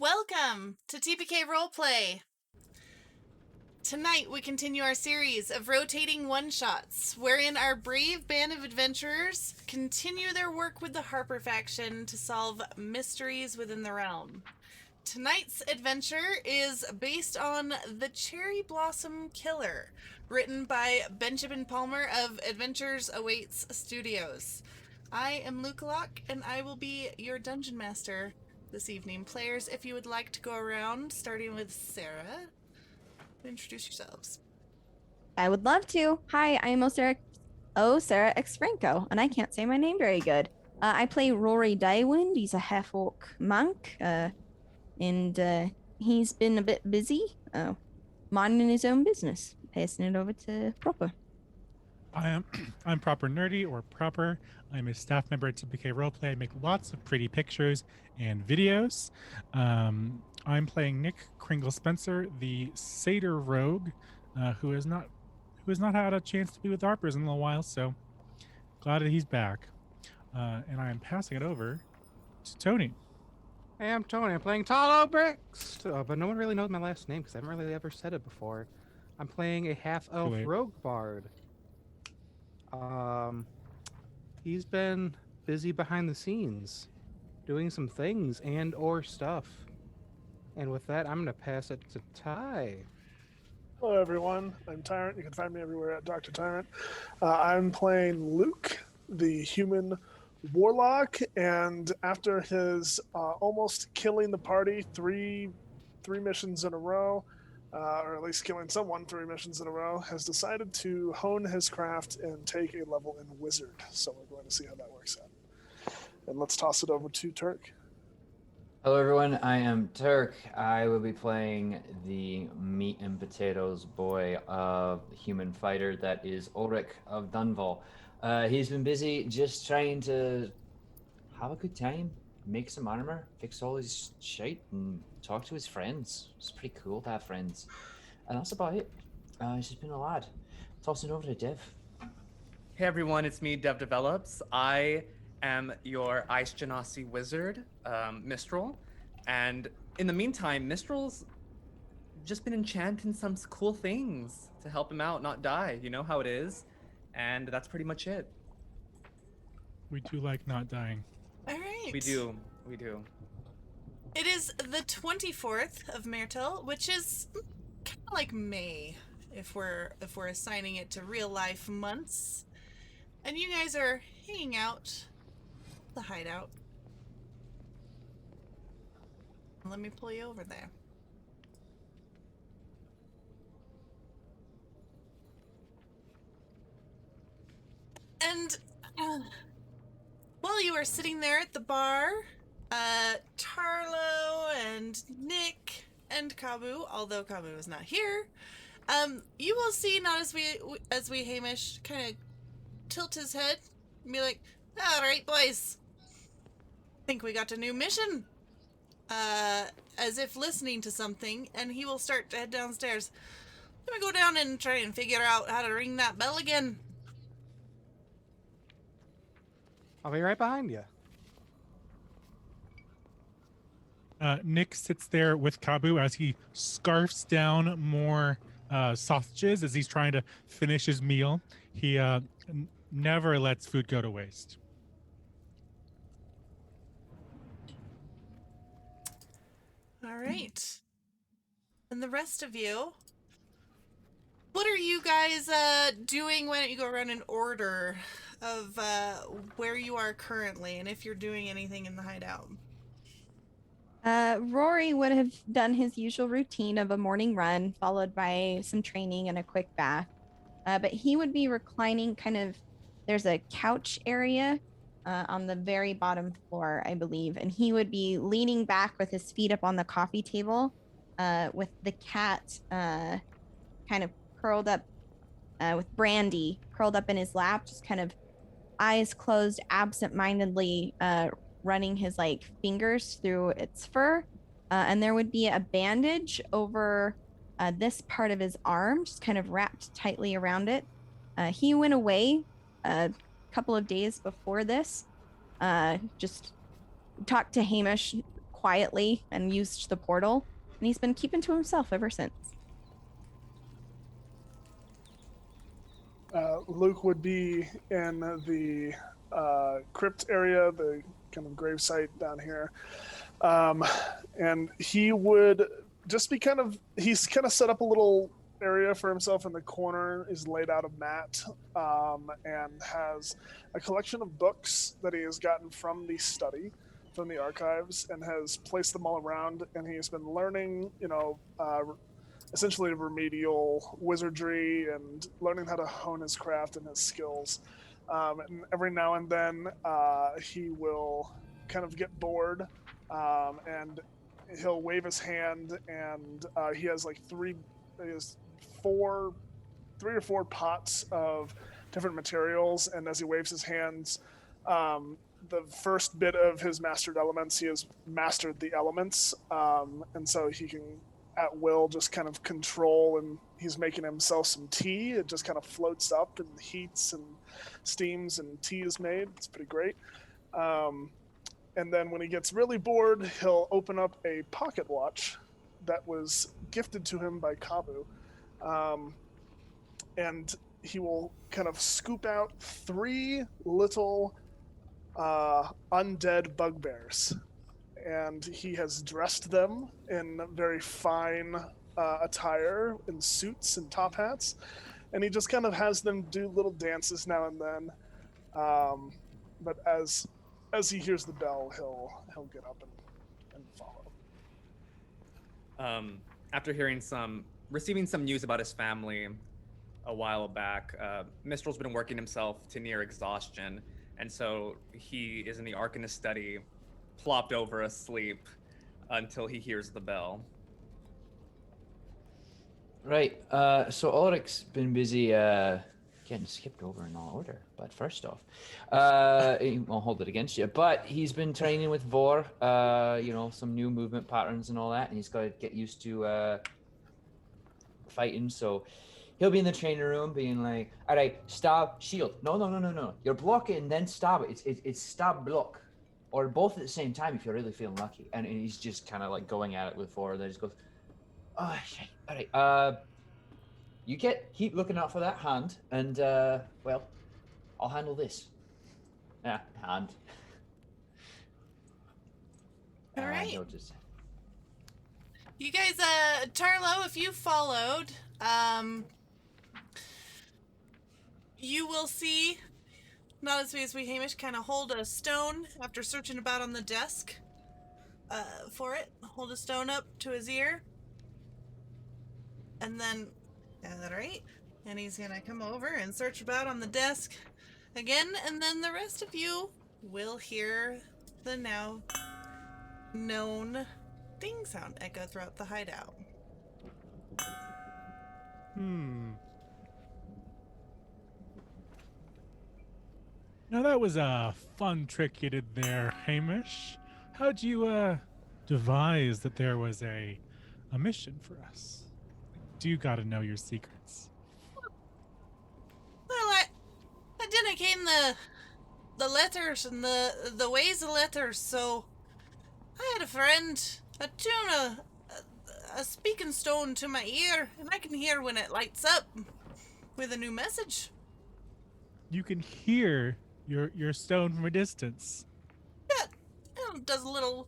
Welcome to TPK Roleplay. Tonight we continue our series of rotating one-shots, wherein our brave band of adventurers continue their work with the Harper faction to solve mysteries within the realm. Tonight's adventure is based on The Cherry Blossom Killer, written by Benjamin Palmer of Adventures Awaits Studios. I am Luke Locke, and I will be your dungeon master this evening. Players, if you would like to go around, starting with Sarah, introduce yourselves. I would love to. Hi, I'm Sarah X Franco, and I can't say my name very good. I play Rory Dyewind. He's a half-orc monk, and he's been a bit busy, minding his own business. Passing it over to Proper. I'm Proper Nerdy, or Proper. I'm a staff member at TPK Roleplay. I make lots of pretty pictures and videos. I'm playing Nick Kringle Spencer, the Satyr Rogue, who has not had a chance to be with Harpers in a little while. So glad that he's back. And I am passing it over to Tony. Hey, I'm Tony. I'm playing Talo Bricks, but no one really knows my last name because I haven't really ever said it before. I'm playing a half-elf rogue bard. He's been busy behind the scenes, doing some things and/or stuff. And with that, I'm going to pass it to Ty. Hello, everyone. I'm Tyrant. You can find me everywhere at Dr. Tyrant. I'm playing Luke, the human warlock, and after his almost killing the party three missions in a row, or at least killing someone 3 missions in a row, has decided to hone his craft and take a level in Wizard. So we're going to see how that works out. And let's toss it over to Turk. Hello everyone, I am Turk. I will be playing the meat and potatoes boy of human fighter that is Ulrich of Dunval. He's been busy just trying to have a good time, make some armor, fix all his shit, and talk to his friends. It's pretty cool to have friends. And that's about it. He's just been a lad. Tossing over to Dev. Hey everyone, it's me, Dev Develops. I am your Ice Genasi wizard, Mistral. And in the meantime, Mistral's just been enchanting some cool things to help him out, not die. You know how it is. And that's pretty much it. We do like not dying. All right. We do. It is the 24th of Myrtle, which is kind of like May, if we're assigning it to real life months. And you guys are hanging out the hideout. Let me pull you over there. And while you are sitting there at the bar, Tarlo and Nick and Kabu, although Kabu is not here, you will see, not as we Hamish kind of tilt his head and be like, "All right, boys, think we got a new mission," as if listening to something, and he will start to head downstairs. Let me go down and try and figure out how to ring that bell again. I'll be right behind you. Nick sits there with Kabu as he scarfs down more sausages as he's trying to finish his meal. He never lets food go to waste. All right. And the rest of you, what are you guys doing? Why don't you go around in order of where you are currently, and if you're doing anything in the hideout? Rory would have done his usual routine of a morning run, followed by some training and a quick bath. But he would be reclining there's a couch area on the very bottom floor, I believe. And he would be leaning back with his feet up on the coffee table, with the cat kind of curled up, with Brandy curled up in his lap, just kind of eyes closed, absent-mindedly running his fingers through its fur. And there would be a bandage over this part of his arm, just kind of wrapped tightly around it. He went away a couple of days before this, just talked to Hamish quietly and used the portal, and he's been keeping to himself ever since. Luke would be in the crypt area, the kind of gravesite down here. And he would just be he's kind of set up a little area for himself in the corner, is laid out a mat, and has a collection of books that he has gotten from the study, from the archives, and has placed them all around. And he's been learning, essentially remedial wizardry and learning how to hone his craft and his skills. And every now and then he will kind of get bored, and he'll wave his hand, and he has three or four pots of different materials, and as he waves his hands, the first bit of his mastered elements, he has mastered the elements, and so he can at will just kind of control, and he's making himself some tea. It just kind of floats up and heats and steams, and tea is made. It's pretty great. And then when he gets really bored, he'll open up a pocket watch that was gifted to him by Kabu, and he will kind of scoop out 3 little undead bugbears, and he has dressed them in very fine attire, in suits and top hats, and he just kind of has them do little dances now and then. But as he hears the bell, he'll get up and follow. After receiving some news about his family a while back, Mistral's been working himself to near exhaustion, and so he is in the Arcanist study, plopped over asleep until he hears the bell. Right. So Ulrich's been busy getting skipped over in all order. But first off, I'll hold it against you. But he's been training with Vor, some new movement patterns and all that, and he's got to get used to fighting. So he'll be in the training room being like, all right, stab, shield. No. You're blocking, then stab it. It's stab, block. Or both at the same time if you're really feeling lucky. And he's just kind of going at it with Vor. Then he just goes, oh, shit. All right. You keep looking out for that hand. And, I'll handle this. Yeah, hand. All right. He'll just... You guys, Tarlo, if you followed, you will see Not as we Hamish kind of hold a stone after searching about on the desk for it. Hold a stone up to his ear. And then, alright. And he's gonna come over and search about on the desk again. And then the rest of you will hear the now known ding sound echo throughout the hideout. Now that was a fun trick you did there, Hamish. How'd you devise that there was a mission for us? Do gotta know your secrets. Well, I didn't ken the letters and the ways of letters, so I had a friend attune a speaking stone to my ear, and I can hear when it lights up with a new message. You can hear your stone from a distance. Yeah, it does a little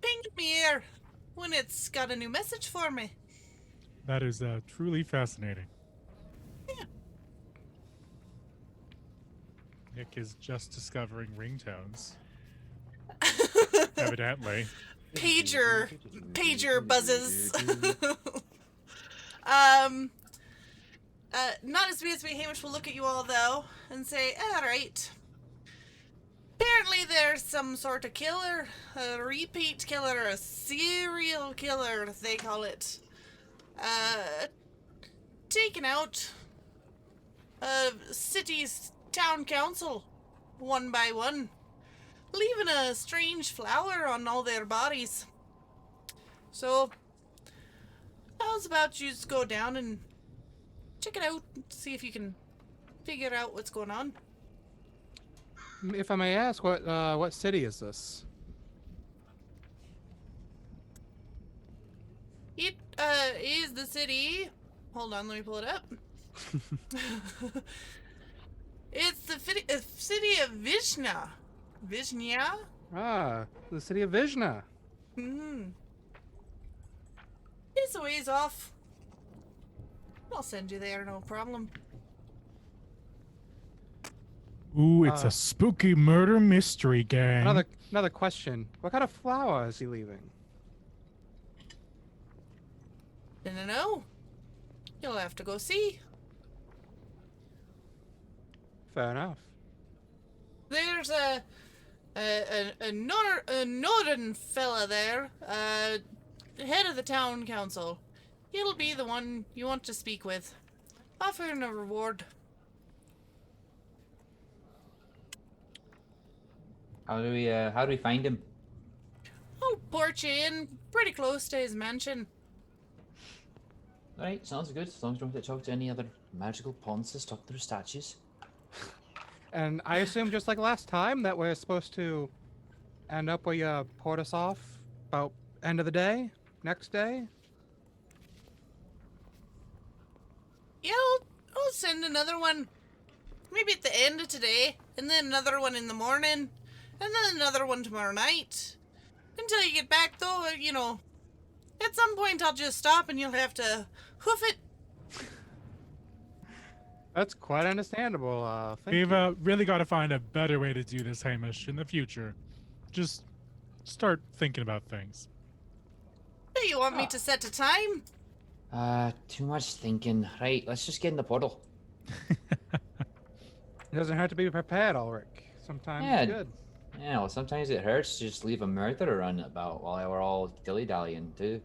ping in my ear when it's got a new message for me. That is truly fascinating. Yeah. Nick is just discovering ringtones. Evidently. Pager buzzes. Not as BSB Hamish will look at you all, though, and say, alright. Apparently there's some sort of killer, a repeat killer, a serial killer, they call it. Taking out a city's town council, one by one, leaving a strange flower on all their bodies. So, how's about you just go down and check it out, see if you can figure out what's going on? If I may ask, what city is this? is the city. Hold on, let me pull it up. It's the city of Vishna. Vishnya? Ah, the city of Vishna. It's a ways off. I'll send you there, no problem. Ooh, it's Uh, a spooky murder mystery gang. Another question. What kind of flower is he leaving? Didn't know. You'll have to go see. Fair enough. There's a northern fella there, head of the town council. He'll be the one you want to speak with. Offering a reward. How do we find him? I'll port you in pretty close to his mansion. Alright, sounds good. As long as we don't have to talk to any other magical pawns to stop through statues. And I assume just like last time that we're supposed to end up where you poured us off about end of the day, next day. Yeah, I'll send another one. Maybe at the end of today, and then another one in the morning, and then another one tomorrow night. Until you get back, though, you know, at some point I'll just stop and you'll have to hoof it. That's quite understandable. Thank We've you. really got to find a better way to do this, Hamish, in the future. Just start thinking about things. Do you want me to set a time? Too much thinking. Right, let's just get in the portal. It doesn't have to be prepared, Ulrich. Sometimes Yeah. it's good. Yeah, well, sometimes it hurts to just leave a murderer run about while we're all dilly-dallying, too.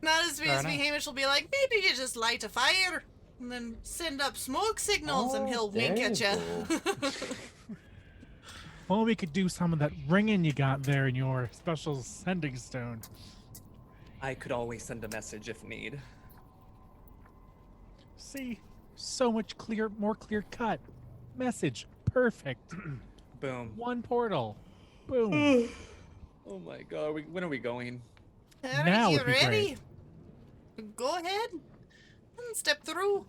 Not as Fair as me, enough. Hamish will be like, maybe you just light a fire and then send up smoke signals and Oh, he'll wink there at you you. Well, we could do some of that ringing you got there in your special sending stone. I could always send a message if need. See, so much more clear cut. Message, perfect. Boom. One portal, boom. Oh my god, when are we going? Alright, Now you would be ready? Go ahead and step through.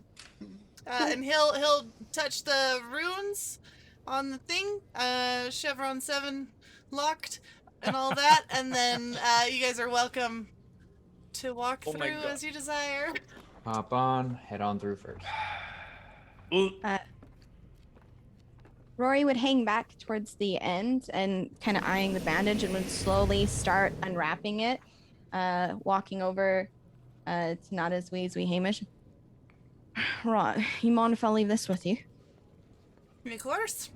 And he'll touch the runes on the thing. Chevron 7 locked and all that. And then you guys are welcome to walk Oh my through God. as you desire. Hop on, head on through first. Rory would hang back towards the end and kind of eyeing the bandage and would slowly start unwrapping it, walking over to not as wheezy Hamish. Right, you mind if I leave this with you? Of course.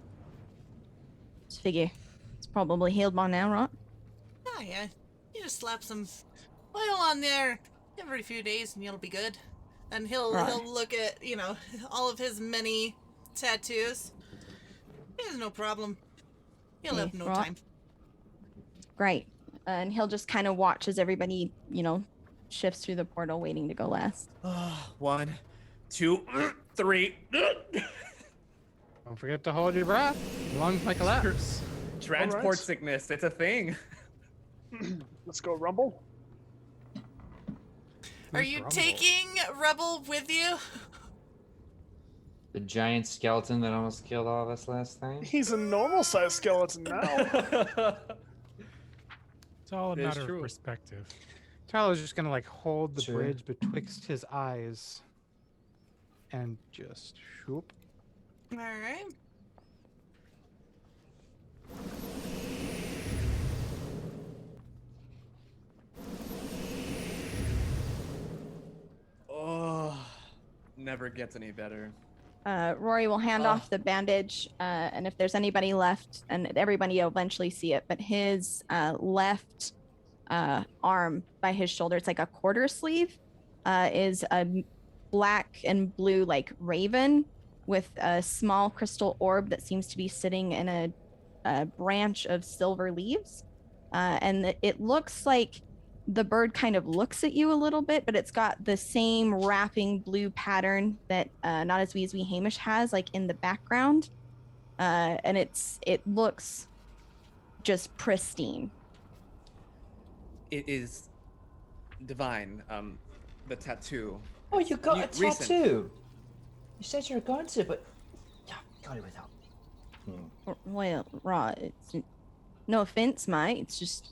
Just figure it's probably healed by now, right? Oh yeah. You just slap some oil on there every few days and you'll be good. And he'll look at, you know, all of his many tattoos. There's no problem. He'll have no Right. time. Great. And he'll just kind of watch as everybody, shifts through the portal waiting to go last. 1, 2, 3. Don't forget to hold your breath. Lungs might collapse. Transport Alright. sickness, it's a thing. Let's go rumble. Are you taking Rebel with you? The giant skeleton that almost killed all of us last time. He's a normal sized skeleton now. It's all a It is matter true. of perspective. Tyler's just gonna like hold the Sure. bridge betwixt his eyes and just shoop. Alright. Oh, never gets any better. Rory will hand Ugh. off the bandage, and if there's anybody left, and everybody will eventually see it, but his left arm by his shoulder, it's like a quarter sleeve, is a black and blue like raven with a small crystal orb that seems to be sitting in a branch of silver leaves. And it looks like the bird kind of looks at you a little bit, but it's got the same wrapping blue pattern that Not As Wee Hamish has, like in the background. And it looks just pristine. It is divine. the tattoo. Oh, you got a Recent. tattoo. You said you were going to, but yeah, got it without me. Well, right. No offense, mate. It's just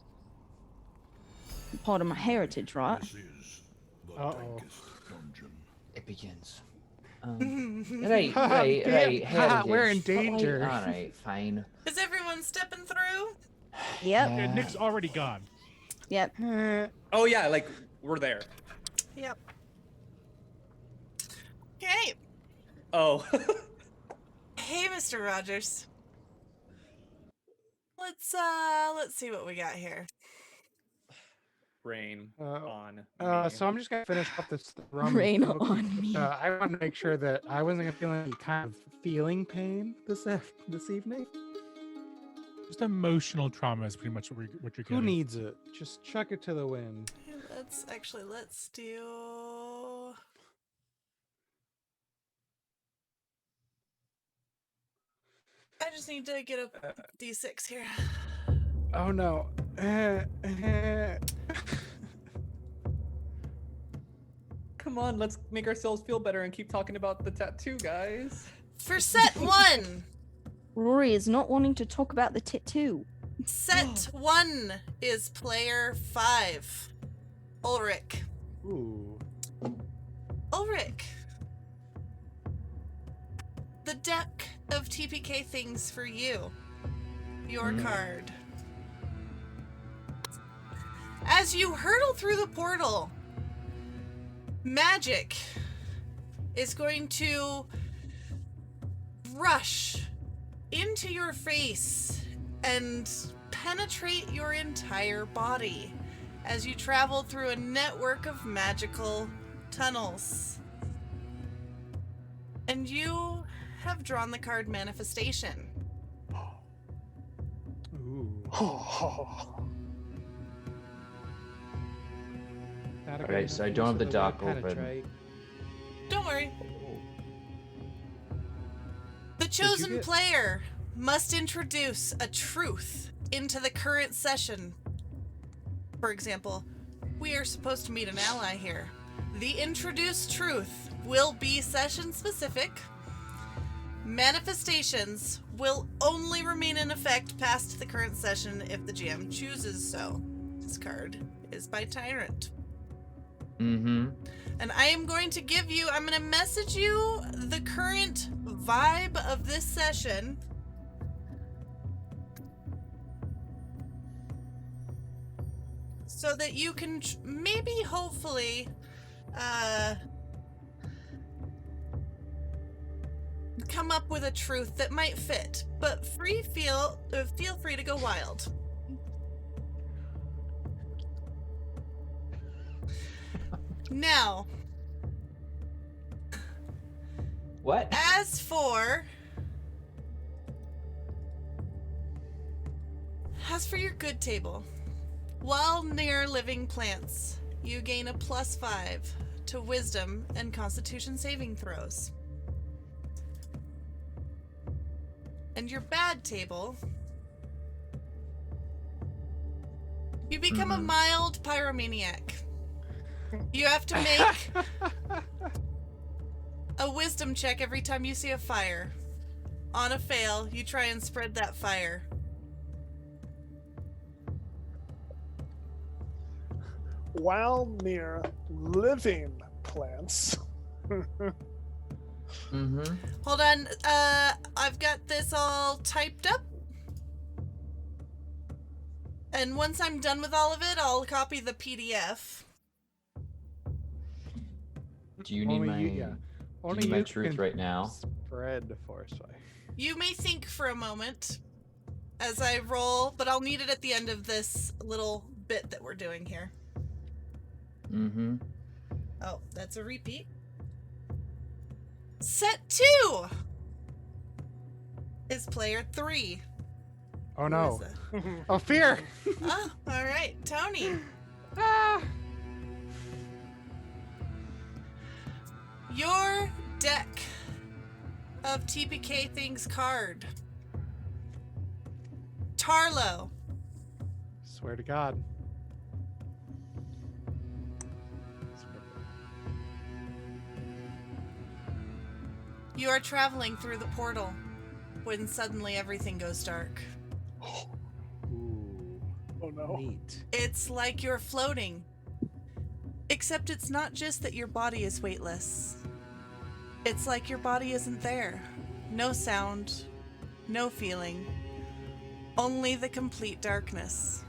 part of my heritage, right? This is the Uh-oh. dankest dungeon. It begins. Right. Heritage. We're in danger. All right, fine. Is everyone stepping through? Yep. And Nick's already gone. Yep. Oh yeah, like we're there. Yep. Okay. Oh. Hey, Mr. Rogers. Let's see what we got here. Rain Uh, on me. So I'm just gonna finish up this rum. Rain real quick. on me. I want to make sure that I wasn't gonna feel any kind of feeling pain this evening. Just emotional trauma is pretty much what you're Who getting. needs it? Just chuck it to the wind. Let's do. I just need to get a D6 here. Oh no. Come on, let's make ourselves feel better and keep talking about the tattoo, guys. For set 1, Rory is not wanting to talk about the tattoo. set 1 is player 5, Ulrich. Ooh. Ulrich. The deck of TPK things for you. Your card. As you hurtle through the portal, magic is going to rush into your face and penetrate your entire body as you travel through a network of magical tunnels. And you have drawn the card Manifestation. Ooh. Alright, so I don't have the dock open. Don't worry. The you chosen get- player must introduce a truth into the current session. For example, we are supposed to meet an ally here. The introduced truth will be session specific. Manifestations will only remain in effect past the current session if the GM chooses so. This card is by Tyrant. Mm-hmm. And I am going to I'm going to message you the current vibe of this session. So that you can maybe, hopefully, come up with a truth that might fit. But feel free to go wild. Now, What? as for your good table, while near living plants, you gain a +5 to wisdom and constitution saving throws. And your bad table, you become a mild pyromaniac. You have to make a wisdom check every time you see a fire. On a fail, you try and spread that fire. While near living plants. Mm-hmm. Hold on, I've got this all typed up. And once I'm done with all of it, I'll copy the PDF. Do you need Only my you- yeah. do Only you need my you truth can right now? Spread the forest fire. You may think for a moment as I roll, but I'll need it at the end of this little bit that we're doing here. Mm-hmm. Oh, that's a repeat. Set 2 is player 3. Oh Who no. is it? Oh, fear! Oh, all right, Tony. Ah! Your deck of TPK Things card. Tarlo. Swear to God. You are traveling through the portal when suddenly everything goes dark. Ooh, Oh no. neat. It's like you're floating. Except it's not just that your body is weightless. It's like your body isn't there. No sound, no feeling, only the complete darkness.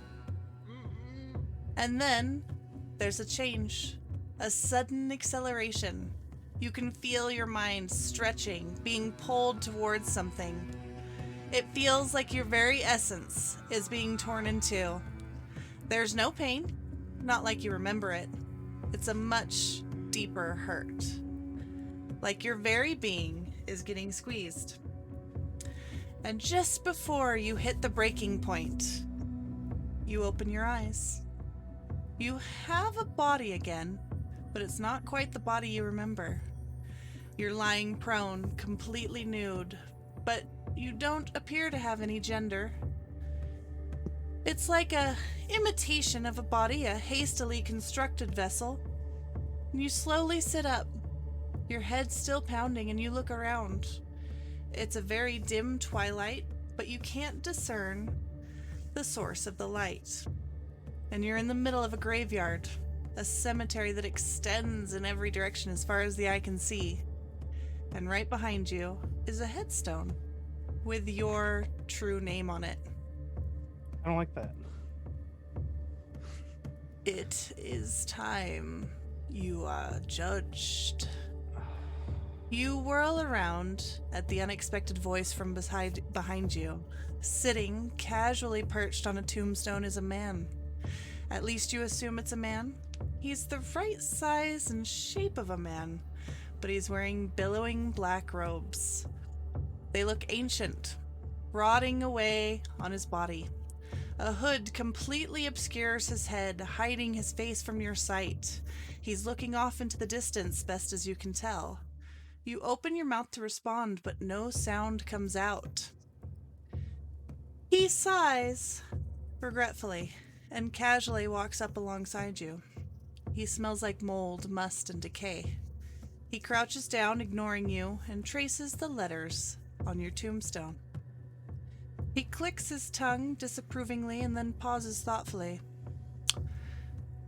And then there's a change, a sudden acceleration. You can feel your mind stretching, being pulled towards something. It feels like your very essence is being torn in two. There's no pain, not like you remember it. It's a much deeper hurt. Like your very being is getting squeezed. And just before you hit the breaking point, you open your eyes. You have a body again, but it's not quite the body you remember. You're lying prone, completely nude, but you don't appear to have any gender. It's like a imitation of a body, a hastily constructed vessel. You slowly sit up, your head still pounding, and you look around. It's a very dim twilight, but you can't discern the source of the light. And you're in the middle of a graveyard, a cemetery that extends in every direction as far as the eye can see. And right behind you is a headstone with your true name on it. I don't like that. It is time. You are judged. You whirl around at the unexpected voice from behind you. Sitting, casually perched on a tombstone, is a man. At least you assume it's a man. He's the right size and shape of a man, but he's wearing billowing black robes. They look ancient, rotting away on his body. A hood completely obscures his head, hiding his face from your sight. He's looking off into the distance, best as you can tell. You open your mouth to respond, but no sound comes out. He sighs, regretfully, and casually walks up alongside you. He smells like mold, must, and decay. He crouches down, ignoring you, and traces the letters on your tombstone. He clicks his tongue disapprovingly and then pauses thoughtfully.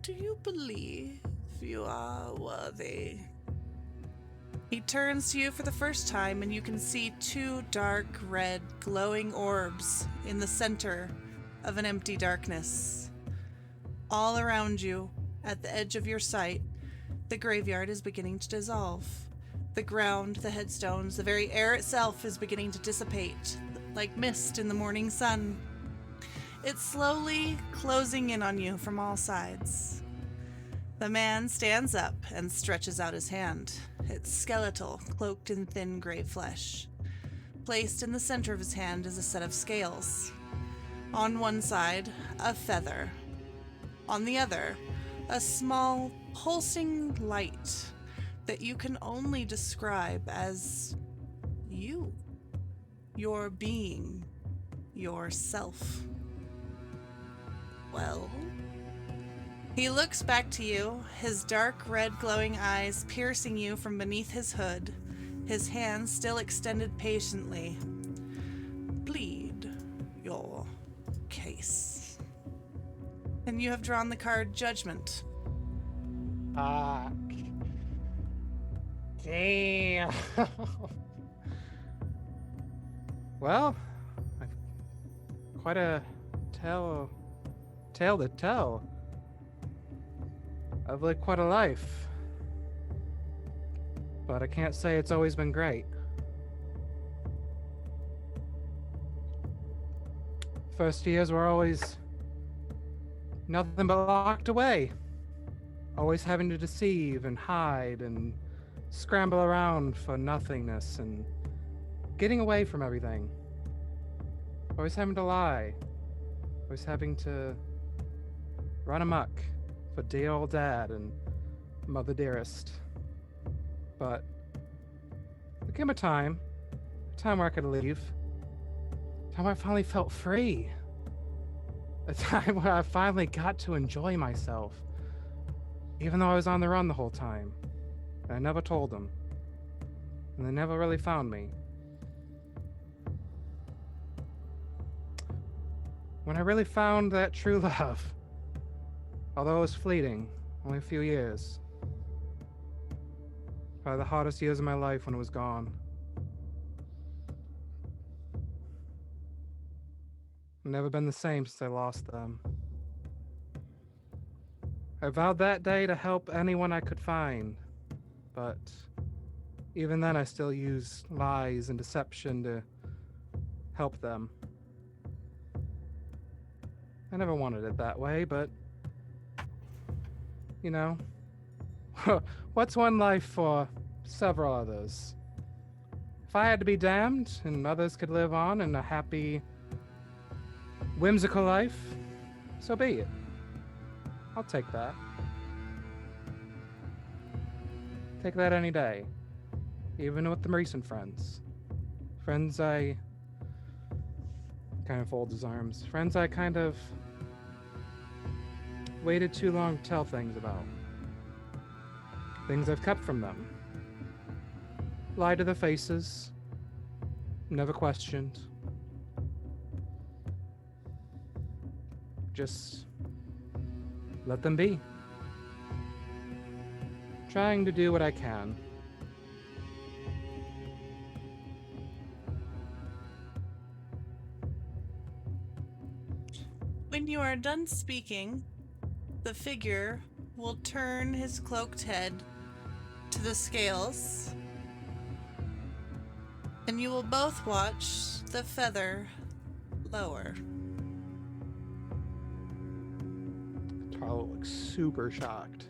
Do you believe you are worthy? He turns to you for the first time, and you can see two dark red glowing orbs in the center of an empty darkness. All around you, at the edge of your sight, the graveyard is beginning to dissolve. The ground, the headstones, the very air itself is beginning to dissipate, like mist in the morning sun. It's slowly closing in on you from all sides. The man stands up and stretches out his hand. It's skeletal, cloaked in thin gray flesh. Placed in the center of his hand is a set of scales. On one side, a feather. On the other, a small, pulsing light that you can only describe as you. Your being. Yourself. Well? He looks back to you, his dark red glowing eyes piercing you from beneath his hood, his hands still extended patiently. Plead your case. And you have drawn the card Judgment. Damn. Well, I've quite a tale to tell. I've lived quite a life, but I can't say it's always been great. First years were always nothing but locked away. Always having to deceive and hide and scramble around for nothingness and getting away from everything. Always having to lie. Always having to run amok for dear old dad and mother dearest. But there came a time where I could leave. A time where I finally felt free. A time where I finally got to enjoy myself. Even though I was on the run the whole time. And I never told them. and they never really found me. When I really found that true love, although it was fleeting, only a few years, probably the hardest years of my life when it was gone. I've never been the same since I lost them. I vowed that day to help anyone I could find, but even then I still used lies and deception to help them. I never wanted it that way, but you know, what's one life for several others? If I had to be damned and others could live on in a happy, whimsical life, so be it. I'll take that. Take that any day. Even with the recent friends. Friends I... kind of folds his arms. Friends I kind of waited too long to tell things about. Things I've kept from them. Lied to their faces. Never questioned. Just let them be. Trying to do what I can. When you are done speaking, the figure will turn his cloaked head to the scales, and you will both watch the feather lower. Tarlo looks super shocked.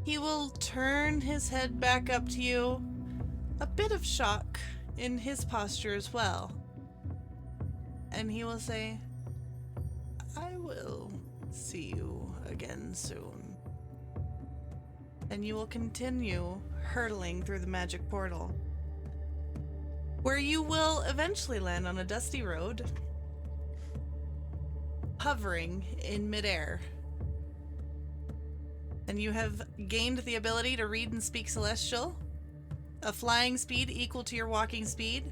He will turn his head back up to you, a bit of shock in his posture as well. And he will say, I will see you again soon. And you will continue hurtling through the magic portal, where you will eventually land on a dusty road, hovering in midair. And you have gained the ability to read and speak Celestial, a flying speed equal to your walking speed,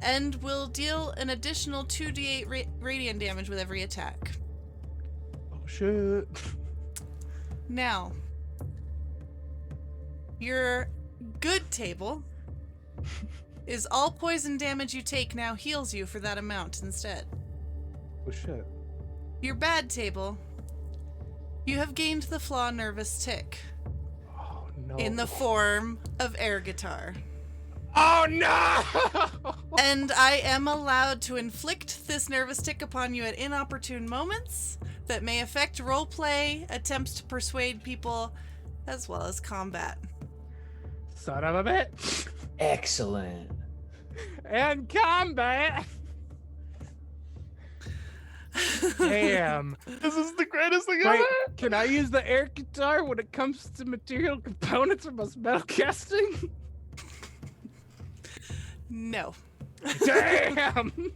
and will deal an additional 2d8 radiant damage with every attack. Oh shit. Now, your good table is all poison damage you take now heals you for that amount instead. Oh shit. Your bad table, you have gained the flaw nervous tick Oh no. in the form of air guitar. Oh no! And I am allowed to inflict this nervous tick upon you at inopportune moments that may affect roleplay, attempts to persuade people, as well as combat. Son of a bitch. Excellent. And combat. Damn. This is the greatest thing Wait, ever. can I use the air guitar when it comes to material components for my spell casting? No. Damn.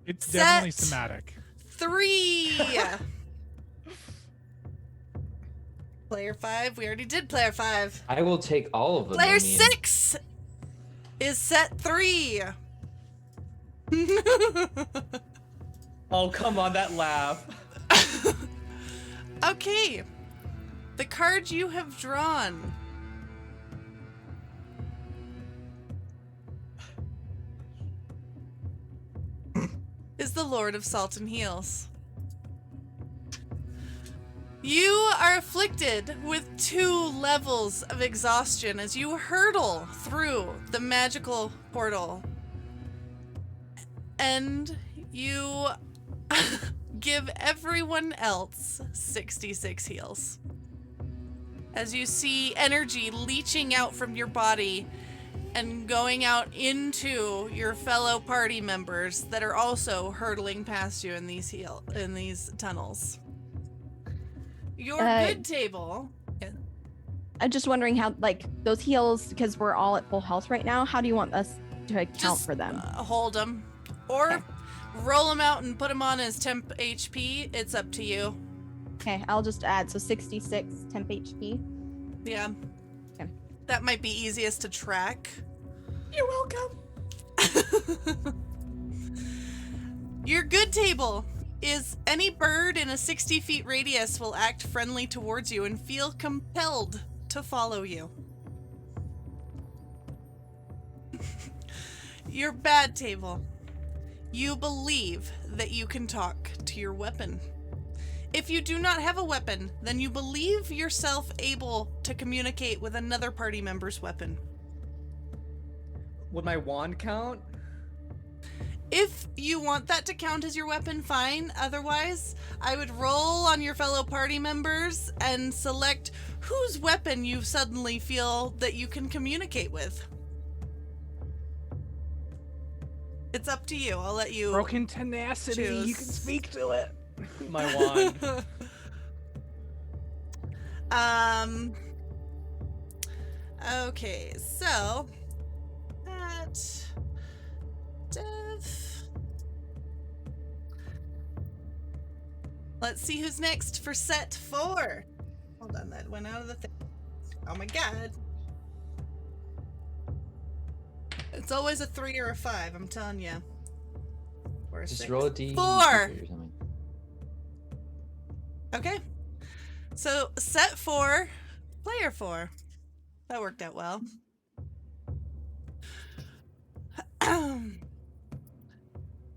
It's Set. definitely somatic. 3! Player 5, we already did player 5. I will take all of them. Player I mean, 6 is set 3. Oh, come on, that laugh. Okay. The card you have drawn is the Lord of Salt and Heals. You are afflicted with 2 levels of exhaustion as you hurtle through the magical portal. And you give everyone else 66 heals. As you see energy leaching out from your body and going out into your fellow party members that are also hurtling past you in these tunnels. Your good table. Yeah. I'm just wondering how, like, those heals, because we're all at full health right now, how do you want us to account Just, for them? Hold them. Or Okay. roll them out and put them on as temp HP. It's up to you. Okay, I'll just add, so 66 temp HP. Yeah. Okay. That might be easiest to track. You're welcome. Your good table is any bird in a 60 feet radius will act friendly towards you and feel compelled to follow you. Your bad table. You believe that you can talk to your weapon. If you do not have a weapon, then you believe yourself able to communicate with another party member's weapon. Would my wand count? If you want that to count as your weapon, fine. Otherwise, I would roll on your fellow party members and select whose weapon you suddenly feel that you can communicate with. It's up to you. I'll let you. Broken tenacity. You can choose. speak to it. My wand. Okay, so that Dev. Let's see who's next for set 4. Hold on, that went out of the thing. Oh my god. It's always a 3 or a 5, I'm telling you. Or a Just 6. roll a D. 4. Or something. Okay. So set 4, player 4. That worked out well.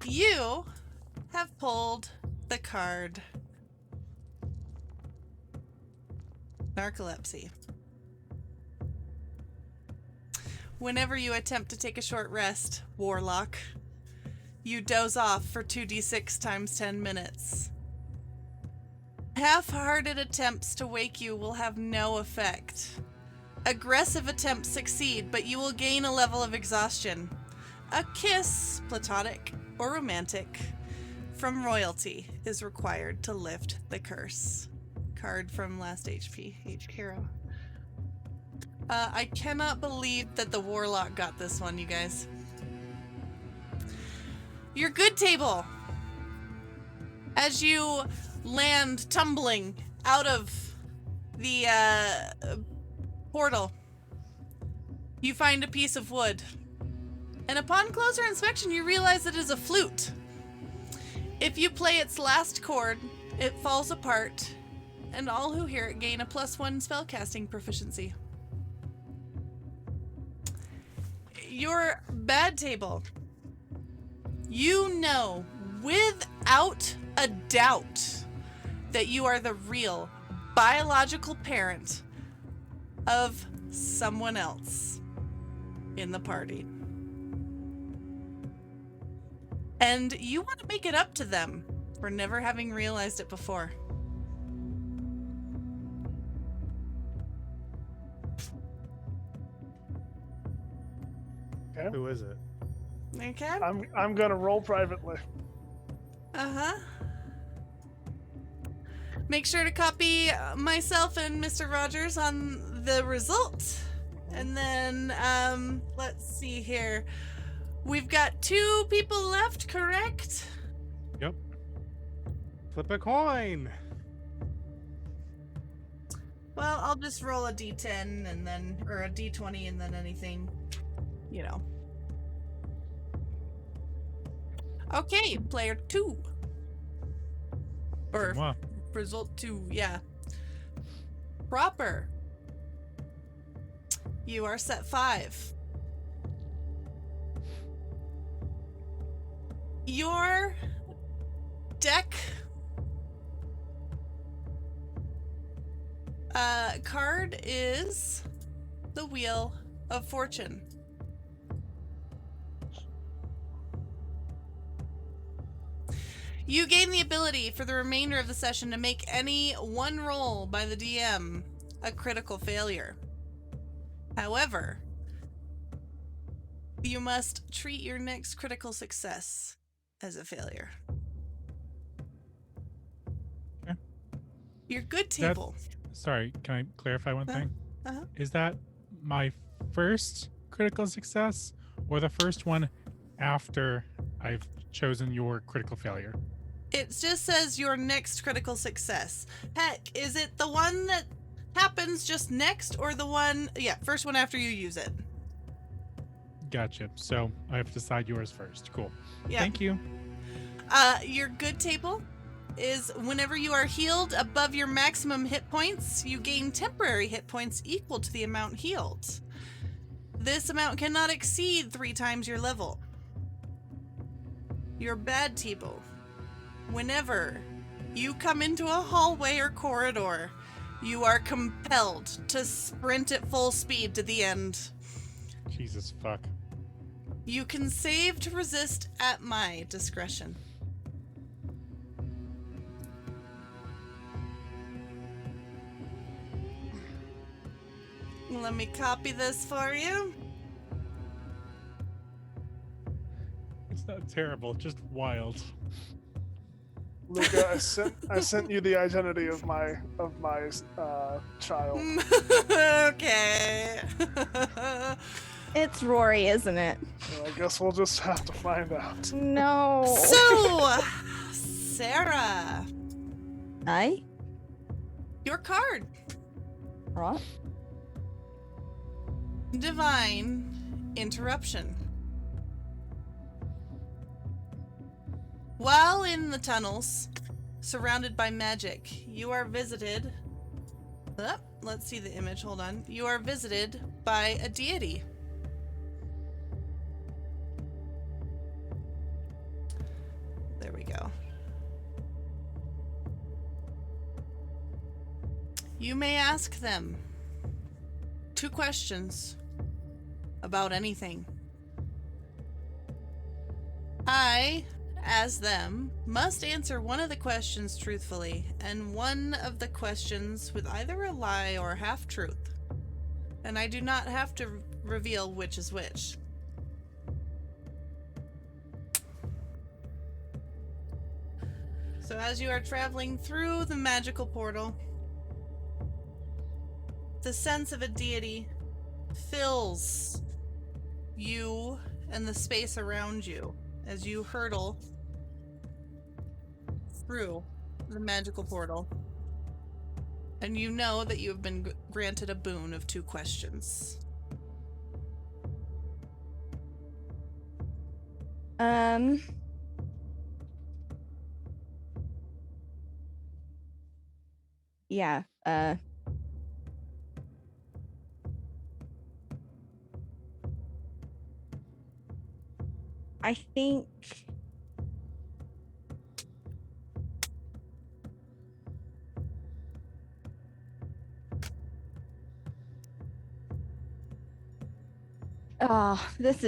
You have pulled the card Narcolepsy. Whenever you attempt to take a short rest, Warlock, you doze off for 2d6 times 10 minutes. Half-hearted attempts to wake you will have no effect. Aggressive attempts succeed, but you will gain a level of exhaustion. A kiss, platonic or romantic, from royalty is required to lift the curse. Card from last HP, H. Caro. I cannot believe that the Warlock got this one, you guys. Your good table. As you land tumbling out of the portal, you find a piece of wood. And upon closer inspection, you realize it is a flute. If you play its last chord, it falls apart, and all who hear it gain a +1 spellcasting proficiency. Your bad table. You know without a doubt that you are the real biological parent of someone else in the party. And you want to make it up to them for never having realized it before. Okay. Who is it? Okay? I'm gonna roll privately. Uh-huh. Make sure to copy myself and Mr. Rogers on the result. And then, let's see here. We've got 2 people left, correct? Yep. Flip a coin. Well, I'll just roll a d10 and then, or a d20 and then anything, you know. Okay, player 2. Or Wow. result 2, yeah. Proper. You are set 5. Your deck card is the Wheel of Fortune. You gain the ability for the remainder of the session to make any one roll by the DM a critical failure. However, you must treat your next critical success as a failure. Okay. Your good That- table. Sorry, can I clarify one thing? Uh-huh. Is that my first critical success or the first one after I've chosen your critical failure? It just says your next critical success. Heck, is it the one that happens just next or the one, first one after you use it. Gotcha. So I have to decide yours first. Cool. Yeah. Thank you. Your good table is whenever you are healed above your maximum hit points, you gain temporary hit points equal to the amount healed. This amount cannot exceed 3 times your level. Your bad table. Whenever you come into a hallway or corridor, you are compelled to sprint at full speed to the end. Jesus fuck. You can save to resist at my discretion. Let me copy this for you. It's not terrible, just wild. Luca, I sent you the identity of my child. Okay. It's Rory, isn't it? So I guess we'll just have to find out. No. So, Sarah, Aye? your card. Right. Divine interruption. While in the tunnels, surrounded by magic, you are visited. Let's see the image. Hold on. You are visited by a deity. There we go. You may ask them 2 questions about anything. I, as them, must answer one of the questions truthfully, and one of the questions with either a lie or half-truth. And I do not have to reveal which is which. So as you are traveling through the magical portal, the sense of a deity fills you and the space around you as you hurtle through the magical portal. And you know that you have been granted a boon of 2 questions. Yeah, I think this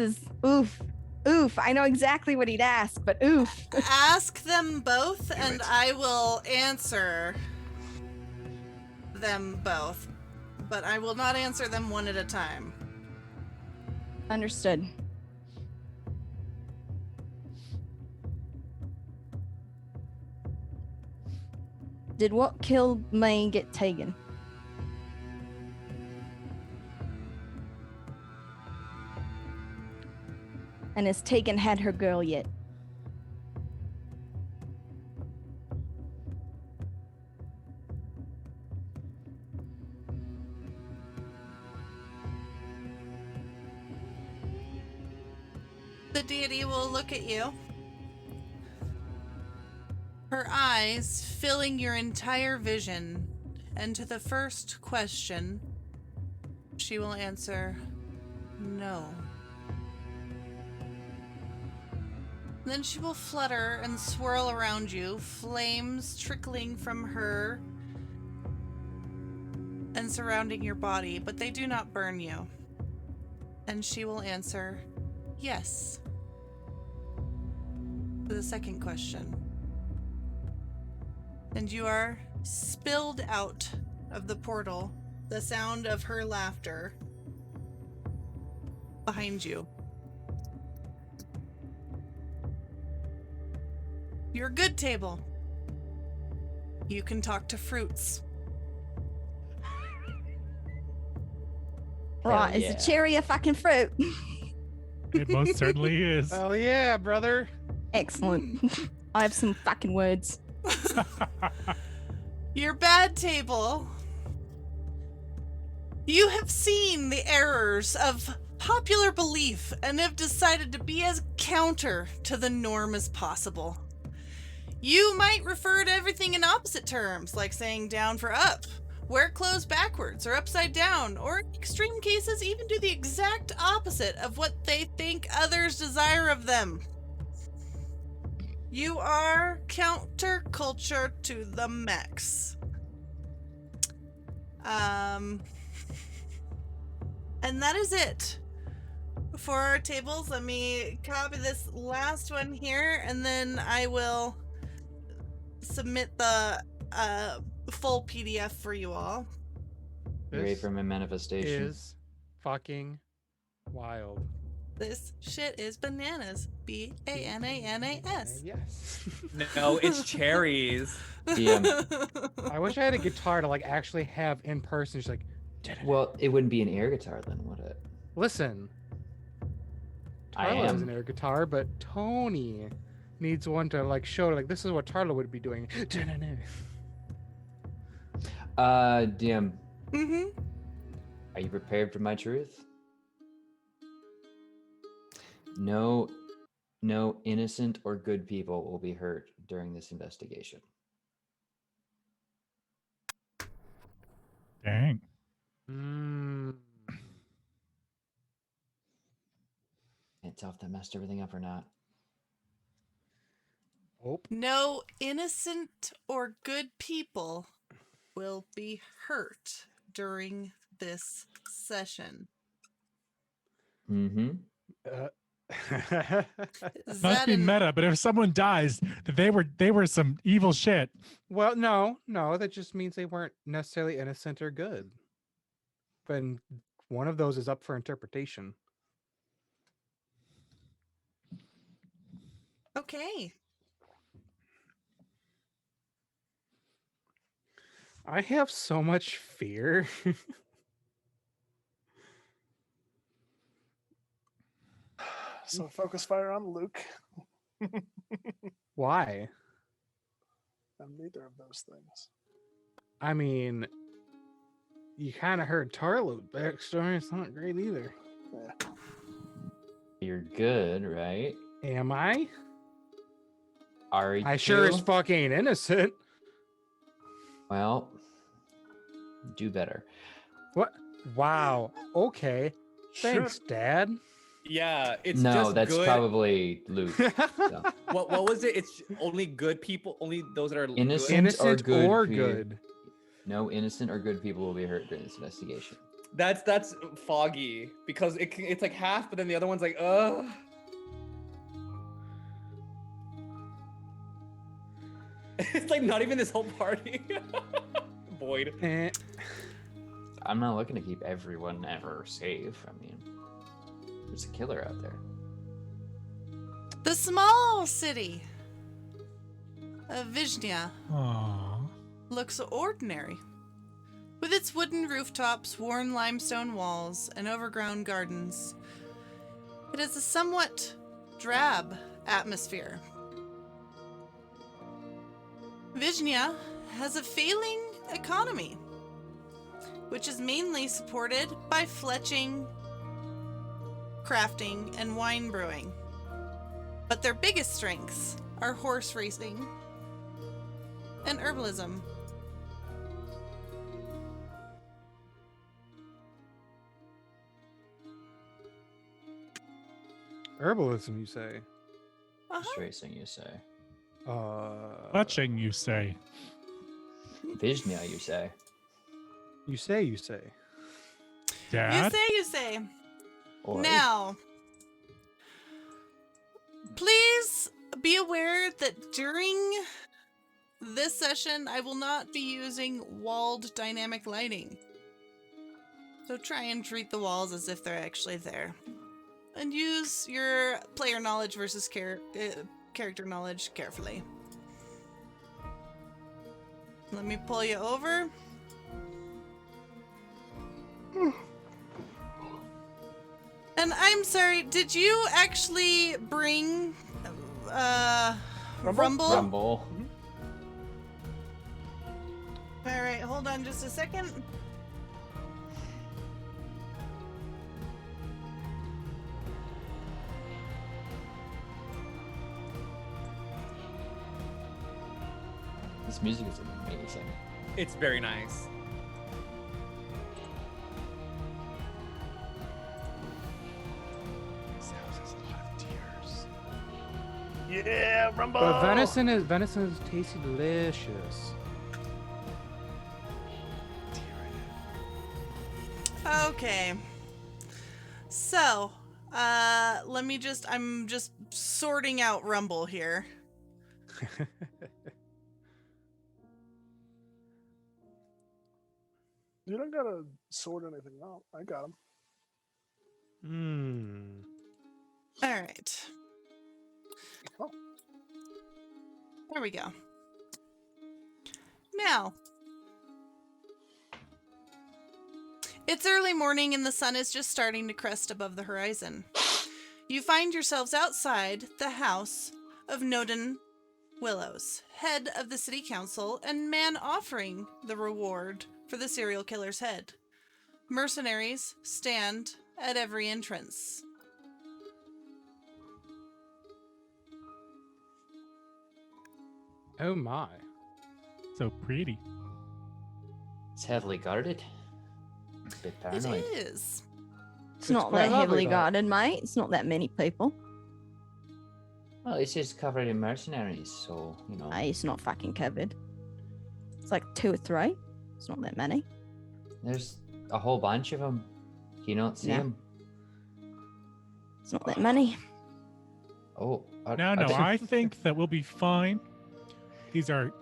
is oof. Oof. I know exactly what he'd ask, but oof. Ask them both, and I will answer them both. But I will not answer them one at a time. Understood. Did what killed me get taken? And has Tegan had her girl yet? The deity will look at you. Her eyes filling your entire vision, and to the first question, she will answer, no. Then she will flutter and swirl around you, flames trickling from her and surrounding your body, but they do not burn you. And she will answer, yes. To the second question. And you are spilled out of the portal, the sound of her laughter behind you. Your good table. You can talk to fruits. Right, is a cherry a fucking fruit? It most certainly is. Hell yeah, brother. Excellent. I have some fucking words. Your bad table. You have seen the errors of popular belief and have decided to be as counter to the norm as possible. You might refer to everything in opposite terms, like saying down for up, wear clothes backwards or upside down, or in extreme cases, even do the exact opposite of what they think others desire of them. You are counterculture to the max. And that is it for our tables. Let me copy this last one here, and then I will submit the full PDF for you all. You ready This for my manifestation? is fucking wild. This shit is bananas. BANANAS. Yes. No, it's cherries. DM. I wish I had a guitar to like actually have in person. Just like, Well, it wouldn't be an air guitar then, would it? listen. I Tarla has am. an air guitar, but Tony needs one to like show like this is what Tarla would be doing. DM, Mm-hmm. are you prepared for my truth? No innocent or good people will be hurt during this investigation. Dang. Mm. Can't tell if that messed everything up or not. Oh. No innocent or good people will be hurt during this session. Mm-hmm. Is Not to that be an... meta, but if someone dies, they were some evil shit. Well, no, that just means they weren't necessarily innocent or good. But one of those is up for interpretation. Okay. I have so much fear. So focus fire on Luke. Why? And neither of those things. I mean, you kind of heard Tarlo's backstory. It's not great either. Yeah. You're good, right? Am I? Are you? I sure as fuck ain't innocent. Well, do better. What? Wow. Okay. Thanks, Dad. Yeah, it's No, just that's good. probably Luke. So. What was it? It's only good people, only those that are Innocent. good. Innocent good or pe- good. No innocent or good people will be hurt during this investigation. That's foggy because it's like half, but then the other one's like, It's like not even this whole party. Void. Eh. I'm not looking to keep everyone ever safe. I mean, there's a killer out there. The small city of Vizhnia Aww. looks ordinary. With its wooden rooftops, worn limestone walls, and overgrown gardens, it has a somewhat drab atmosphere. Vizhnia has a failing economy, which is mainly supported by fletching, crafting, and wine brewing. But their biggest strengths are horse racing and herbalism. Herbalism, you say? Horse racing, you say. Clutching, you say. Vizhnia, you say. You say. Dad? You say. Or Now, please be aware that during this session, I will not be using walled dynamic lighting. So try and treat the walls as if they're actually there. And use your player knowledge versus character knowledge carefully. Let me pull you over. And I'm sorry, did you actually bring Rumble? Rumble. Alright, hold on just a second. This music is amazing. It's very nice. This house has a lot of tears. Yeah, Rumble. But venison is tasty, delicious. Okay. So, I'm just sorting out Rumble here. You don't gotta sort anything out. I got him. All right. Oh. There we go. Now, it's early morning and the sun is just starting to crest above the horizon. You find yourselves outside the house of Noden Willows, head of the city council and man offering the reward for the serial killer's head. Mercenaries stand at every entrance. Oh my. So pretty. It's heavily guarded. A bit paranoid. It is. It's not quite that lovely, heavily though. guarded, mate. It's not that many people. Well, it's just covered in mercenaries, so, you know. It's not fucking covered. It's like 2 or 3. It's not that many. There's a whole bunch of them. You don't see Yeah. them. It's not that many. Oh. No, I think that we'll be fine. These are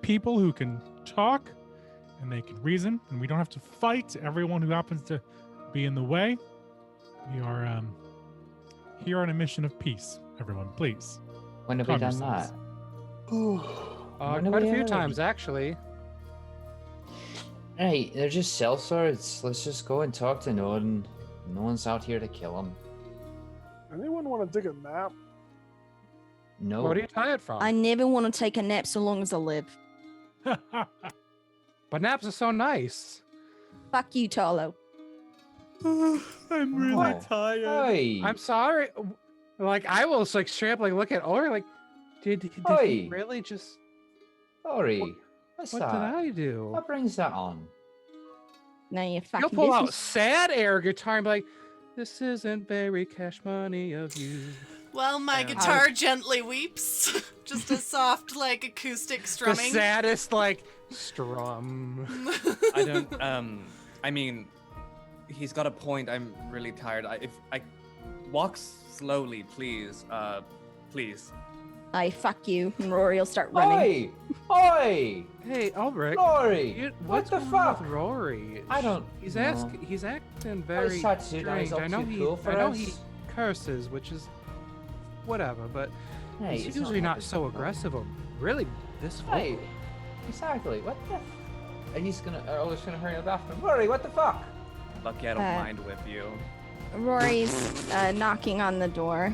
people who can talk and they can reason, and we don't have to fight everyone who happens to be in the way. We are here on a mission of peace, everyone, please. When have we Calm done yourselves. that? When do Quite a we few ever- times, actually. Hey, they're just sellswords. Let's just go and talk to Norden. No one's out here to kill him. Anyone want to take a nap? No. What are you tired from? I never want to take a nap so long as I live. But naps are so nice. Fuck you, Tolo. I'm really Oh. tired. Hey. I'm sorry. Like, I will like straight up like look at Ori like, did he Oi. really just? Sorry. What's What that? did I do? What brings that on? Now you You'll fucking pull out business. sad air guitar and be like, this isn't very cash money of you. Well, my Yeah. guitar gently weeps. Just a soft, like, acoustic The strumming. saddest like strum. I don't. I mean, he's got a point. I'm really tired. If I walk slowly, please. Please. I fuck you, and Rory will start running. Oi! Oi! Hey, Ulrich. Rory! What What's the going on fuck? with Rory? I don't He's know. He's acting I always very thought Sudan is strange. up I know too he. cool for I know us. he curses, which is whatever. But Hey, he's it's usually not like so this. aggressive or really this vocal. Hey, exactly. What the? And he's gonna. Always gonna hurry up after him. Rory, what the fuck? Lucky I don't Uh, mind with you. Rory's knocking on the door.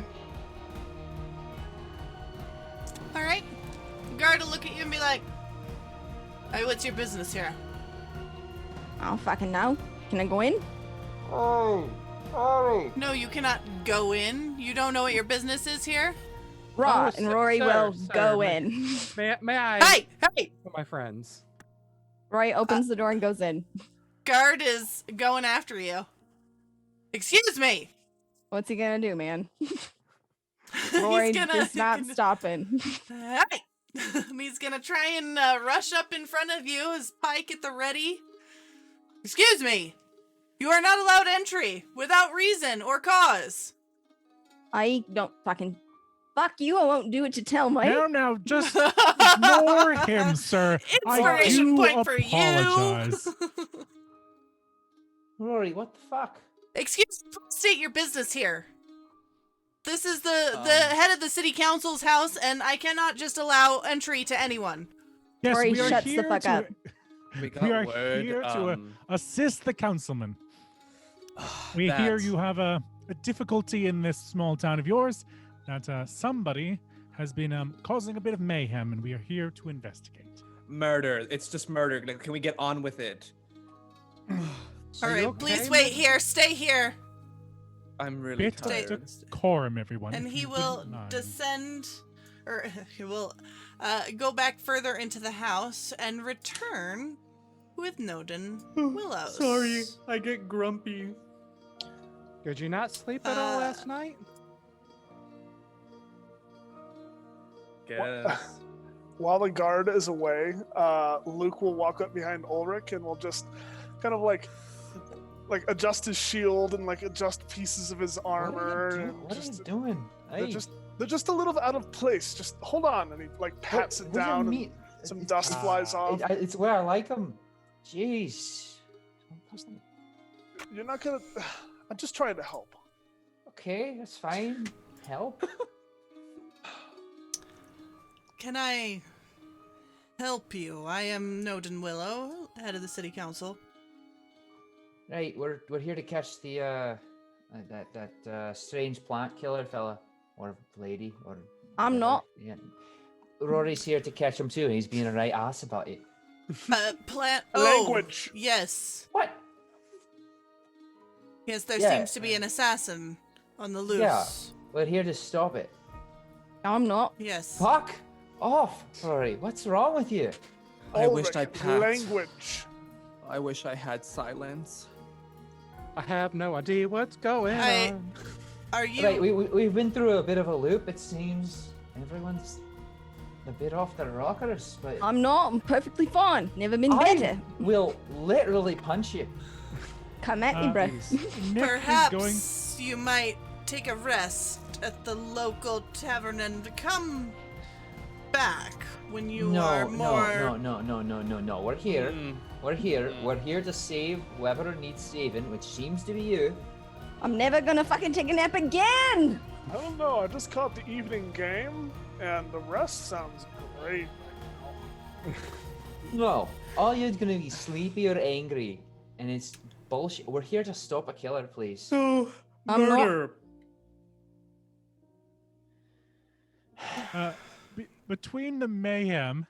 All right. The guard will look at you and be like, "Hey, what's your business here?" I don't fucking know. Can I go in? Oh, Rory. No, you cannot go in. You don't know what your business is here. Raw, Oh, and Rory will sir, go my- in. May I? Hey, hey! For my friends. Rory opens the door and goes in. Guard is going after you. Excuse me. What's he gonna do, man? Rory he's gonna, is not stopping. Hey! He's gonna try and rush up in front of you, his pike at the ready. Excuse me. You are not allowed entry without reason or cause. I don't fucking. Fuck you, I won't do it to tell, mate. Now, just ignore him, sir. I Inspiration do point for apologize. you. Rory, what the fuck? Excuse me, state your business here. This is the head of the city council's house, and I cannot just allow entry to anyone. Yes, Rory we are shuts the here fuck to up. We got we are word. here to assist the councilman. We hear that- you have a difficulty in this small town of yours, that somebody has been causing a bit of mayhem, and we are here to investigate. Murder. It's just murder. Like, can we get on with it? All Are you right, okay, please man? wait here. Stay here. I'm really Bit tired. of decorum, everyone. And if he you will wouldn't mind. descend or he will go back further into the house and return with Noden Willows. Sorry, I get grumpy. Did you not sleep at all last night? Guess. While the guard is away, Luke will walk up behind Ulrich and will just kind of like adjust his shield and like adjust pieces of his armor. And What are you just, doing? they're Hey, just a little out of place. Just hold on, and he like pats it where's your down. And meat? some It's- dust flies off. It's where I like them. Jeez. You're not gonna. I'm just trying to help. Okay, that's fine. Help. Can I help you? I am Noden Willow, head of the city council. Right, we're here to catch the that strange plant killer fella or lady or. I'm whatever. not. Yeah. Rory's here to catch him too, and he's being a right ass about it. Plant. Language. Oh, yes. What? Yes, there Yeah. seems to be an assassin on the loose. Yeah. We're here to stop it. I'm not. Yes. Fuck off, Rory. What's wrong with you? I wished I Ulrich, packed. language. I wish I had silence. I have no idea what's going I- on. Are you? Right, we've been through a bit of a loop. It seems everyone's a bit off their rockers, but I'm not. I'm perfectly fine. Never been I better. will literally punch you. Come at me, bro. Nick is going. Perhaps you might take a rest at the local tavern and come back when you are more. No. We're here. Mm. We're here. We're here to save whoever needs saving, which seems to be you. I'm never gonna fucking take a nap again. I don't know. I just caught the evening game, and the rest sounds great. No, all you're gonna be sleepy or angry, and it's bullshit. We're here to stop a killer, please. So, I'm not- murder. Between the mayhem,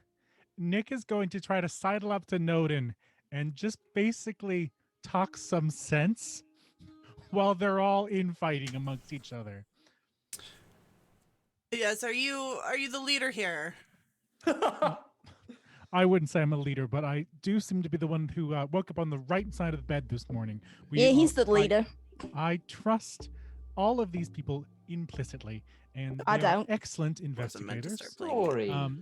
Nick is going to try to sidle up to Noden and just basically talk some sense while they're all infighting amongst each other. Yes. Are you the leader here? I wouldn't say I'm a leader, but I do seem to be the one who woke up on the right side of the bed this morning. Yeah, he's the I- leader. I trust all of these people implicitly, and I they are don't. excellent Wasn't meant to investigators. start playing. Sorry.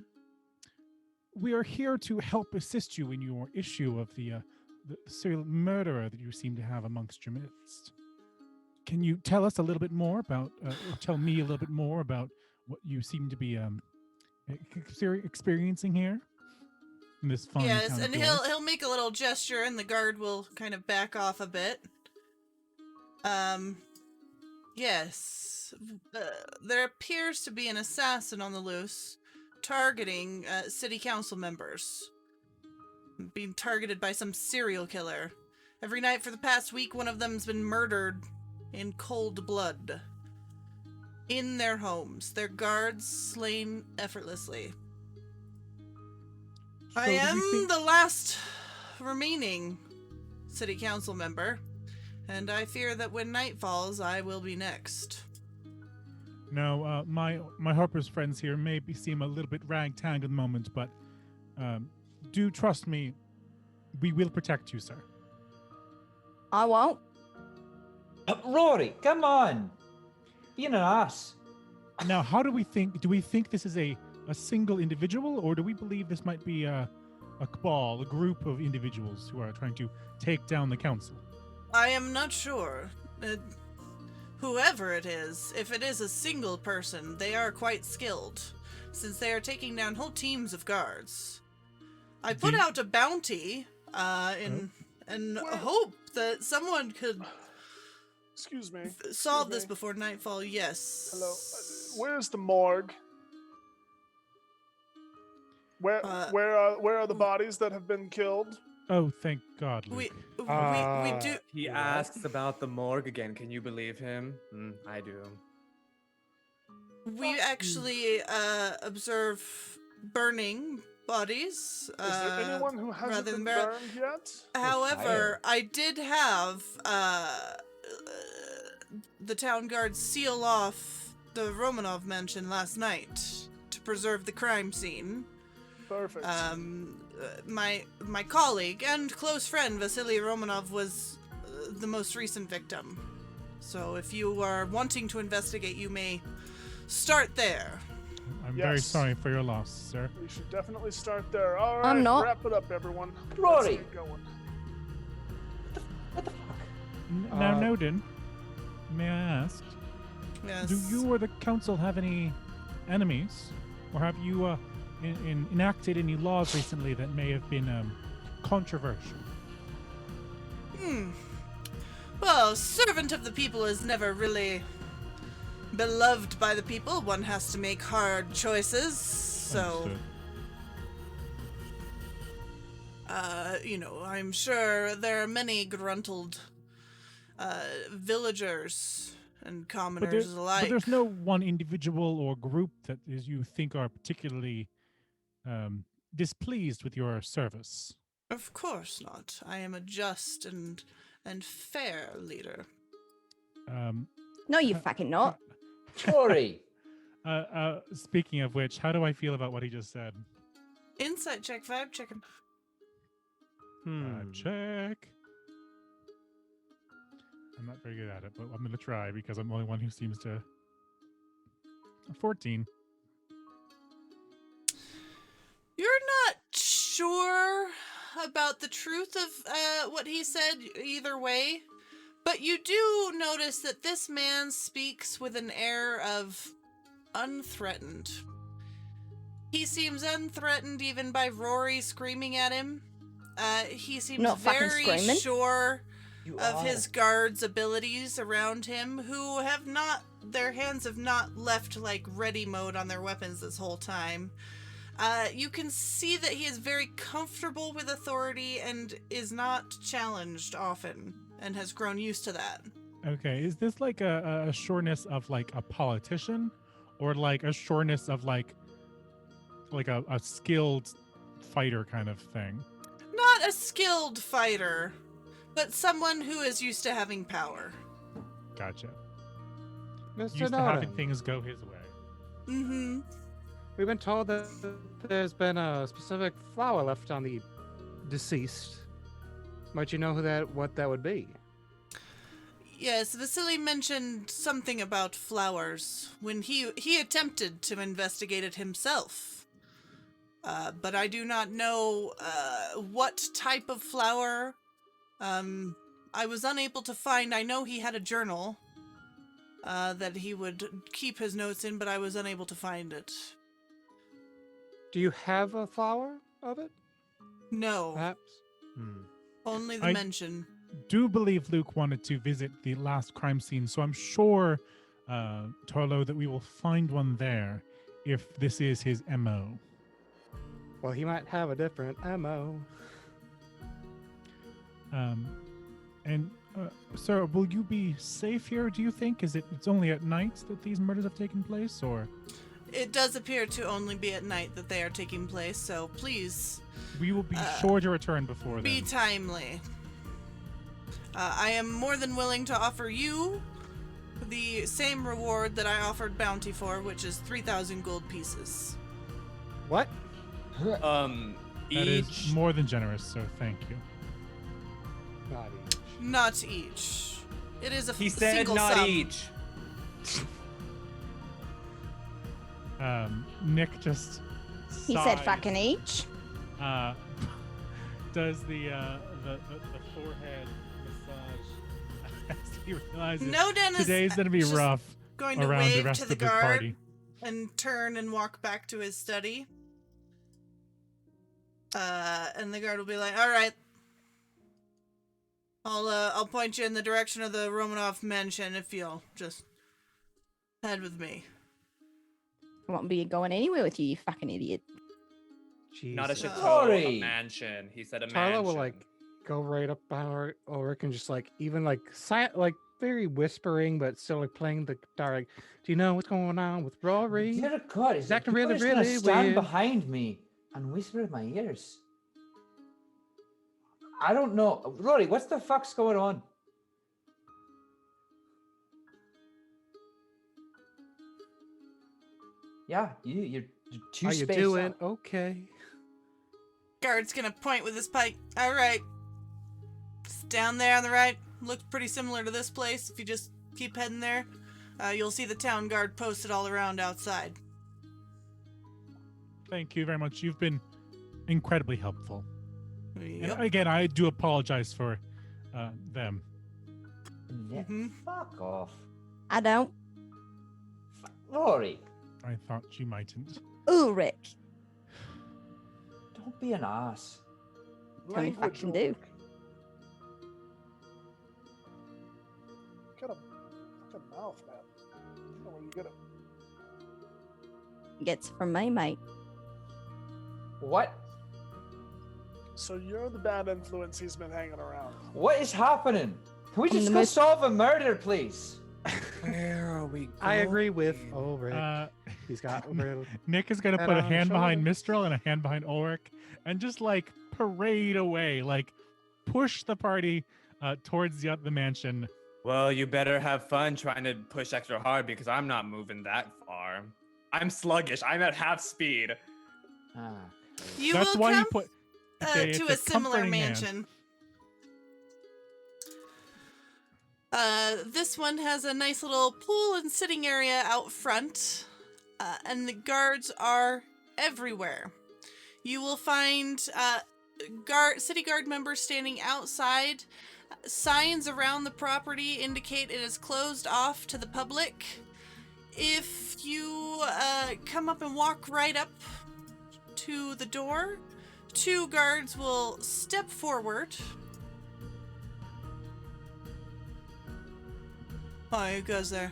We are here to help assist you in your issue of the serial murderer that you seem to have amongst your midst. Can you tell us a little bit more about, or tell me a little bit more about what you seem to be experiencing here in this fun Yes, town of and yours? he'll make a little gesture, and the guard will kind of back off a bit. Yes, there appears to be an assassin on the loose, targeting city council members. Being targeted by some serial killer. Every night for the past week, one of them's been murdered in cold blood. In their homes, their guards slain effortlessly. I So do you am think- the last remaining city council member, and I fear that when night falls, I will be next. Now, my Harper's friends here seem a little bit ragtag at the moment, but do trust me, we will protect you, sir. I won't. Rory, come on. Being an ass. Now, how do we think? Do we think this is a single individual, or do we believe this might be a cabal, a group of individuals who are trying to take down the council? I am not sure. Whoever it is, if it is a single person, they are quite skilled, since they are taking down whole teams of guards. I put Do- out a bounty, in Well- hope that someone could Excuse me. solve Excuse this me. before nightfall. Yes. Hello. Where's the morgue? Where Uh, where are the bodies that have been killed? Oh, thank God, We Luke. we do. He What? asks about the morgue again. Can you believe him? I do. We actually observe burning bodies. Is there anyone who hasn't rather been than bar- burned yet? However, I did have the town guard seal off the Romanov mansion last night to preserve the crime scene. Perfect. My colleague and close friend Vasily Romanov was the most recent victim. So if you are wanting to investigate, you may start there. I'm very Yes. sorry for your loss, sir. We should definitely start there. All right, I'm not. wrap it up, everyone. Rory. Let's get going. What the fuck? Now, Nodin, may I ask, Yes. do you or the council have any enemies, or have you enacted any laws recently that may have been controversial? Well, servant of the people is never really beloved by the people. One has to make hard choices. So, Understood. I'm sure there are many gruntled villagers and commoners alike. But there's no one individual or group that is you think are particularly displeased with your service. Of course not. I am a just and fair leader. No, you fucking not. Rory. Speaking of which, how do I feel about what he just said? Insight check, vibe check. Check. I'm not very good at it, but I'm gonna try because I'm the only one who seems to. 14. You're not sure about the truth of what he said either way, but you do notice that this man speaks with an air of unthreatened. He seems unthreatened even by Rory screaming at him. He seems Not fucking very screaming. sure You of are. his guards' abilities around him, who have not, their hands have not left like ready mode on their weapons this whole time. You can see that he is very comfortable with authority and is not challenged often and has grown used to that. Okay, is this like a sureness of like a politician, or like a sureness of like a skilled fighter kind of thing? Not a skilled fighter, but someone who is used to having power. Gotcha. Mr. Used to having Nolan, things go his way. Mm-hmm. we've been told that there's been a specific flower left on the deceased. Might you know what that would be? Yes, Vasily mentioned something about flowers when he attempted to investigate it himself. But I do not know what type of flower. I was unable to find. I know he had a journal that he would keep his notes in, but I was unable to find it. Do you have a flower of it, No, perhaps? only the I- mention. Do believe Luke wanted to visit the last crime scene, so I'm sure, Torlo, that we will find one there if this is his MO. Well, he might have a different MO. Sir, will you be safe here, do you think? It's only at night that these murders have taken place, or It does appear to only be at night that they are taking place, so please we will be sure to return before be then? timely. I am more than willing to offer you the same reward that I offered Bounty for, which is 3,000 gold pieces. What? That Each. is more than generous, sir. Thank you. Not each. Not each. It is a He said single not sum. each. Nick just He said sighs, fucking each. does the forehead massage as he realizes Noden is today's gonna be just rough going to around the wave rest to of the the guard party. and turn and walk back to his study. And the guard will be like, "All right, I'll point you in the direction of the Romanov mansion if you'll just head with me." I won't be going anywhere with you, you fucking idiot. Not a Jesus. chateau, a Rory. mansion. He said a Tarla mansion. will like go right up behind Ulrich and just like even like like very whispering but still like playing the guitar. Like, do you know what's going on with Rory? Dear God, is He's that acting really, gonna really stand weird. behind me and whisper in my ears? I don't know. Rory, what's the fuck's going on? Yeah, you're Two How you space doing? up. Okay. Guard's gonna point with his pike. All right. It's down there on the right. Looks pretty similar to this place. If you just keep heading there, you'll see the town guard posted all around outside. Thank you very much. You've been incredibly helpful. Yep. And again, I do apologize for them. Mhm. Fuck off. I don't. Rory, I thought you mightn't. Ulrich. don't be an ass. Tell me if I can do. Got a fucking mouth, man. I don't know where you get it. Gets from my mate. What? So you're the bad influence he's been hanging around. What is happening? Can we I'm just the go most- solve a murder, please? Where are we going? I agree with Ulrich. He's got Nick is going to Head put a on hand behind shoulder. Mistral and a hand behind Ulrich and just like parade away, like push the party towards the mansion. Well, you better have fun trying to push extra hard because I'm not moving that far. I'm sluggish. I'm at half speed. Ah, You That's will why come you put it's to a similar comforting hand. mansion. This one has a nice little pool and sitting area out front, and the guards are everywhere. You will find city guard members standing outside. Signs around the property indicate it is closed off to the public. If you come up and walk right up to the door, 2 guards will step forward. Hi, who goes there?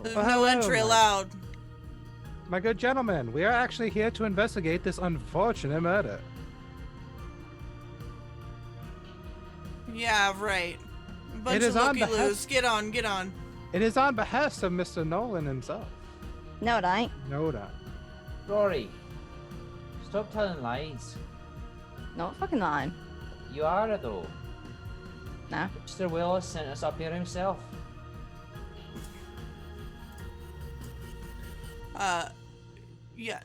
There's Well, no hello, entry my- allowed. My good gentlemen, we are actually here to investigate this unfortunate murder. Yeah, right. Bunch It is of on looky-loos. behest- Get on, get on. It is on behest of Mr. Nolan himself. No, it ain't. No doubt. Rory, stop telling lies. No fucking line. You are though. Nah. Mr. Willis sent us up here himself. Yeah.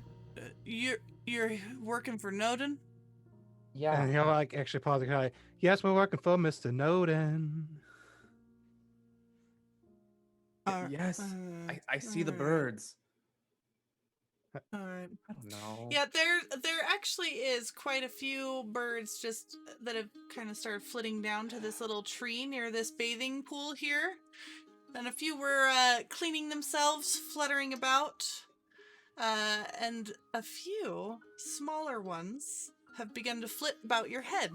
You're working for Noden? Yeah. And he'll like actually pause and cry. Yes, we're working for Mr. Nolan. Yes, I see the alright. birds. All right. I don't know. Yeah, there actually is quite a few birds just that have kind of started flitting down to this little tree near this bathing pool here. And a few were cleaning themselves, fluttering about. And a few smaller ones have begun to flit about your head.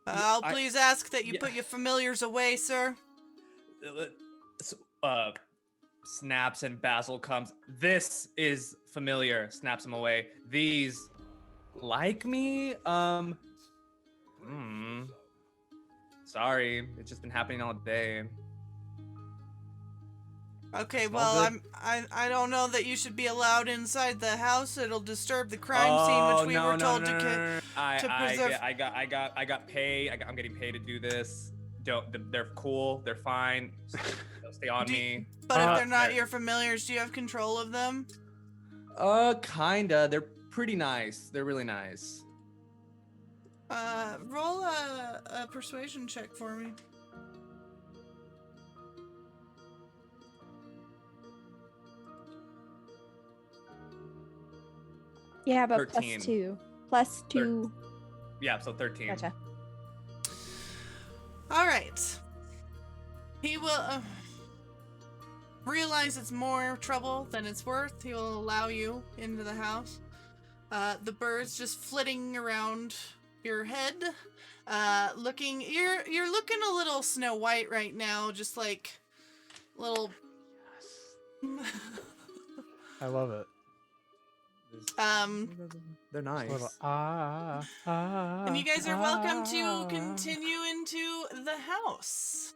I'll please ask that you yeah. put your familiars away, sir. Snaps and Basil comes. This is familiar. Snaps him away. These like me? Sorry, it's just been happening all day. Okay, All well, good. I don't know that you should be allowed inside the house. It'll disturb the crime scene, which we were told to no. to preserve. I got paid. I'm getting paid to do this. They're cool. They're fine. They'll stay on Do- me. But if they're not your familiars, do you have control of them? Kinda. They're pretty nice. They're really nice. Roll a persuasion check for me. Yeah, but 13. +2. +2. Yeah, so 13. Gotcha. All right. He will realize it's more trouble than it's worth. He will allow you into the house. The birds just flitting around your head, looking. You're looking a little Snow White right now, just like little. I love it. They're nice. Little, And you guys are welcome to continue into the house.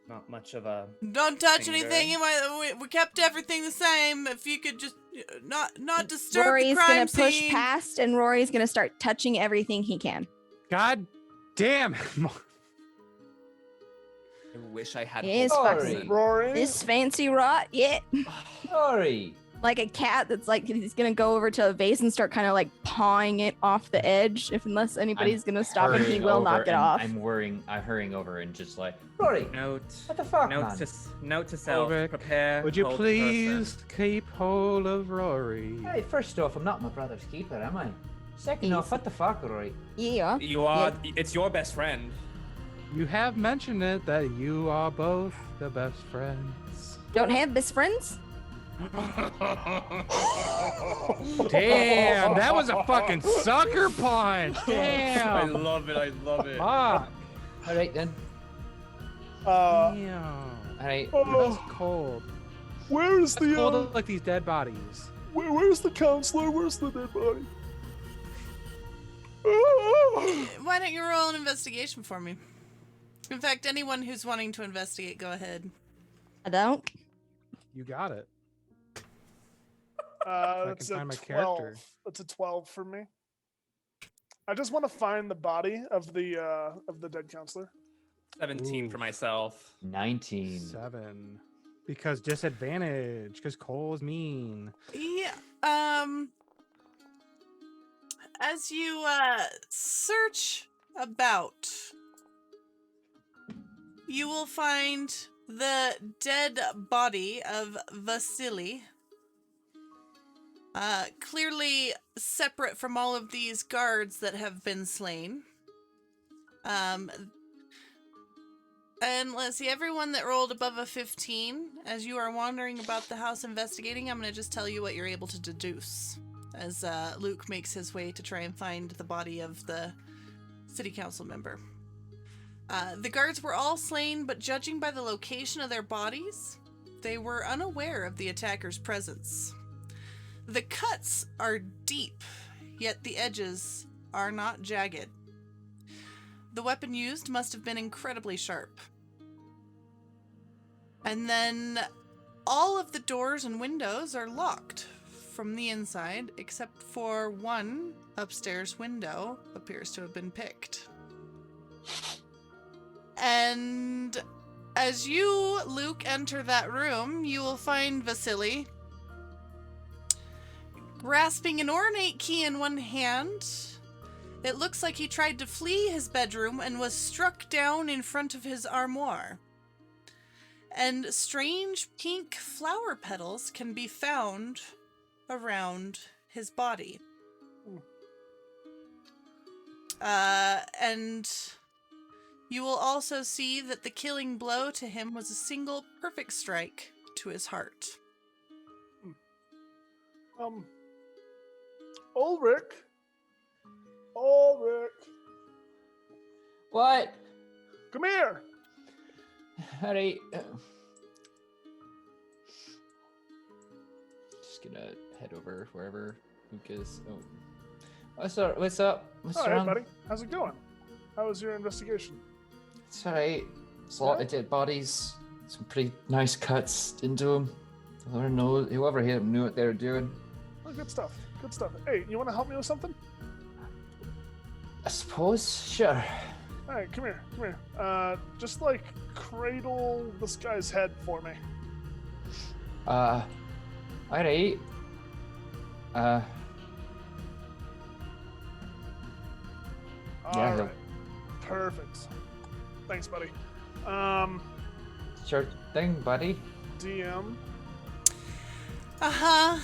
Not much of a. Don't touch Finger. anything. We kept everything the same. If you could just not disturb the Rory's crime gonna push scene. past, and Rory's gonna start touching everything he can. God damn it. I wish I had. Yes, Hulk Rory. accent. Rory. This fancy rot, yeah. Rory. Like a cat that's like he's gonna go over to a vase and start kind of like pawing it off the edge. Unless anybody's gonna stop him, he hurrying will over knock it and off. I'm hurrying over and just like, Rory, Note. what the fuck, Note man? to self. Ulrich, Prepare. Would you hold please person. keep hold of Rory? Hey, first off, I'm not my brother's keeper, am I? Second off, Yes. what the fuck, Rory? Yeah. You are. It's your best friend. You have mentioned it that you are both the best friends. Don't have best friends? Damn, that was a fucking sucker punch. I Damn. love it. I love it. Fuck. All right then. Damn. All right. That's Oh, cold. where's That's the cold like these dead bodies. where's the counselor? Where's the dead body? Why don't you roll an investigation for me? In fact, anyone who's wanting to investigate, go ahead. I don't. You got it. That's can a find my 12. character. That's a 12 for me. I just want to find the body of the dead counselor. 17 for myself. 19. 7. Because disadvantage. Because Cole is mean. Yeah. As you search about, you will find the dead body of Vasily. Clearly separate from all of these guards that have been slain. And let's see, everyone that rolled above a 15, as you are wandering about the house investigating, I'm going to just tell you what you're able to deduce as Luke makes his way to try and find the body of the city council member. The guards were all slain, but judging by the location of their bodies, they were unaware of the attacker's presence. The cuts are deep, yet the edges are not jagged. The weapon used must have been incredibly sharp. And then all of the doors and windows are locked from the inside, except for one upstairs window appears to have been picked. And as you, Luke, enter that room, you will find Vasily grasping an ornate key in one hand. It looks like he tried to flee his bedroom and was struck down in front of his armoire. And strange pink flower petals can be found around his body. And you will also see that the killing blow to him was a single perfect strike to his heart. Ulrich. What? Come here. All right. Just gonna head over wherever Luke is. Oh. What's up? What's up? What's All right, wrong? buddy. How's it going? How was your investigation? It's alright. There's a lot of dead bodies. Some pretty nice cuts into them. Whoever hit them knew what they were doing. Oh, good stuff. Good stuff. Hey, you want to help me with something? I suppose. Sure. All right, come here. Just like cradle this guy's head for me. Alright. All Yeah, right. Perfect. Thanks, buddy. Sure thing, buddy. DM. Uh-huh.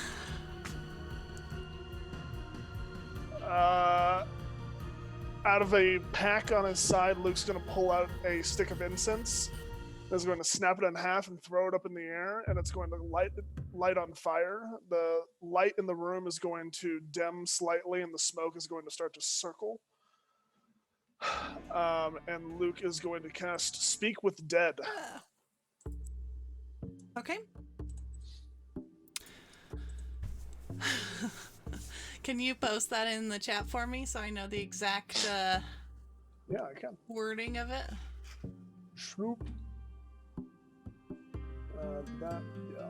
Out of a pack on his side, Luke's going to pull out a stick of incense. He's going to snap it in half and throw it up in the air, and it's going to light on fire. The light in the room is going to dim slightly, and the smoke is going to start to circle. And Luke is going to cast Speak with Dead. Okay. Can you post that in the chat for me so I know the exact Yeah, I can. wording of it? Shroop. Yeah.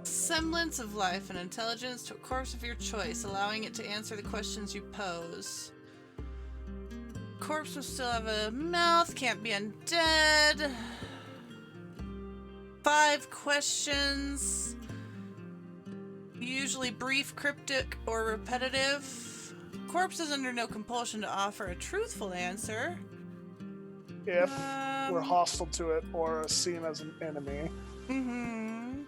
Semblance of life and intelligence to a corpse of your choice, allowing it to answer the questions you pose. Corpse will still have a mouth, can't be undead. 5 questions. Usually brief, cryptic, or repetitive. Corpse is under no compulsion to offer a truthful answer. If we're Um, hostile to it or seen as an enemy. Mm-hmm.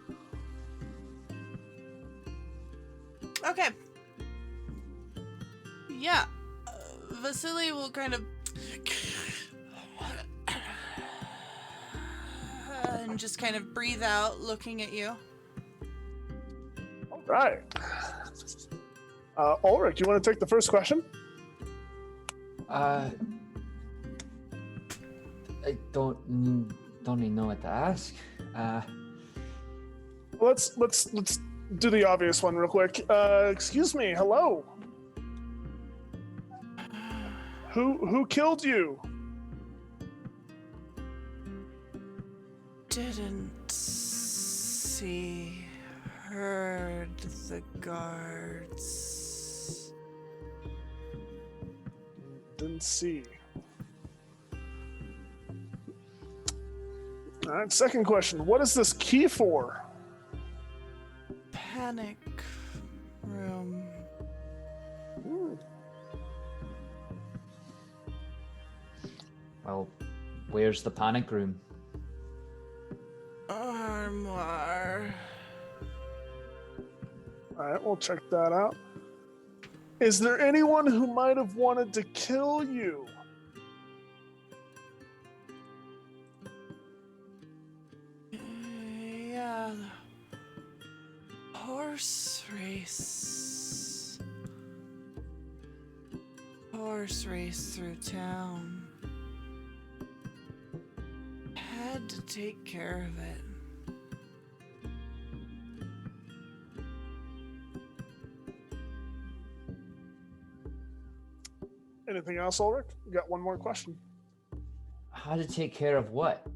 Okay. Yeah. Vasily will kind of and just kind of breathe out, looking at you. All right. Ulrich, you want to take the first question? I don't even know what to ask. Let's do the obvious one real quick. Excuse me. Hello. Who killed you? Didn't see, heard the guards. Didn't see. All right. Second question. What is this key for? Panic room. Well, where's the panic room? Armoire. All right, we'll check that out. Is there anyone who might have wanted to kill you? Yeah. Horse race. Horse race through town. Had to take care of it. Anything else, Ulrich? You got one more question. How to take care of what?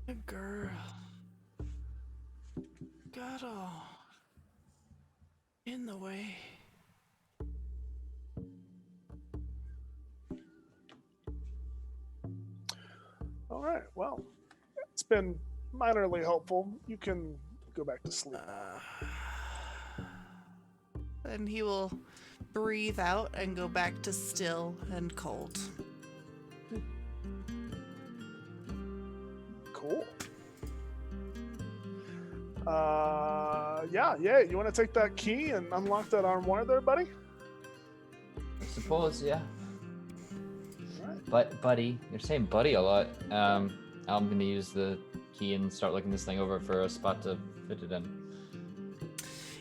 A girl got all in the way. All right, well, it's been minorly helpful. You can go back to sleep. And he will breathe out and go back to still and cold. Cool. Yeah. You want to take that key and unlock that armoire there, buddy? I suppose, yeah. All right. But buddy, you're saying buddy a lot. I'm gonna use the key and start looking this thing over for a spot to fit it in.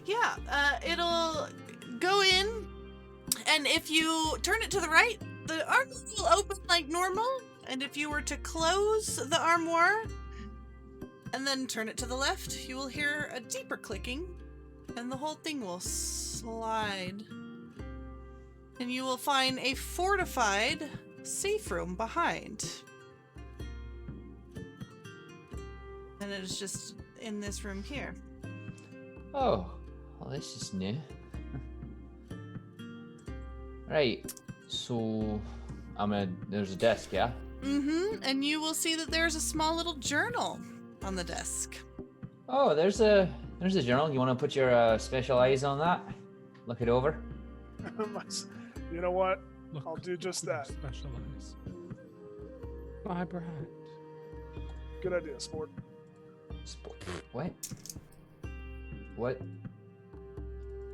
Yeah, it'll go in, and if you turn it to the right, the armoire will open like normal. And if you were to close the armoire and then turn it to the left, you will hear a deeper clicking, and the whole thing will slide. And you will find a fortified safe room behind. And it is just in this room here. Oh, well, this is new. Right, so there's a desk, yeah? Mm-hmm, and you will see that there's a small little journal on the desk. Oh, there's a journal. You want to put your special eyes on that? Look it over. You know what? Look, I'll do just that. Specialize. My brat. Good idea, sport. What? What?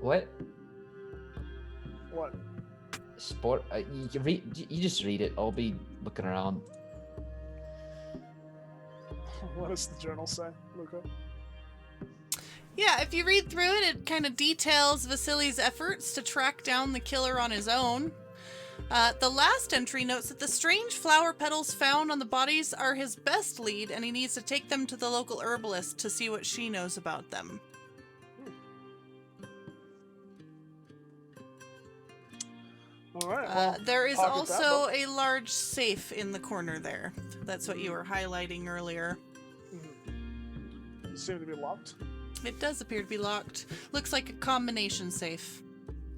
What? What? Sport? You can read. You just read it. I'll be looking around. What does the journal say, Luca? Yeah, if you read through it, it kind of details Vasily's efforts to track down the killer on his own. The last entry notes that the strange flower petals found on the bodies are his best lead, and he needs to take them to the local herbalist to see what she knows about them. All right. Well, There is pocket that also book. a large safe in the corner there. That's what you were highlighting earlier. Seem to be locked. It does appear to be locked. Looks like a combination safe.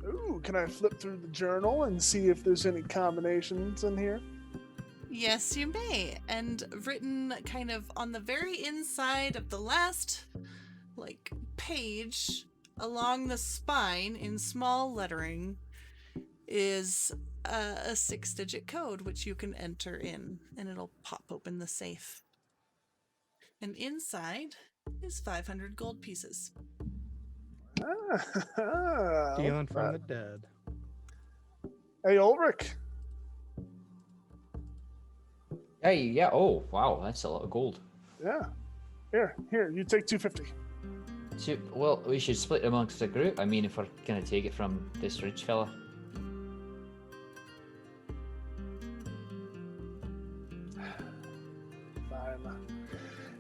Ooh, can I flip through the journal and see if there's any combinations in here? Yes, you may. And written kind of on the very inside of the last, page along the spine in small lettering is a 6-digit code which you can enter in, and it'll pop open the safe. And inside is 500 gold pieces. Stealing from the dead. Hey, Ulrich. Hey, yeah. Oh, wow. That's a lot of gold. Yeah. Here. You take 250. So, well, we should split amongst the group. I mean, if we're going to take it from this rich fella. Fine.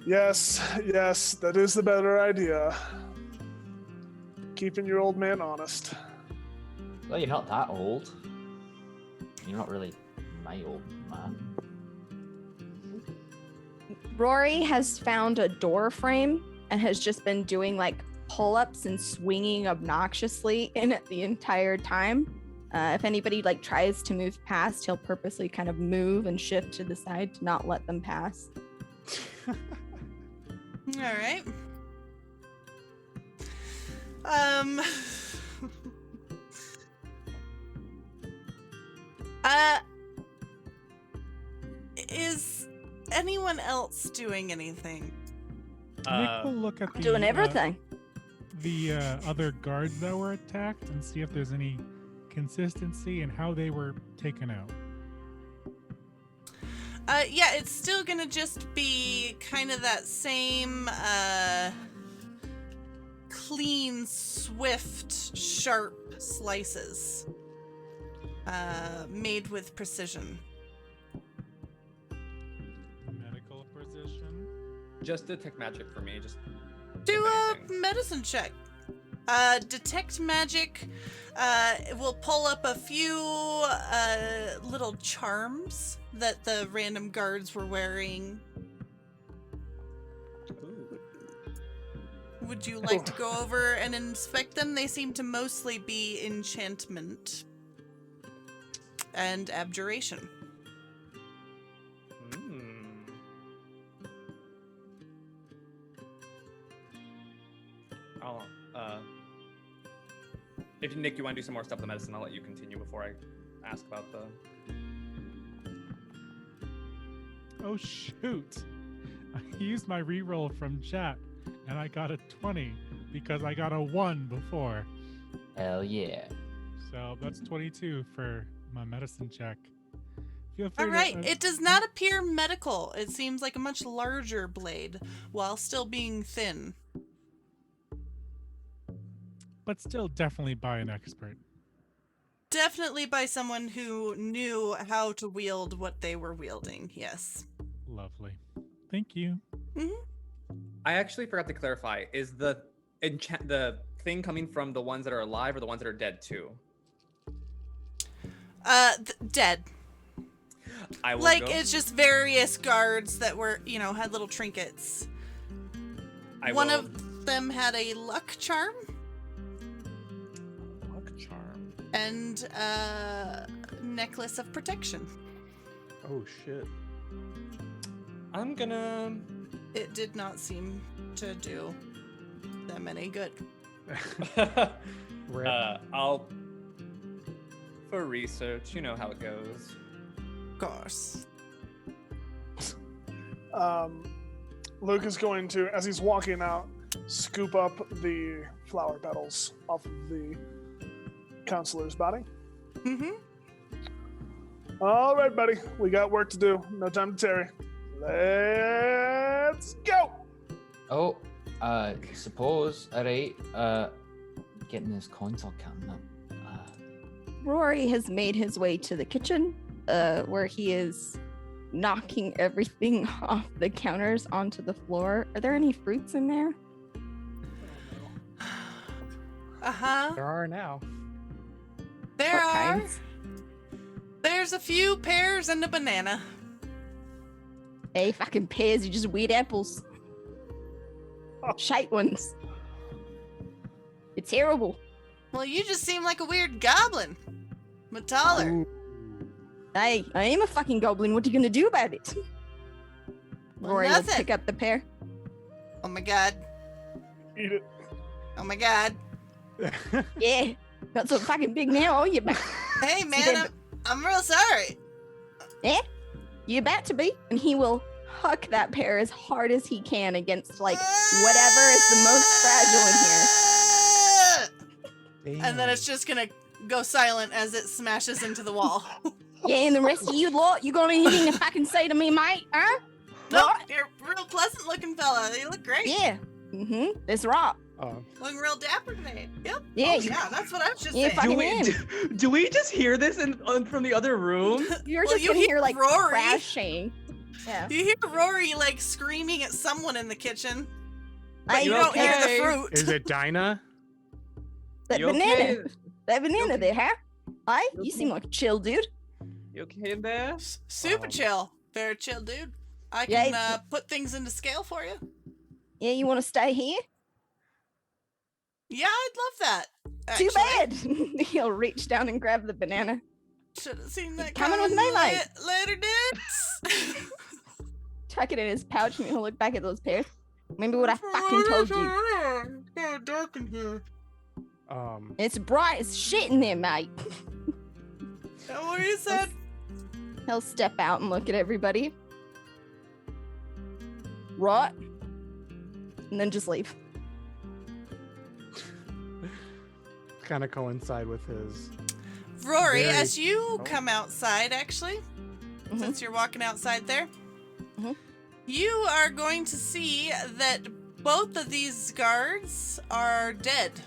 Yes, that is the better idea. Keeping your old man honest. Well, you're not that old. You're not really my old man. Rory has found a door frame and has just been doing pull-ups and swinging obnoxiously in it the entire time. If anybody tries to move past, he'll purposely kind of move and shift to the side to not let them pass. All right. Is anyone else doing anything? Nick will look at the Doing everything. The other guards that were attacked and see if there's any consistency in how they were taken out. Yeah, it's still gonna just be kind of that same clean, swift, sharp slices made with precision. Medical precision. Just detect magic for me. Just Do a anything. medicine check. Detect magic will pull up a few little charms that the random guards were wearing. Ooh. Would you like to go over and inspect them? They seem to mostly be enchantment and abjuration. I'll, if Nick, you want to do some more stuff with the medicine, I'll let you continue before I ask about the. Oh shoot! I used my reroll from chat, and I got a 20 because I got a 1 before. Hell yeah. So that's 22 for my medicine check. Feel free All to, right, it does not appear medical. It seems like a much larger blade, while still being thin. but still definitely by an expert. Definitely by someone who knew how to wield what they were wielding, yes. Lovely. Thank you. I actually forgot to clarify. Is the thing coming from the ones that are alive or the ones that are dead too? Dead. I will Like, go. it's just various guards that were, had little trinkets. One of them had a luck charm luck charm. and a necklace of protection. Oh shit. I'm gonna. It did not seem to do them any good. Rip. I'll. For research, you know how it goes. Of course. Luke is going to, as he's walking out, scoop up the flower petals off of the counselor's body. Mm-hmm. All right, buddy. We got work to do. No time to tarry. Let's go! Oh, suppose, alright, getting this console cabinet. Rory has made his way to the kitchen, where he is knocking everything off the counters onto the floor. Are there any fruits in there? Uh-huh. There are now. There What are. kinds? There's a few pears and a banana. Hey, fucking pears, you just weird apples. Shite ones. It's terrible. Well, you just seem like a weird goblin. But taller. Ooh. Hey, I am a fucking goblin. What are you gonna do about it? Well, Rory will nothing. pick up the pear. Oh my god. Eat it. Oh my god. Yeah, not so fucking big now, are you? Hey man, I'm real sorry. You about to be? And he will huck that pear as hard as he can against like whatever is the most fragile in here. And then it's just gonna go silent as it smashes into the wall. Yeah, and the rest of you lot, you got anything to fucking say to me, mate? Huh? No, Right? you're a real pleasant looking fella. You look great. Yeah. Mm-hmm. That's right. Looking real dapper today. Yep. Yeah. Oh, you- yeah, that's what I was just Yeah, saying. fucking Do we just hear this from the other room? You're Well, just you gonna hear like Rory. crashing. Yeah. You hear Rory like screaming at someone in the kitchen, but Hey, you you don't hear okay? the fruit. Is it Dinah? that You banana. okay? That banana okay? there, huh? Hey, You you okay? seem like a chill dude. You okay in there? Super Oh. chill. Very chill, dude. I Yeah, can put things into scale for you. Yeah, you want to stay here? Yeah, I'd love that. Too actually. bad. He'll reach down and grab the banana. Should have seen that Coming with coming me, mate. Later, dudes. Tuck it in his pouch and he'll look back at those pears. Remember what I fucking told you. It's kind of dark in here. It's bright as shit in there, mate. Is that what you said? He'll step out and look at everybody. Right. And then just leave. Kind of coincide with his. Rory, Very- as you Oh. come outside, actually, Mhm. since you're walking outside there, Mhm. you are going to see that both of these guards are dead.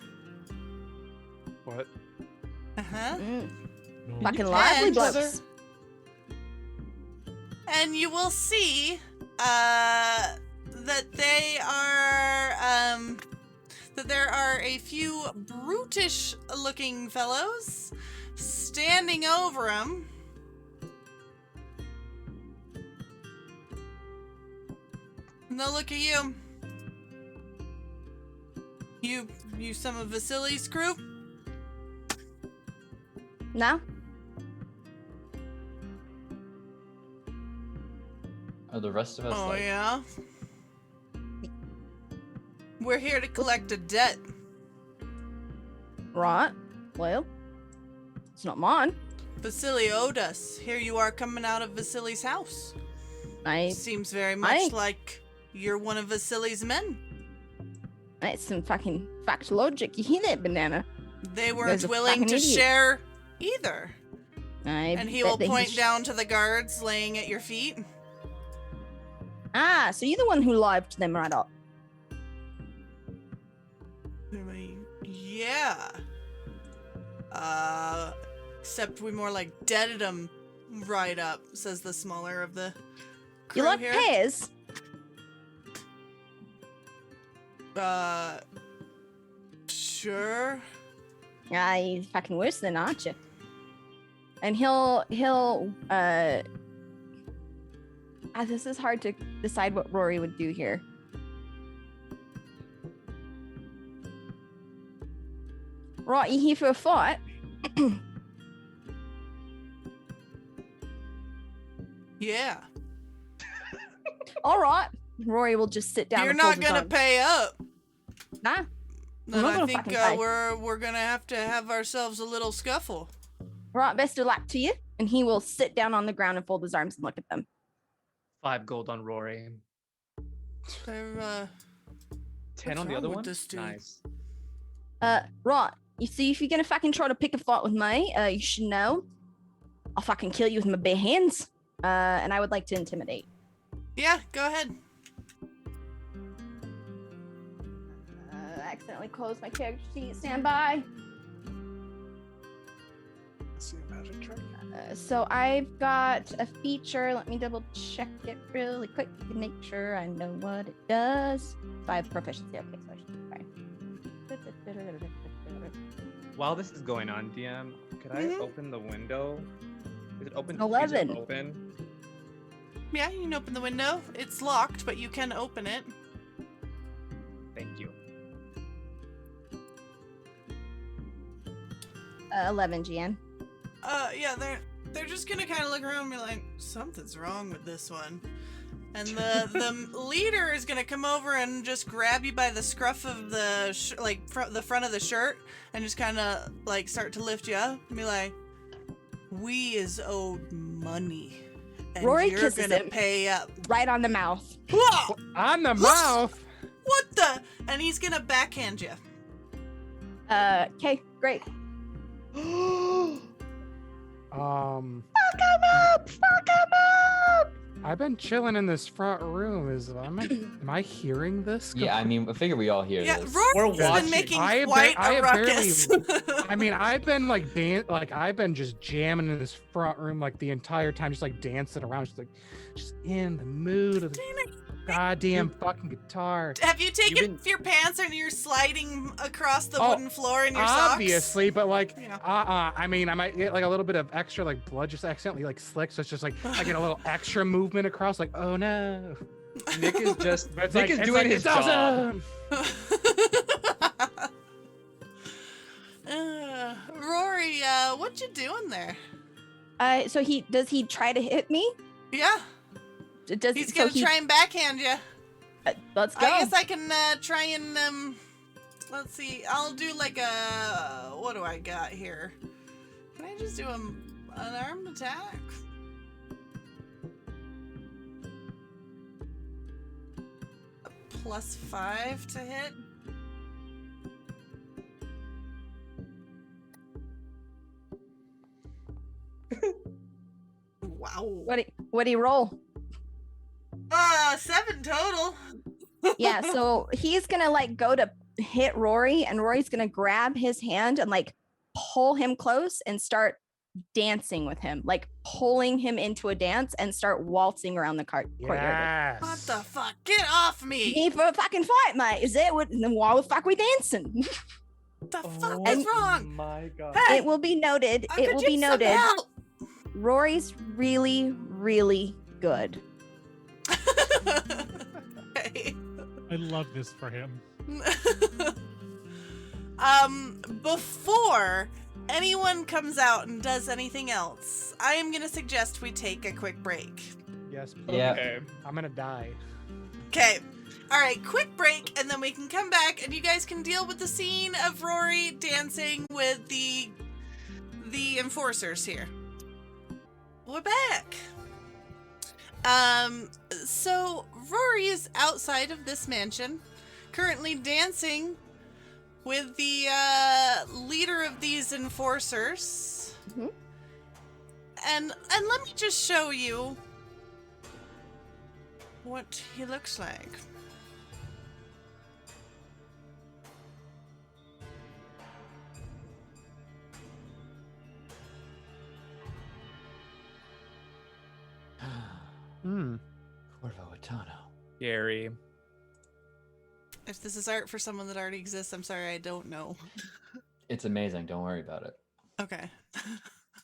What? Uh-huh. No. Fucking lively And- blokes. And you will see that they are that there are a few brutish looking fellows standing over him. And they'll look at you. You some of Vasily's crew? No? Are the rest of us Oh like, yeah. We're here to collect a debt. Right. Well, it's not mine. Vasily owed us. Here you are coming out of Vasily's house. Seems very much like you're one of Vasily's men. That's some fucking fact logic. You hear that, banana? They Guy's weren't a willing fucking to idiot. share either. And he will point down to the guards laying at your feet. Ah, so you're the one who lied to them right up. Yeah. Except we more like deaded them right up, says the smaller of the crew You like here. pears? Sure. Ah, you're fucking worse than, aren't you? And this is hard to decide what Rory would do here. Right, you here for a fight? Yeah. All right. Rory will just sit down. You're and fold not his gonna arms. pay up. Nah. Then not I gonna think fucking pay. we're gonna have to have ourselves a little scuffle. Right, best of luck to you. And he will sit down on the ground and fold his arms and look at them. 5 gold on Rory. They're 10 What's on the wrong other with one? this dude? Nice. Right. You see, if you're gonna fucking try to pick a fight with me, you should know I'll fucking kill you with my bare hands. And I would like to intimidate. yeah, go ahead. Accidentally closed my character sheet. Stand by. Let's see a magic trick. So I've got a feature. Let me double check it really quick to make sure I know what it does. So I have proficiency. Okay, so I should be fine. While this is going on, DM, could I Mhm. open the window? Is it open? 11. Is it open? Yeah, you can open the window. It's locked, but you can open it. Thank you. 11, GN. Yeah, they're just gonna kind of look around and be like, something's wrong with this one. And the leader is gonna come over and just grab you by the scruff of the the front of the shirt and just kind of like start to lift you up and be like, "We is owed money, and Rory you're kisses gonna him. pay up." Right on the mouth. Whoa! On the mouth. What the? And he's gonna backhand you. Okay, great. Fuck him up! I've been chilling in this front room. Am I hearing this? Yeah, I mean, I figure we all hear Yeah, this. We're Rory's been watching. making I have quite I a have ruckus. I mean, I've been I've been just jamming in this front room like the entire time, just like dancing around, just in the mood of the goddamn fucking guitar. Have you taken been- off your pants and you're sliding across the Oh, wooden floor in your socks? Obviously, but like, You know. I mean, I might get like a little bit of extra like blood just accidentally like slick, so it's just like I get a little extra movement across, like, oh no. Nick is just But it's Nick like, is it's doing like, his it's job. awesome. Rory, what you doing there? So does he try to hit me? Yeah, Does he's so gonna try and backhand you. Let's go. I guess I can try and let's see. I'll do like a what do I got here? Can I just do an armed attack? A +5 to hit. Wow. What do you roll? 7 total. Yeah, so he's gonna like go to hit Rory, and Rory's gonna grab his hand and like pull him close and start dancing with him, like pulling him into a dance and start waltzing around the courtyard. Yes. What the fuck? Get off me! Need for a fucking fight, mate? Is that what? Then why the fuck we dancing? What the fuck Oh is wrong? my god. Hey, It will be noted. I It could will be use some noted. help. Rory's really, really good. Hey. I love this for him. Before anyone comes out and does anything else, I am gonna suggest we take a quick break. Yes, please. Yeah. Okay. I'm gonna die. Okay. All right, quick break, and then we can come back, and you guys can deal with the scene of Rory dancing with the enforcers here. We're back. So Rory is outside of this mansion, currently dancing with the leader of these enforcers. Mhm. And let me just show you what he looks like. Hmm. Corvo Atano. Gary. If this is art for someone that already exists, I'm sorry, I don't know. It's amazing. Don't worry about it. Okay.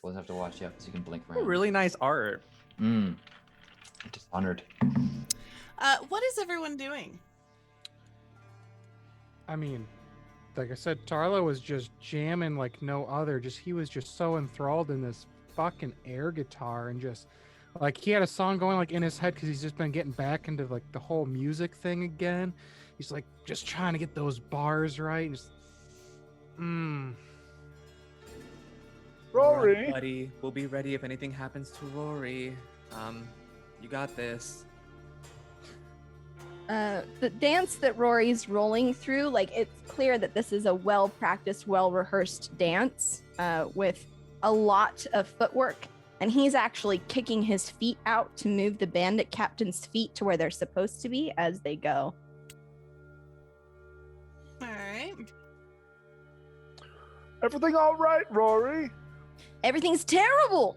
We'll have to watch you so you can blink Oh, around. really nice art. Just honored. What is everyone doing? I mean, like I said, Tarlo was just jamming like no other. He was just so enthralled in this fucking air guitar, and just like he had a song going like in his head because he's just been getting back into like the whole music thing again. He's like just trying to get those bars right. And just, All Rory, right, buddy, we'll be ready if anything happens to Rory. You got this. The dance that Rory's rolling through, like it's clear that this is a well-practiced, well-rehearsed dance with a lot of footwork, and he's actually kicking his feet out to move the bandit captain's feet to where they're supposed to be as they go. All right. everything all right, Rory? Everything's terrible.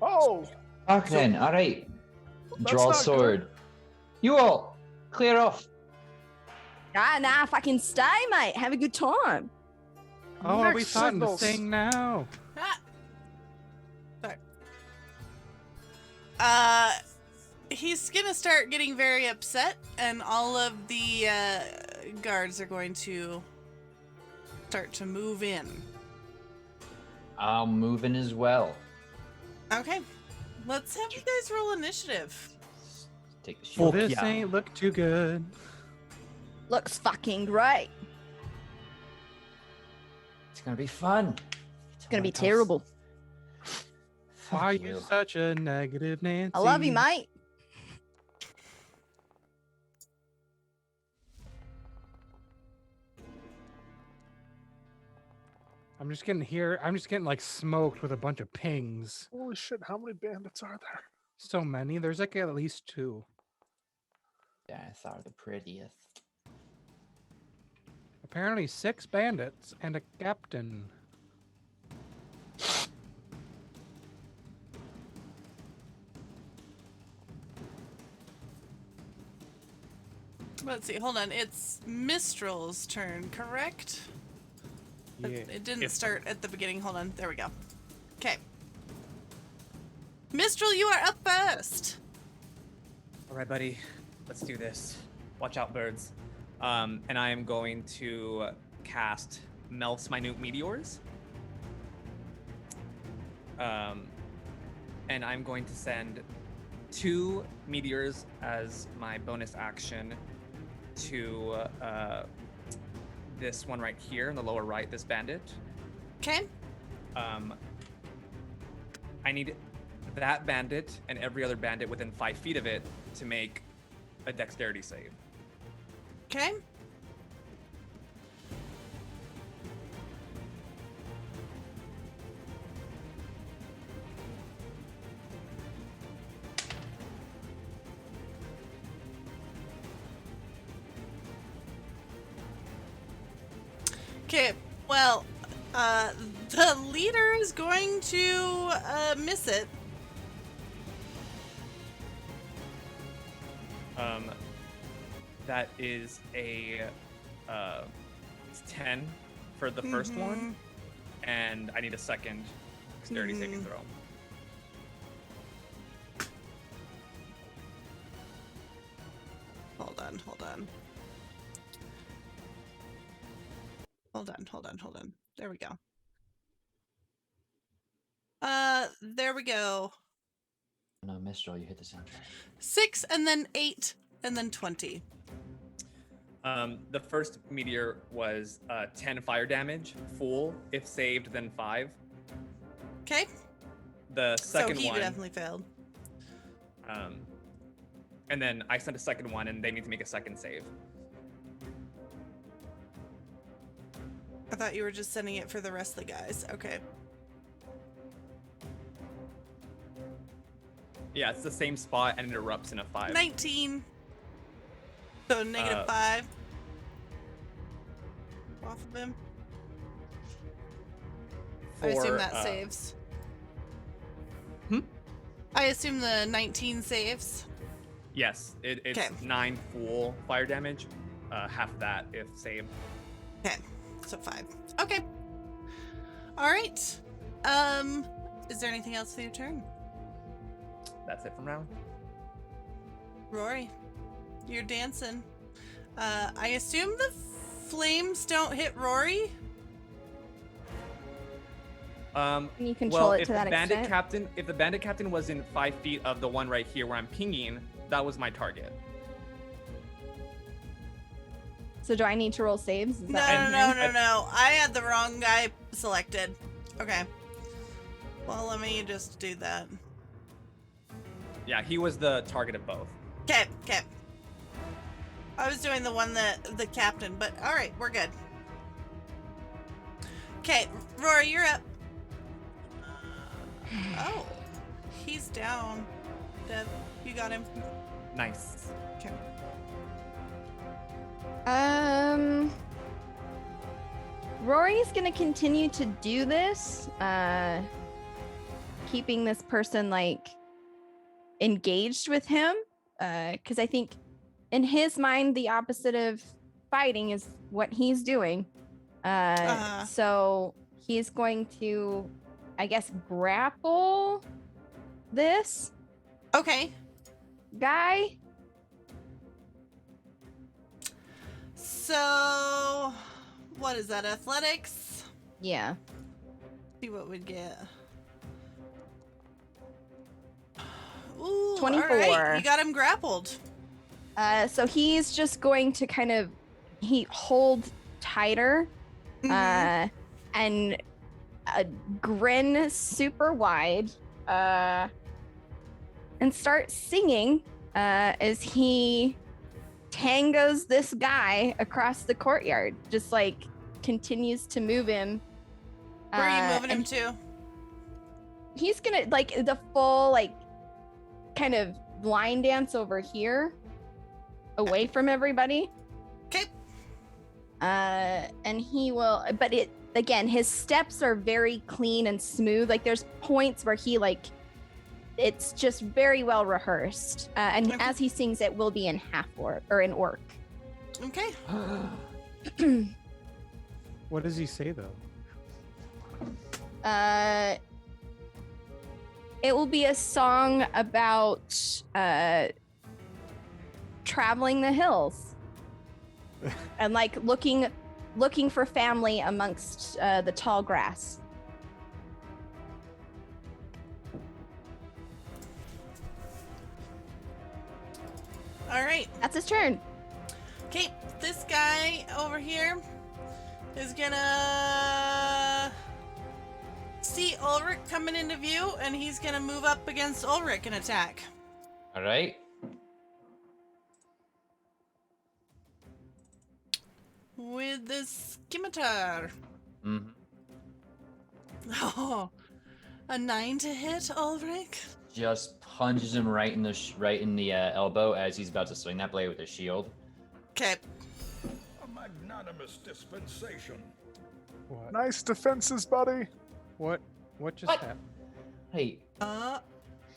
Oh, Okay, then. All right. That's Draw not sword. You all clear off. Nah, fucking stay, mate. Have a good time. oh, are we Mixed starting to signals. sing now? Sorry. He's gonna start getting very upset, and all of the guards are going to start to move in. I'll move in as well. Okay. Let's have you guys roll initiative. Take the Well, shot. this yeah. ain't look too good. Looks fucking great. It's gonna be fun. It's gonna be terrible. Why are you such a negative Nancy? I love you, mate. I'm just getting like smoked with a bunch of pings. Holy shit, how many bandits are there? So many. There's like at least 2. Death are the prettiest. Apparently 6 bandits and a captain. Let's see. Hold on. It's Mistral's turn, correct? Yeah. It didn't If- start at the beginning. Hold on. There we go. Okay. Mistral, you are up first. All right, buddy. Let's do this. Watch out, birds. And I am going to cast Melf's Minute Meteors. And I'm going to send 2 meteors as my bonus action to this one right here in the lower right, this bandit. Okay. I need that bandit and every other bandit within 5 feet of it to make a dexterity save. Okay. Okay. Well, the leader is going to miss it. That is a 10 for the first one, and I need a second dexterity saving throw. Hold on. There we go. There we go. No, Mistral, you hit the soundtrack. 6 and then 8 and then 20. The first meteor was 10 fire damage, full. If saved, then 5. Okay. The second so he one, definitely failed. and then I sent a second one, and they need to make a second save. I thought you were just sending it for the rest of the guys. Okay. Yeah, it's the same spot, and it erupts in a 5. 19. So negative 5. Off of him. I assume that saves. I assume the 19 saves. Yes, it's 'Kay. 9 full fire damage, half of that if saved. Okay. So 5. Okay. All right. Is there anything else for your turn? That's it from round. Rory, you're dancing. I assume the flames don't hit Rory? Can you control it if to that the bandit extent? if the bandit captain was in 5 feet of the one right here where I'm pinging, that was my target. So do I need to roll saves? Is No, that no. I had the wrong guy selected. Okay. Well, let me just do that. Yeah, he was the target of both. Okay. I was doing the one that the captain, but all right, we're good. Okay, Rory, you're up. Oh, he's down. Dev, you got him. Nice. Okay. Rory's gonna continue to do this, keeping this person like engaged with him, because I think in his mind the opposite of fighting is what he's doing. So he's going to, I guess, grapple this Okay. guy. So, what is that? Athletics? Yeah. See what we'd get. Ooh, 24. All right. You got him grappled. So he's just going to kind of hold tighter Mhm. and grin super wide and start singing as he tangos this guy across the courtyard, just like continues to move him. Where are you moving him and to? He's gonna like the full like kind of line dance over here away from everybody. Okay. And he will, but it again, his steps are very clean and smooth. Like there's points where he like, it's just very well rehearsed. And Okay. as he sings, it will be in half orc or in orc. Okay. What does he say though? It will be a song about traveling the hills and like looking for family amongst the tall grass. All right. That's his turn. Okay, this guy over here is gonna see Ulrich coming into view, and he's gonna move up against Ulrich and attack. All right. With the scimitar. Mm-hmm. Oh, a 9 to hit, Ulrich? Just punches him right in the elbow as he's about to swing that blade with his shield. Okay. A magnanimous dispensation. What? Nice defenses, buddy. What just What? happened? Hey,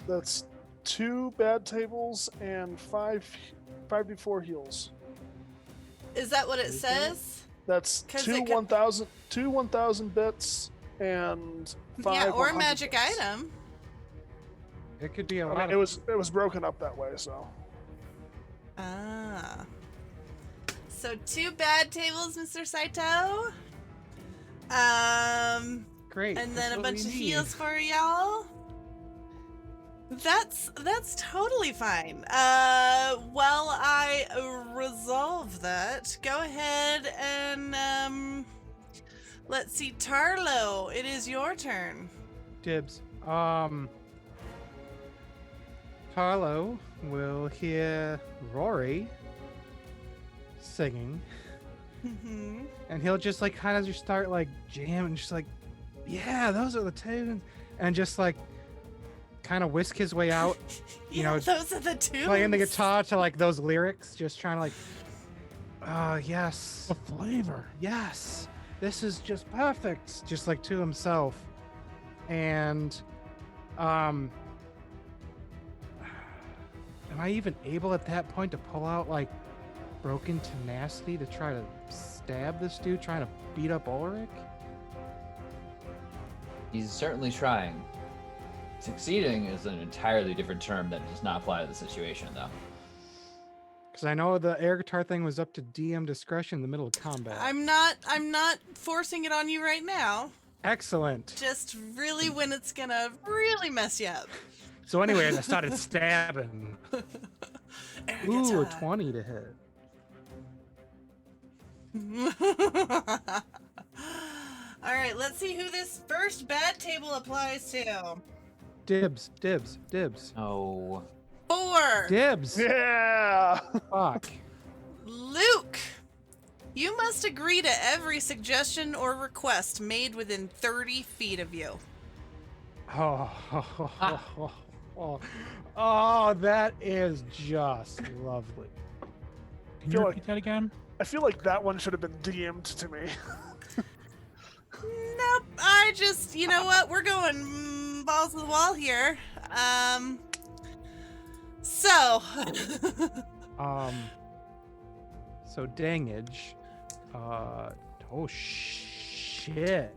That's 2 bad tables and 5d4 heals. Is that what it says? That's 'Cause two it could- 1,000 bits and 5. Yeah, or a 100 magic bits. item. It could be a I lot mean, of it was broken up that way, so. Ah. So 2 bad tables, Mr. Saito. great. And that's then a what bunch we of need. heals for y'all. That's totally fine. While I resolve that, go ahead and let's see, Tarlo, it is your turn. Dibs. Carlo will hear Rory singing, Mm-hmm. and he'll just like kind of just start like jamming, just like, yeah, those are the tunes, and just like kind of whisk his way out, you know, those are the tunes. playing the guitar to like those lyrics, just trying to like, yes, The flavor. yes, this is just perfect, just like to himself. And am I even able at that point to pull out like broken tenacity to try to stab this dude trying to beat up Ulrich? he's certainly trying. Succeeding is an entirely different term that does not apply to the situation, though. Because I know the air guitar thing was up to DM discretion in the middle of combat. I'm not forcing it on you right now. Excellent. Just really when it's gonna really mess you up. So anyway, I started stabbing. Air Ooh, a guitar. 20 to hit. All right, let's see who this first bad table applies to. Dibs, dibs, dibs. Oh. 4. Dibs! Yeah! Fuck. Luke, you must agree to every suggestion or request made within 30 feet of you. Oh, that is just lovely. Can Feel you like- repeat that again? I feel like that one should have been DM'd to me. Nope, I just, you know what? We're going balls to the wall here. So, So dangage. Oh shit.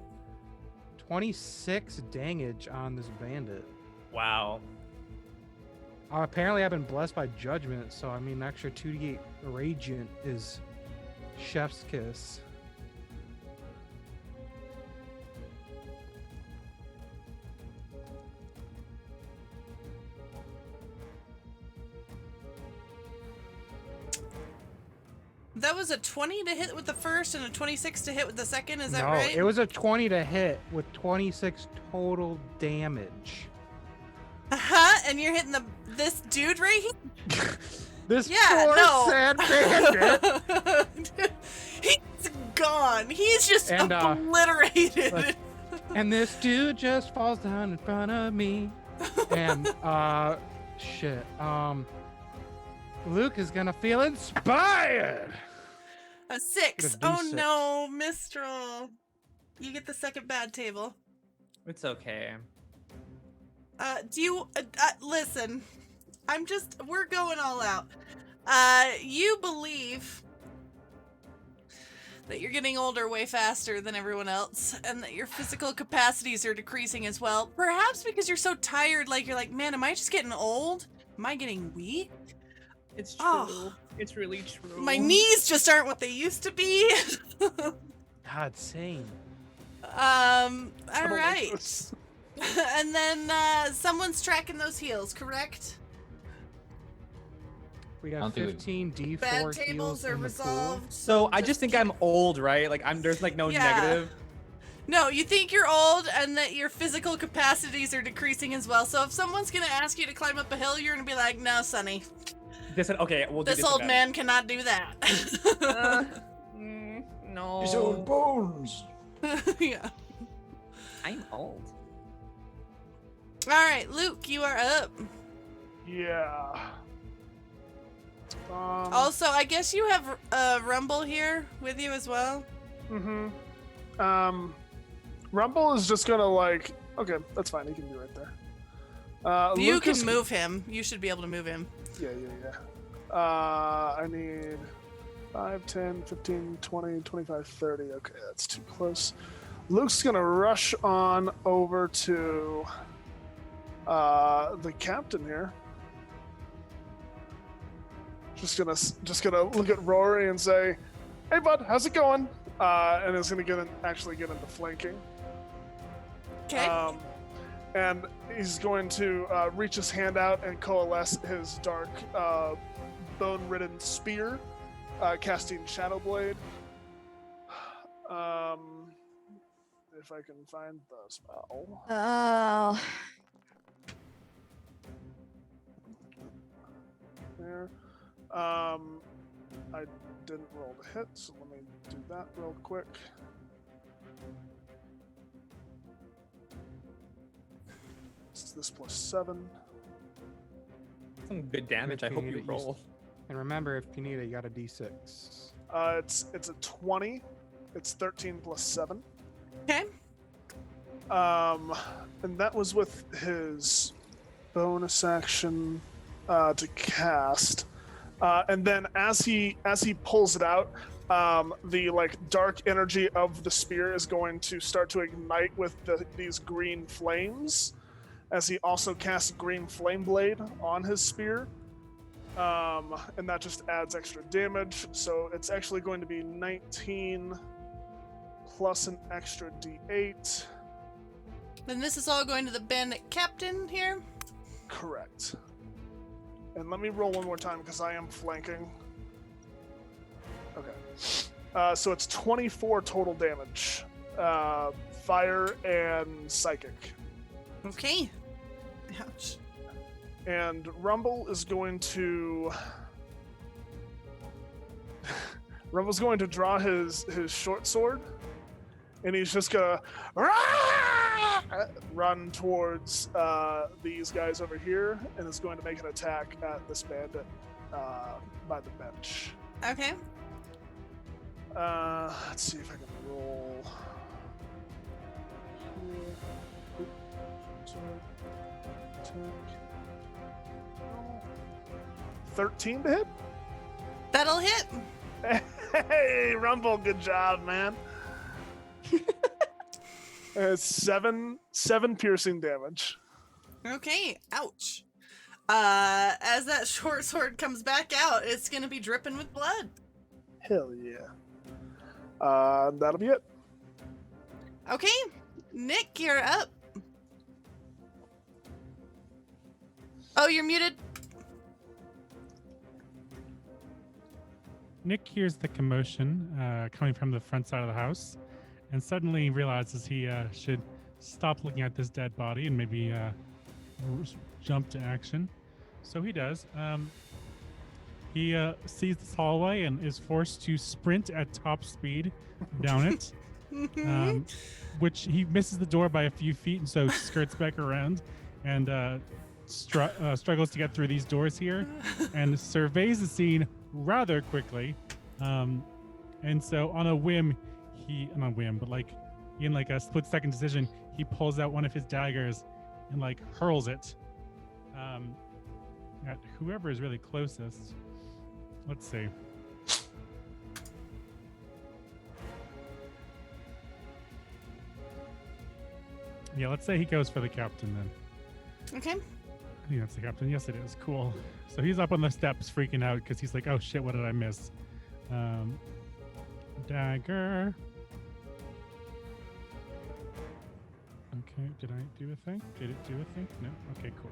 26 dangage on this bandit. Wow. Apparently I've been blessed by judgment, so I mean extra 2d8 radiant is chef's kiss. That was a 20 to hit with the first and a 26 to hit with the second. Is that No, right? it was a 20 to hit with 26 total damage. And you're hitting this dude right here. This Yeah, poor no. sad bandit. He's gone. He's just And, obliterated. like- And this dude just falls down in front of me. And shit. Luke is gonna feel inspired. A 6. Get a Oh D6. no, Mistral. You get the second bad table. It's okay. Do you listen? We're going all out. You believe that you're getting older way faster than everyone else, and that your physical capacities are decreasing as well. Perhaps because you're so tired, like you're like, man, am I just getting old? Am I getting weak? It's true. Oh. It's really true. My knees just aren't what they used to be. God, same. All I don't like right. this. And then someone's tracking those heals, correct? We I'll have do it. 15 D4 Bad heals tables are in the pool. resolved. So I just think keep- I'm old, right? Like there's like no Yeah. negative. No, you think you're old and that your physical capacities are decreasing as well. So if someone's gonna ask you to climb up a hill, you're gonna be like, "No, Sonny, Okay, we'll do this old disadvantage. man cannot do that." No. His old bones. Yeah. I'm old. All right, Luke, you are up. Yeah. Also, I guess you have Rumble here with you as well. Rumble is just gonna like. Okay, that's fine. He can be right there. You Luke can is- move him. You should be able to move him. Yeah. I need 5, 10, 15, 20, 25, 30. Okay, that's too close. Luke's gonna rush on over to the captain here. Just gonna look at Rory and say, "Hey, bud, how's it going?" And is gonna actually get into flanking. Okay. And he's going to reach his hand out and coalesce his dark, bone-ridden spear, casting Shadow Blade. If I can find the spell. Oh. There. I didn't roll the hit, so let me do that real quick. It's this plus 7. Some good damage. I If you hope need you it, roll. And remember, if you need it, you got a D6. It's a 20. It's 13 plus 7. Okay. And that was with his bonus action to cast. And then as he pulls it out, the like dark energy of the spear is going to start to ignite with these green flames, as he also casts Green Flame Blade on his spear. And that just adds extra damage. So it's actually going to be 19 plus an extra D8. Then this is all going to the bandit captain here. Correct. And let me roll one more time because I am flanking. Okay. So it's 24 total damage. Fire and psychic. Okay. Ouch. And Rumble is going to... Rumble's going to draw his short sword. And he's just gonna run towards these guys over here, and is going to make an attack at this bandit by the bench. Okay. Let's see if I can roll. Here. Oop. Sorry. Attack. 13 to hit. That'll hit. Hey, Rumble, good job, man. It's seven piercing damage. Okay. Ouch. As that short sword comes back out, it's gonna be dripping with blood. Hell yeah. That'll be it. Okay. Nick, you're up. Oh, you're muted. Nick hears the commotion coming from the front side of the house, and suddenly realizes he should stop looking at this dead body and maybe jump to action. So he does. He sees this hallway and is forced to sprint at top speed down it, which he misses the door by a few feet, and so skirts back around and struggles to get through these doors here, and surveys the scene rather quickly. And so on a whim, not a whim, but like in like a split-second decision, he pulls out one of his daggers and like hurls it at whoever is really closest. Let's see. Yeah, let's say he goes for the captain then. Okay. I think that's the captain. Yes, it is. Cool. So he's up on the steps freaking out because he's like, oh shit, what did I miss? Dagger. Okay, did I do a thing? Did it do a thing? No? Okay, cool.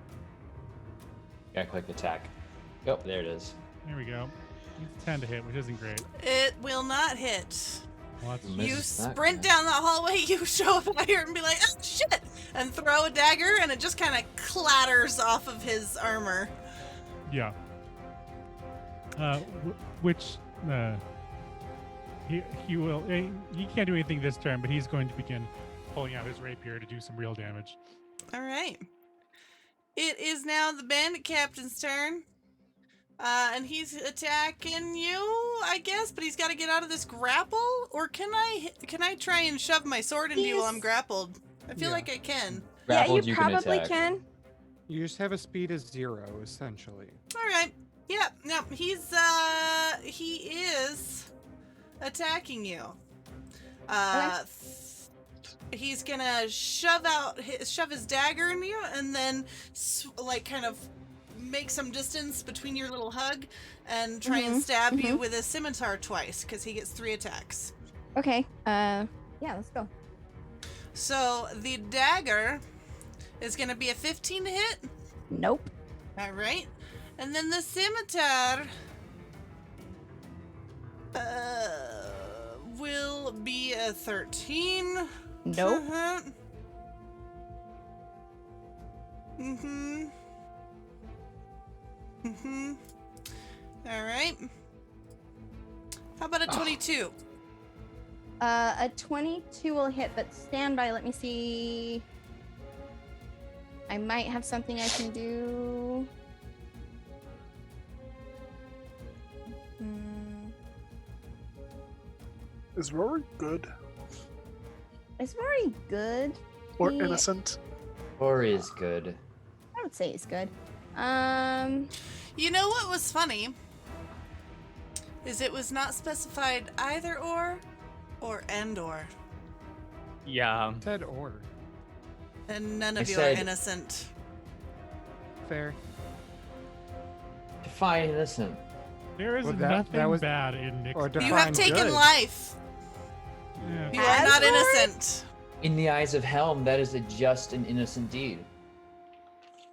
Gotta click attack. Yep, there it is. There we go. It's 10 to hit, which isn't great. It will not hit. Well, that's Miss You that sprint guy. down the hallway, you show up here and be like, oh shit! And throw a dagger, and it just kind of clatters off of his armor. Yeah. Which he will. He can't do anything this turn, but he's going to begin pulling out his rapier to do some real damage. All right. It is now the bandit captain's turn. And he's attacking you, I guess, but he's got to get out of this grapple. Or can I try and shove my sword into you while I'm He's- grappled? I feel Yeah. like I can. Grappled, yeah, you can probably attack. can. You just have a speed of 0, essentially. All right. Yeah. No, he is attacking you. He's gonna shove his dagger into you, and then like kind of make some distance between your little hug, and try and stab you with a scimitar twice, because he gets 3 attacks. Okay. Yeah, let's go. So the dagger is gonna be a 15 to hit. Nope. All right, and then the scimitar will be a 13. Nope. All right. How about a 22? A 22 will hit, but stand by. Let me see. I might have something I can do. Is Rory good It's very good. or He- innocent? Or is good. I would say it's good. You know what was funny? Is it was not specified either or and or. Yeah. Said or. And none I of you said- are innocent. Fair. Define innocent. There is Well, nothing that was- bad in Nick's. or You define have taken good. life. Yeah. You are not As Lord? innocent. In the eyes of Helm, that is just an innocent deed.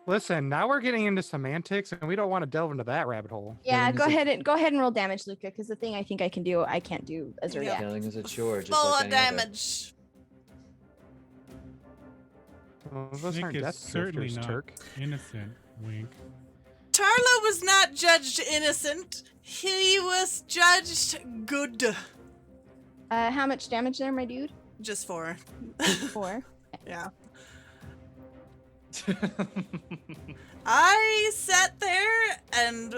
Listen, now we're getting into semantics, and we don't want to delve into that rabbit hole. Yeah, Killing go is a- ahead and roll damage, Luca, because the thing I think I can do, I can't do as a Yeah. react. Killing is a chore, just Full like of any other. damage. Well, those Nick aren't is death certainly drifters, not Turk. innocent. Wink. Tarlo was not judged innocent. He was judged good. How much damage there, my dude? Just 4. 4. Yeah. I sat there and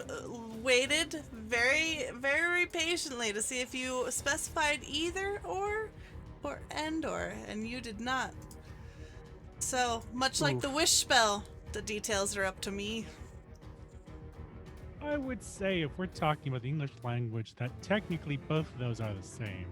waited very, very patiently to see if you specified either or and or, and you did not. So, much like the wish spell, the details are up to me. I would say if we're talking about the English language, that technically both of those are the same.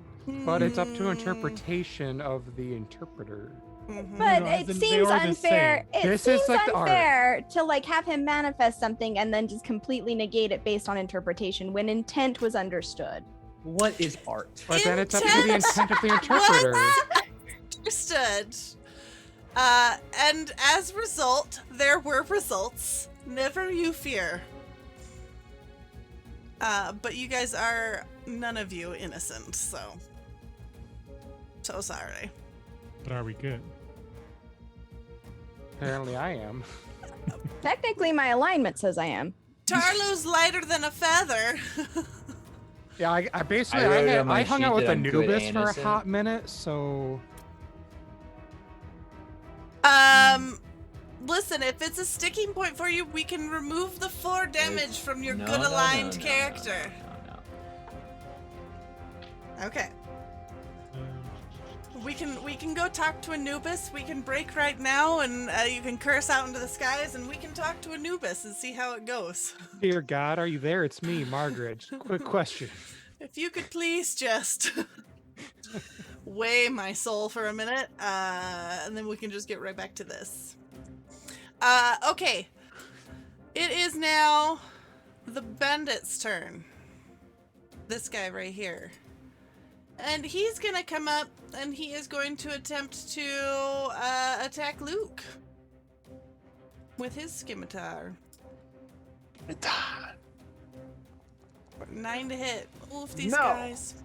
But it's up to interpretation of the interpreter. Mhm. But No, it as in they seems are the unfair. It This is seems like the art. unfair to like have him manifest something and then just completely negate it based on interpretation when intent was understood. What is art? But then it's up to the Intent intent of the interpreter. Understood. And as a result, there were results. Never you fear. But you guys are none of you innocent, so sorry. But are we good? Apparently I am. Technically, my alignment says I am. Tarlo's lighter than a feather. Yeah, I basically I wrote it I on my hung sheet out with that I'm good Anubis and for a innocent. hot minute, so Listen, if it's a sticking point for you, we can remove the 4 damage from your No, good no, aligned no, character. No. Okay. Uh, We can go talk to Anubis. We can break right now, and you can curse out into the skies, and we can talk to Anubis and see how it goes. dear God, are you there? It's me, Margaret. Quick question. If you could please just weigh my soul for a minute, and then we can just get right back to this. Okay. It is now the bandit's turn. This guy right here. And he's gonna come up and he is going to attempt to attack Luke with his scimitar. 9 to hit. Oof, these No. guys.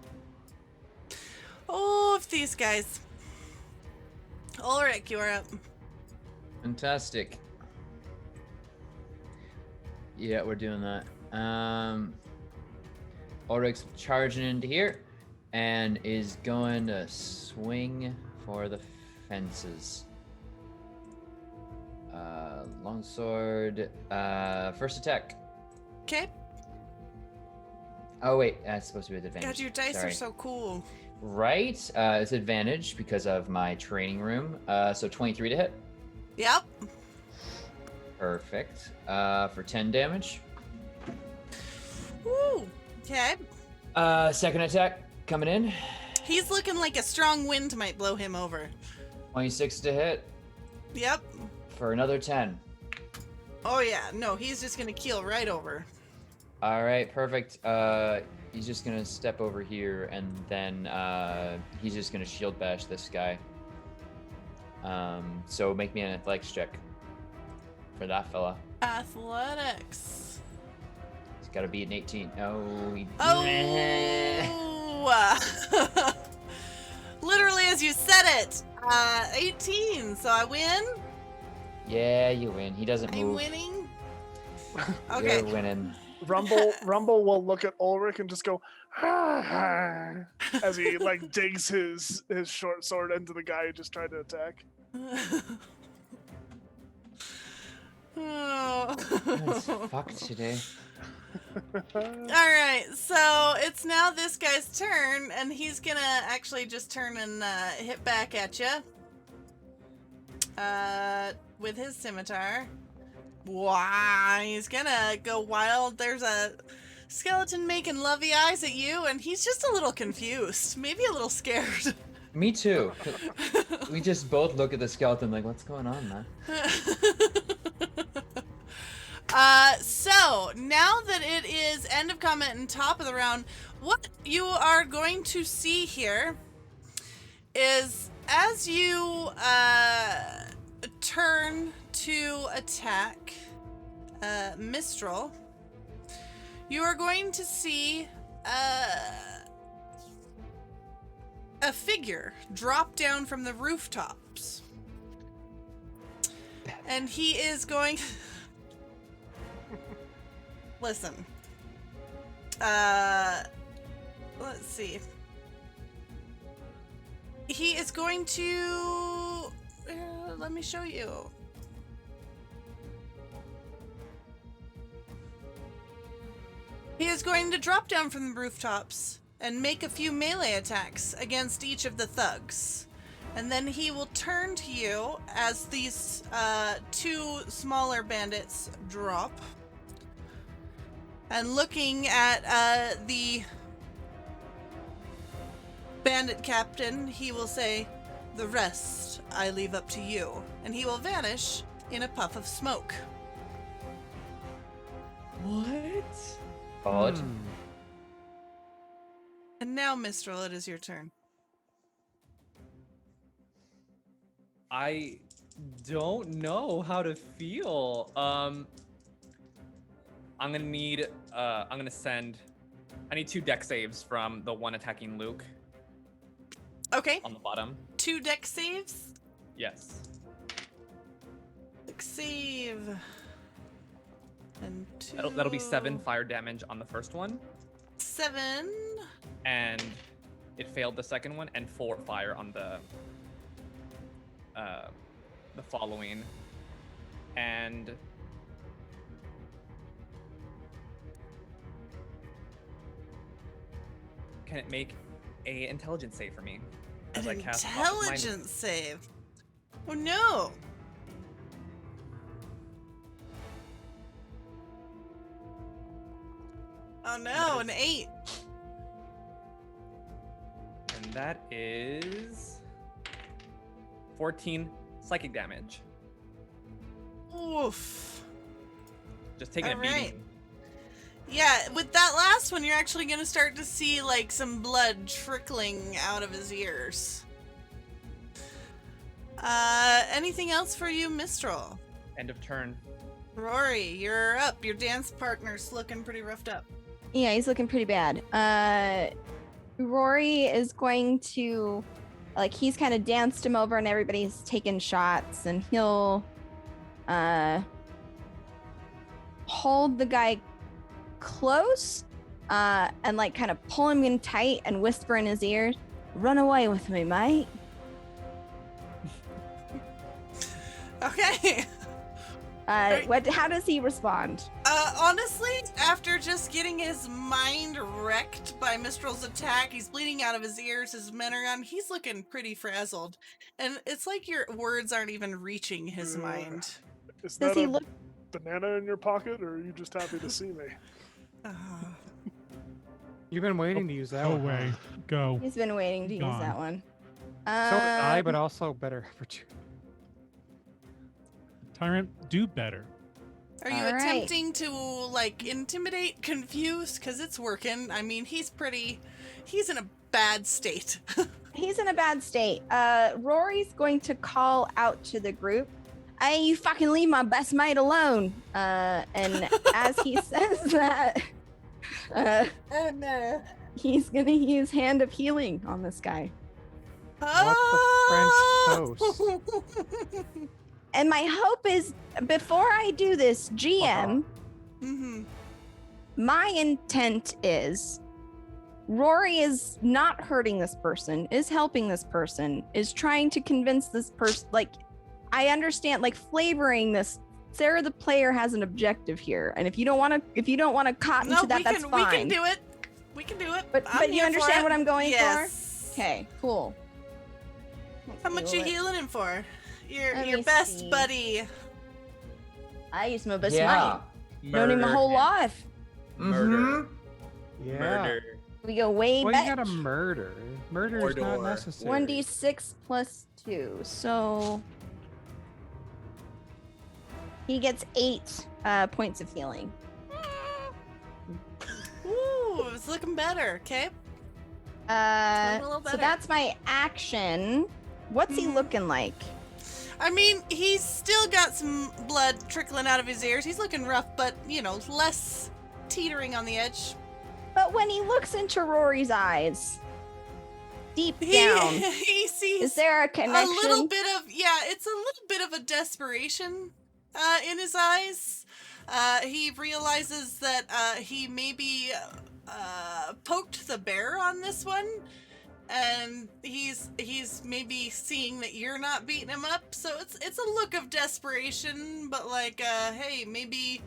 Oof, these guys. Ulrich, you're up. Fantastic. Yeah, we're doing that. Ulrich's charging into here and is going to swing for the fences. Longsword. First attack. Okay. Oh wait, that's supposed to be with advantage. God, your dice Sorry. are so cool. Right. It's advantage because of my training room. So 23 to hit. Yep. Perfect. For 10 damage. Woo. Okay. Second attack coming in. He's looking like a strong wind might blow him over. 26 to hit Yep. for another 10. Oh yeah, no, he's just gonna keel right over. All right, perfect. He's just gonna step over here and then he's just gonna shield bash this guy. So make me an athletics check for that fella. Athletics. He's got to beat an 18. Oh. Oh. Literally as you said it. 18. So I win. Yeah, you win. He doesn't I'm move. winning. Okay. You're winning. Rumble will look at Ulrich and just go as he like digs his short sword into the guy who just tried to attack. Oh. It's fucked today. All right, so it's now this guy's turn, and he's gonna actually just turn and hit back at you with his scimitar. Wow, he's gonna go wild. There's a skeleton making lovey eyes at you, and he's just a little confused, maybe a little scared. Me too. We just both look at the skeleton like, what's going on, man? So now that it is end of combat and top of the round, what you are going to see here is as you turn to attack Mistral, you are going to see a figure drop down from the rooftops. And he is going... Listen. Let's see. He is going to... let me show you. He is going to drop down from the rooftops and make a few melee attacks against each of the thugs. And then he will turn to you as these 2 smaller bandits drop. And looking at the bandit captain, he will say, "The rest I leave up to you." And he will vanish in a puff of smoke. What? Odd. And now, Mistral, it is your turn. I don't know how to feel. I'm gonna need. I'm gonna send I need 2 deck saves from the one attacking Luke Okay, on the bottom. 2 deck saves. Yes. Deck save. And 2. That'll be 7 fire damage on the first one, 7. and it failed the second one, and 4 fire on the following. And can it make a intelligence save for me as I cast Intelligence save. Oh no. Oh no, an 8. And that is 14 psychic damage. Oof. Just taking a All right. beating. Yeah, with that last one, you're actually gonna start to see like some blood trickling out of his ears. Anything else for you, Mistral? End of turn. Rory, you're up. Your dance partner's looking pretty roughed up. Yeah, he's looking pretty bad. Rory is going to, like, he's kind of danced him over and everybody's taking shots, and he'll hold the guy close and like kind of pull him in tight and whisper in his ear, "Run away with me, mate." Okay. How does he respond? Honestly, after just getting his mind wrecked by Mistral's attack, he's bleeding out of his ears, his men are gone, he's looking pretty frazzled. And it's like your words aren't even reaching his mind. Is Does that he a look? banana in your pocket, or are you just happy to see me? You've been waiting to use that Go one. huh? away. Go. He's been waiting to use Gone. that one. So did I, Um, but also better opportunity. Tyrant, do better. Are you All right. attempting to, like, intimidate, confuse? Because it's working. I mean, he's in a bad state. He's in a bad state. Rory's going to call out to the group, "Hey, you fucking leave my best mate alone." And as he says that, Oh, no. he's going to use Hand of Healing on this guy. French toast? And my hope is, before I do this, GM, Mm-hmm. my intent is Rory is not hurting this person, is helping this person, is trying to convince this person. Like, I understand, like, flavoring this. Sarah, the player, has an objective here, and if you don't want to cotton No, to that, that's fine. we can do it. We can do it. But I'm you here for understand it. what I'm going yes. for? Okay, cool. How much you healing him for? Let Your me best see. buddy. I used my best Yeah. money. Known him my whole life. Murder. Yeah. Murder. We go way Well, back. you gotta murder. Murder is not Mordor. necessary. 1d6 plus 2. So he gets 8 points of healing. Ooh, it's looking better. Okay. Uh, little so better. that's my action. What's he Mhm. looking like? I mean, he's still got some blood trickling out of his ears. He's looking rough, but, less teetering on the edge. But when he looks into Rory's eyes, deep He, down, he sees is there a a connection? little bit of, it's a little bit of a desperation in his eyes. He realizes that he maybe poked the bear on this one. And he's maybe seeing that you're not beating him up, so it's a look of desperation, but like, hey, maybe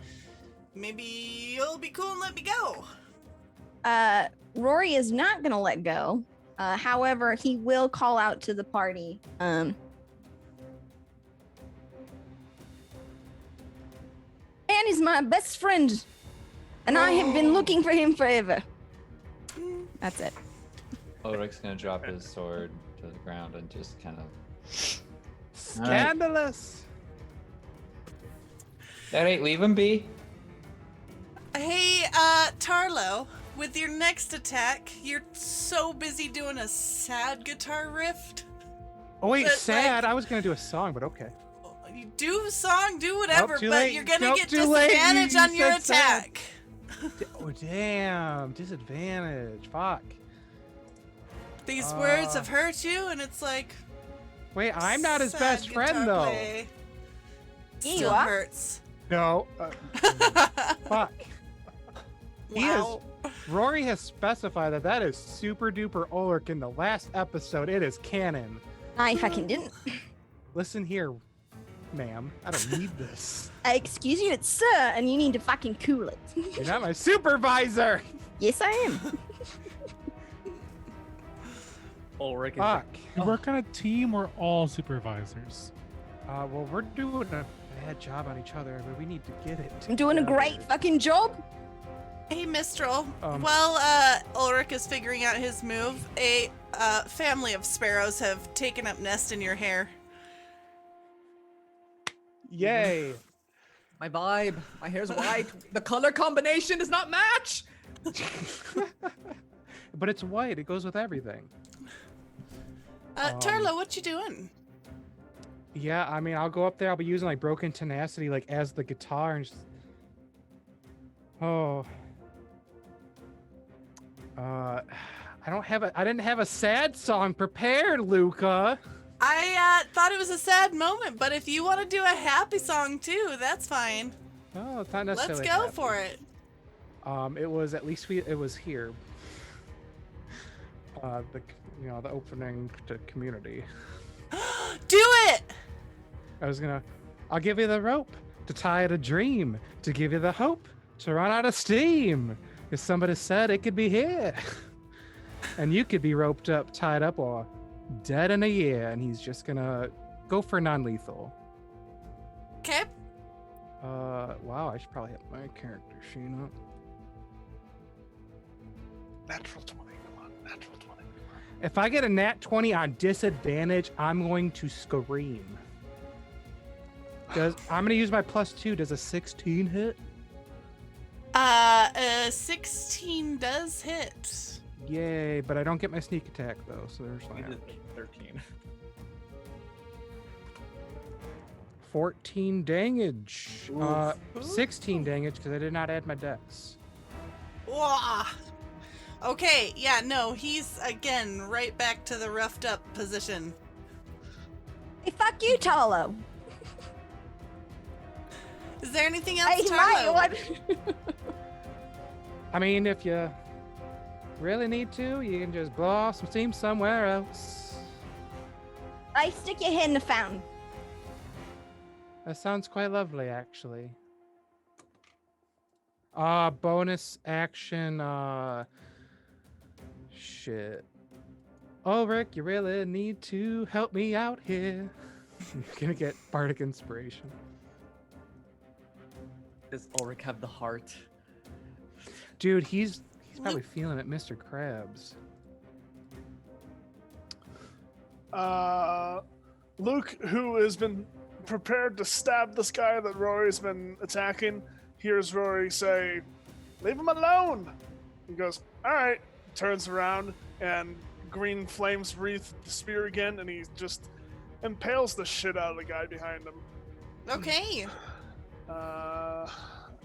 you'll be cool and let me go. Rory is not gonna let go. However, he will call out to the party. Man is my best friend, and I have been looking for him forever. That's it. Ulrich's gonna drop his sword to the ground and just kind of. Scandalous. That ain't leave him be. Hey, Tarlo, with your next attack, you're so busy doing a sad guitar riff. Oh wait, But, sad. like- I was gonna do a song, but okay. You do a song, do whatever, Nope, too but late. you're gonna Nope, get too late. disadvantage You on your said sad. attack. Oh, damn. Disadvantage. Fuck. These words have hurt you, and it's like. Wait, I'm not his sad best friend, guitar though. play. Yeah, you Still are. hurts. No. Fuck. Wow. Rory has specified that is super duper Ulrich in the last episode. It is canon. I fucking didn't. Listen here, ma'am. I don't need this. Excuse you, it's sir, and you need to fucking cool it. You're not my supervisor. Yes, I am. Ulrich is Fuck. We work on a team. We're all supervisors. Well, we're doing a bad job on each other, but we need to get it. I'm doing a together. great fucking job. Hey, Mistral. Um, While Ulrich is figuring out his move, a family of sparrows have taken up nest in your hair. Yay. my vibe. My hair's white. The color combination does not match. But it's white. It goes with everything. Tarla, what you doing? Yeah, I mean, I'll go up there. I'll be using like broken tenacity, like as the guitar, and just. Oh. I didn't have a sad song prepared, Luca. I thought it was a sad moment, but if you want to do a happy song too, that's fine. Oh, it's not Let's necessarily. go happy. for it. It was at least it was here. The opening to Community. Do it! I'll give you the rope to tie it a dream, to give you the hope to run out of steam. Because somebody said it could be here. And you could be roped up, tied up, or dead in a year. And he's just gonna go for non-lethal. Okay. Wow, I should probably have my character sheet up. Natural 20. Come on, natural 20. If I get a nat 20 on disadvantage, I'm going to scream. I'm gonna use my +2. Does a 16 hit? 16 does hit. Yay, but I don't get my sneak attack though, so there's We like did 13. 14 damage. 16 damage because I did not add my dex. Wah. Okay, yeah, no, he's again right back to the roughed up position. Hey, fuck you, Talo. Is there anything else, Hey, Tarlo? what? I mean, if you really need to, you can just blow off some steam somewhere else. I stick your head in the fountain. That sounds quite lovely, actually. Bonus action, shit. Oh, Rick, you really need to help me out here. You're gonna get bardic inspiration. Does Ulrich have the heart? Dude, he's probably feeling it, Mr. Krabs. Luke, who has been prepared to stab this guy that Rory's been attacking, hears Rory say, "Leave him alone!" He goes, "Alright," turns around, and green flames wreath the spear again, and he just impales the shit out of the guy behind him. Okay.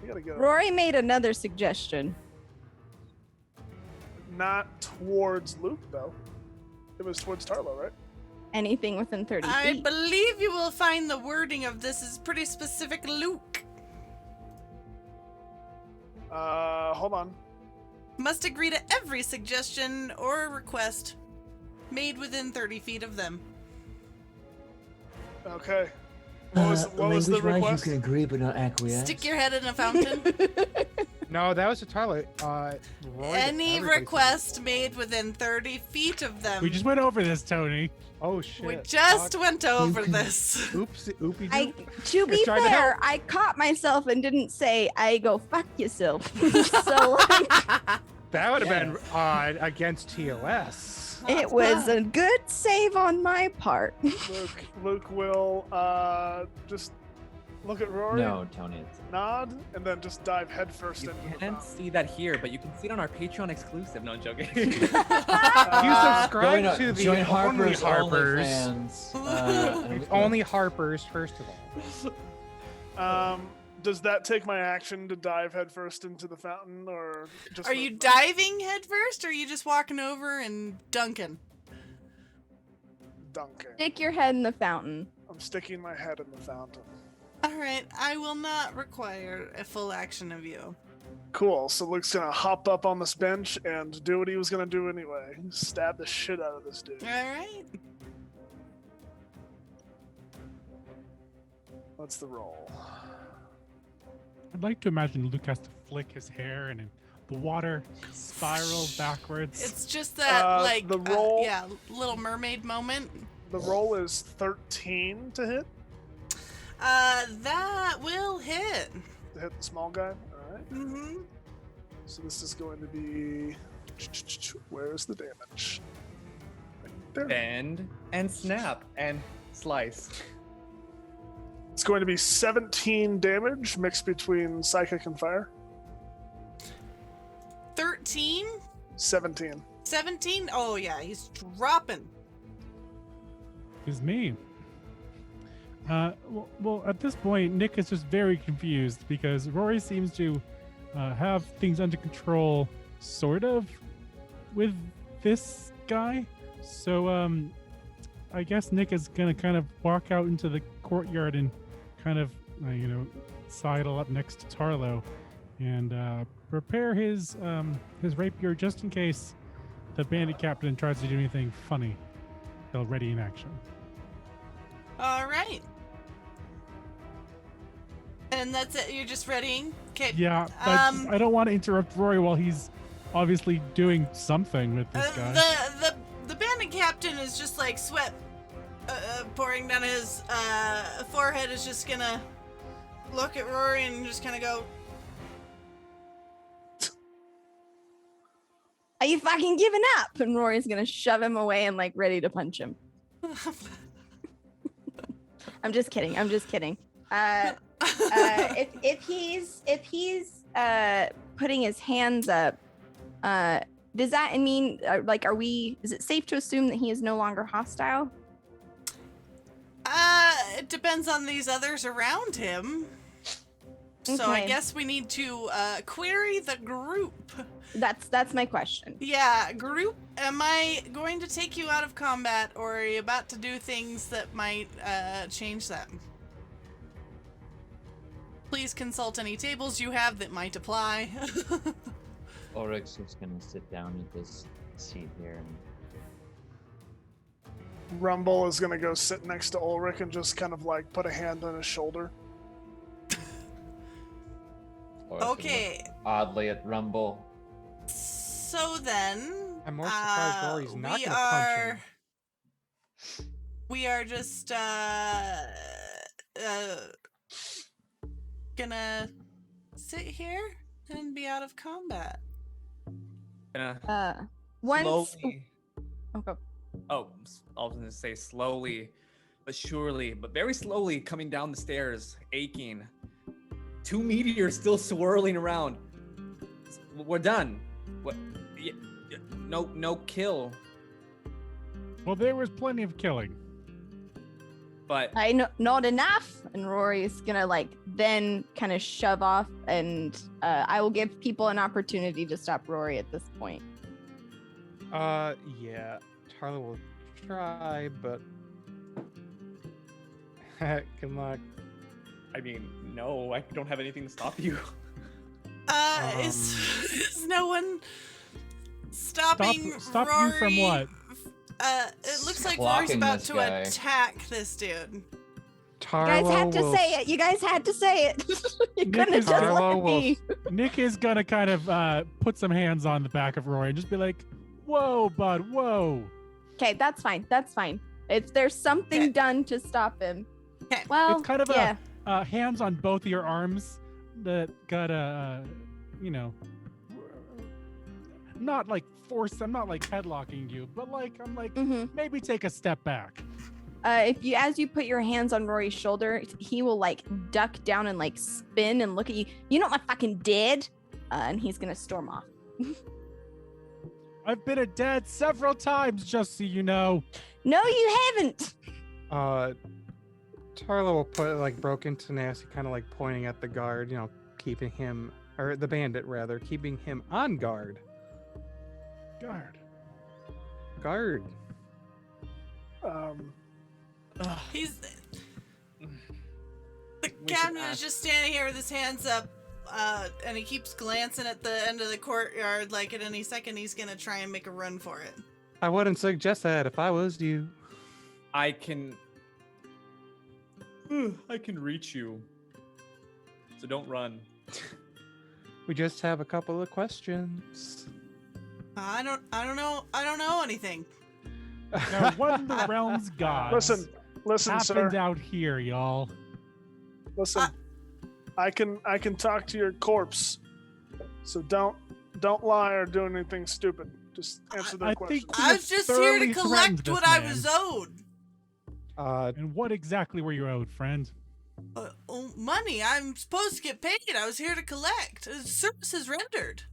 We gotta go. Rory made another suggestion. Not towards Luke, though. It was towards Tarlo, right? Anything within 30 I feet. believe you will find the wording of this is pretty specific, Luke. Hold on. Must agree to every suggestion or request made within 30 feet of them. Okay. What was the request? You can agree but not acquiesce. Stick your head in a fountain. No, that was a Tarlo. Rory, Any everybody request made within 30 feet of them. We just went over this, Tony. said- Oh shit. We just Fuck. went over can- this. Oopsie, oopie I, doop. to be It's trying to fair, help. I caught myself and didn't say, I go fuck yourself. So like, That would have been against TOS. it was a good save on my part. Luke will just look at Rory, No, Tony. It's... nod, and then just dive headfirst You into the can't fountain. see that here, but you can see it on our Patreon exclusive. No, I'm joking. You subscribe Join, to the join only Harpers, Harpers. OnlyFans. It's only Harpers, first of all. Does that take my action to dive headfirst into the fountain, or just? Are you diving headfirst, or are you just walking over and dunking? Dunking. Stick your head in the fountain. I'm sticking my head in the fountain. All right, I will not require a full action of you. Cool. So Luke's gonna hop up on this bench and do what he was gonna do anyway. Stab the shit out of this dude. All right. What's the roll? I'd like to imagine Luke has to flick his hair and the water spirals backwards. It's just that, like, the roll- yeah, Little Mermaid moment. The roll is 13 to hit. That will hit. To hit the small guy. All right. Mm-hmm. So this is going to be. Where's the damage? Right there. Bend and snap and slice. It's going to be 17 damage mixed between psychic and fire. 13? 17. 17? Oh, yeah, he's dropping. Is me. Well, at this point, Nick is just very confused because Rory seems to have things under control, sort of, with this guy. So, I guess Nick is gonna kind of walk out into the courtyard and kind of, sidle up next to Tarlo and prepare his rapier just in case the bandit captain tries to do anything funny. He'll ready in action. All right. And that's it. You're just readying? Okay. Yeah, I don't want to interrupt Rory while he's obviously doing something with this guy. The bandit captain is just like sweat pouring down his forehead. Is just gonna look at Rory and just kind of go, Are you fucking giving up? And Rory's gonna shove him away and like ready to punch him. I'm just kidding. If he's putting his hands up, does that mean is it safe to assume that he is no longer hostile? It depends on these others around him. So I Okay. guess we need to query the group. That's my question. Yeah, group, am I going to take you out of combat, or are you about to do things that might change that? Please consult any tables you have that might apply. Ulrich's just gonna sit down at this seat here and Rumble is going to go sit next to Ulrich and just kind of like put a hand on his shoulder. Ulrich will Okay. look oddly at Rumble. So then, I'm more surprised Rory's not we gonna punch are him. we are just gonna sit here and be out of combat. Gonna Once. slowly. Okay. Oh, I was gonna say slowly, but surely, but very slowly coming down the stairs, aching. 2 meteors still swirling around. We're done. What? No kill. Well, there was plenty of killing. But I know not enough, and Rory's gonna then kind of shove off, and I will give people an opportunity to stop Rory at this point. Yeah, Tarlo will try, but good luck. I mean, no, I don't have anything to stop you. Is no one stopping Stop Rory? you from what? It looks like Blocking Rory's about this to guy. attack this dude. You Tarlo guys had to will say it. You guys had to say it. You Nick couldn't is have just Tarlo let will- me. Nick is gonna kind of put some hands on the back of Rory and just be like, "Whoa, bud, whoa." Okay, that's fine. That's fine. If there's something Okay. done to stop him. Okay. Well, It's kind of yeah. a hands on both of your arms that got not like force. I'm not like headlocking you, but I'm like Mhm. maybe take a step back. As you put your hands on Rory's shoulder, he will duck down and spin and look at you. You know what I fucking did? And he's gonna storm off. I've been a dad several times, just so you know. No, you haven't. Tarlo will put like broken tenacity, kind of like pointing at the guard, keeping him, or the bandit rather, keeping him on guard. Guard. He's the We should captain is ask- just standing here with his hands up, and he keeps glancing at the end of the courtyard, like at any second he's gonna try and make a run for it. I wouldn't suggest that if I was you. I can reach you. So don't run. We just have a couple of questions. I don't know anything. Now, what in the realm's gods Listen, happened sir. out here, y'all? Listen. I can talk to your corpse. So don't lie or do anything stupid. Just answer their I questions. think we I have was just here to thoroughly collect threatened what this I man. was owed. And what exactly were you owed, friend? Money. I'm supposed to get paid. I was here to collect. Services rendered.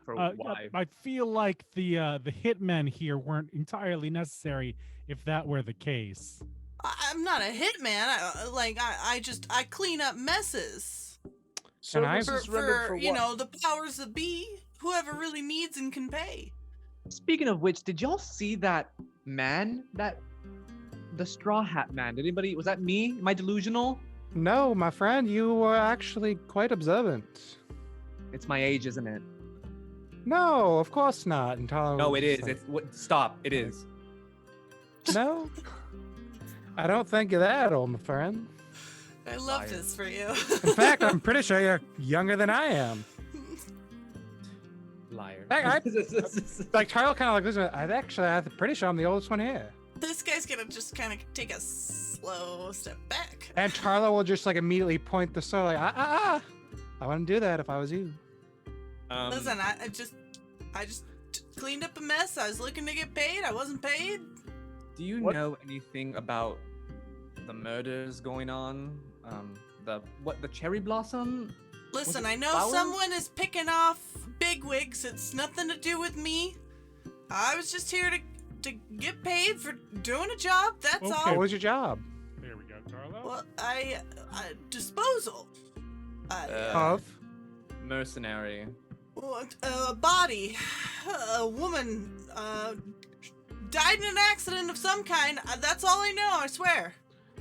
For Yeah, why? I feel like the hitmen here weren't entirely necessary if that were the case. I'm not a hitman. I clean up messes. Can I- Services rendered for what? The powers that be. Whoever really needs and can pay. Speaking of which, did y'all see that man? The straw hat man. Did anybody? Was that me? Am I delusional? No, my friend, you were actually quite observant. It's my age, isn't it? No, of course not. And Tarlo No, was it is. just like, It's what? Stop. It is. No, I don't think you're that old, my friend. I love Liar. this for you. In fact, I'm pretty sure you're younger than I am. Liar. Like Tarlo kind of like this. I'm pretty sure I'm the oldest one here. This guy's gonna just kind of take a slow step back. And Tarlo will just like immediately point the sword like, I wouldn't do that if I was you. Listen, I just cleaned up a mess. I was looking to get paid. I wasn't paid. Do you What? know anything about the murders going on? The cherry blossom? Listen, it I know flowers? someone is picking off bigwigs. It's nothing to do with me. I was just here to get paid for doing a job. That's Okay. What all. was your job? There we go, Tarlo. Well, I disposal. Of? Mercenary. A body, a woman, died in an accident of some kind. That's all I know. I swear.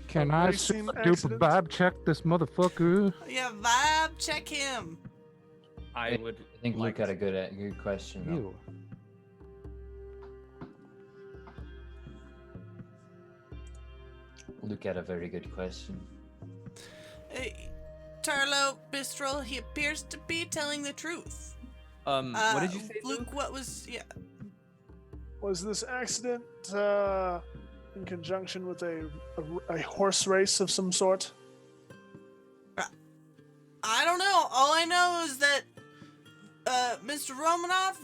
Can A I racing super accident? vibe check this motherfucker? Yeah, vibe check him. I would. I think like Luke had a good question. Though. Ew. Luke had a very good question. Hey, Tarlo Bistral, he appears to be telling the truth. What did you say, Luke? What was? Yeah. Was this accident in conjunction with a horse race of some sort? I don't know. All I know is that Mr. Romanov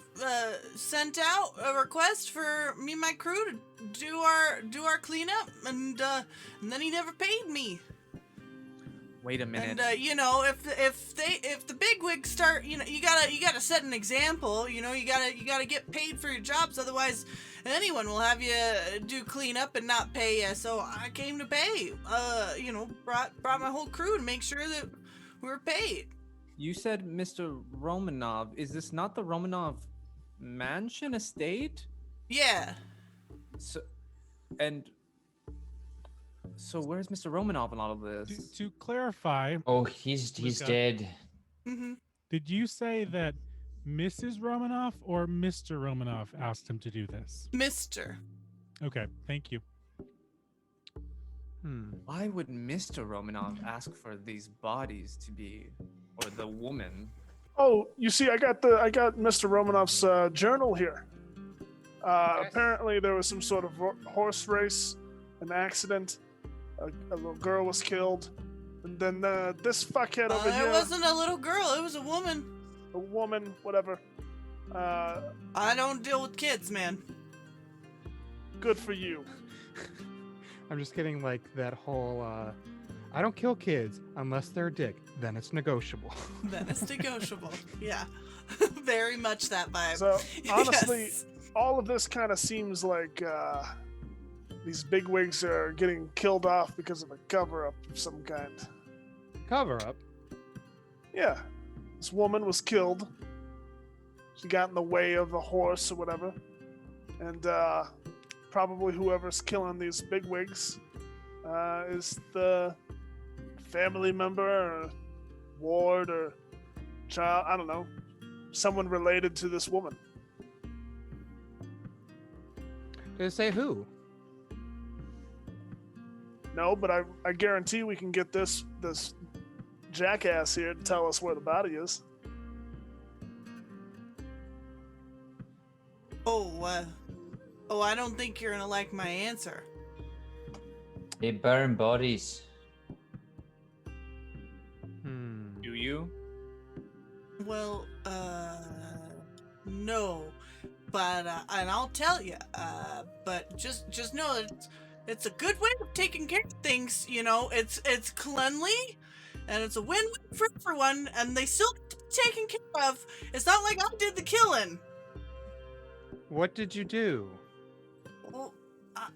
sent out a request for me and my crew to do our cleanup, and then he never paid me. Wait a minute. And if the bigwigs start, you gotta set an example. You gotta get paid for your jobs. Otherwise, anyone will have you do cleanup and not pay you. So I came to pay. Brought my whole crew to make sure that we were paid. You said Mr. Romanov. Is this not the Romanov mansion estate? Yeah. So where's Mr. Romanov in all of this? To clarify, Oh, he's Luca. dead. Mm-hmm. did you say that Mrs. Romanoff or Mr. Romanoff asked him to do this? Mister. Okay, thank you. Why would Mr. Romanov ask for these bodies to be, or the woman? Oh, you see, I got Mr. Romanov's journal here. Apparently, there was some sort of horse race, an accident. A little girl was killed, and then this fuckhead over It here, wasn't a little girl. It was a woman. a woman, whatever. I don't deal with kids, man. Good for you. I'm just getting like that whole I don't kill kids unless they're a dick. Then it's negotiable. Then it's negotiable. Yeah. Very much that vibe. So honestly, Yes. all of this kind of seems like these bigwigs are getting killed off because of a cover-up of some kind. Cover up. Yeah, this woman was killed. She got in the way of a horse or whatever, and probably whoever's killing these bigwigs is the family member or ward or child. I don't know, someone related to this woman. Did it say who? No, but I guarantee we can get this jackass here to tell us where the body is. Oh, I don't think you're gonna like my answer. They burn bodies. Do you? Well, no, but and I'll tell you, but just know it's a good way of taking care of things. You know, it's cleanly, and it's a win-win for everyone, and they still get to be taken care of. It's not like I did the killing. What did you do? Well, I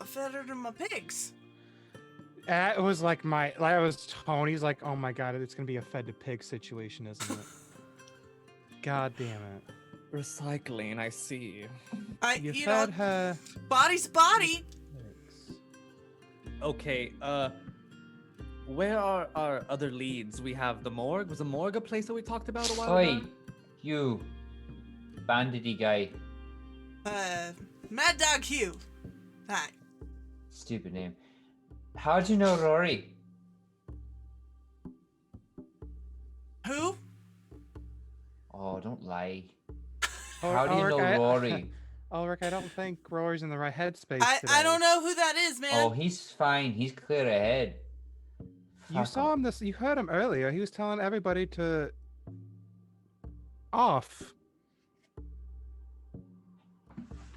fed her to my pigs. It was like it was Tony's like, oh my god, it's gonna be a fed to pig situation, isn't it? God damn it. Recycling, I see. You you fed know, her. body's body. Okay, where are our other leads? We have the morgue. Was the morgue a place that we talked about a while Oi, ago? you bandity guy. Mad Dog Hugh. Hi. Stupid name. How'd you know Rory? Who? Oh, don't lie. Ul- How do you know Ulrich, Rory? Ulrich, I don't think Rory's in the right headspace I today. don't know who that is, man. Oh, he's fine. He's clear ahead. You Fuck saw him you heard him earlier. He was telling everybody to off.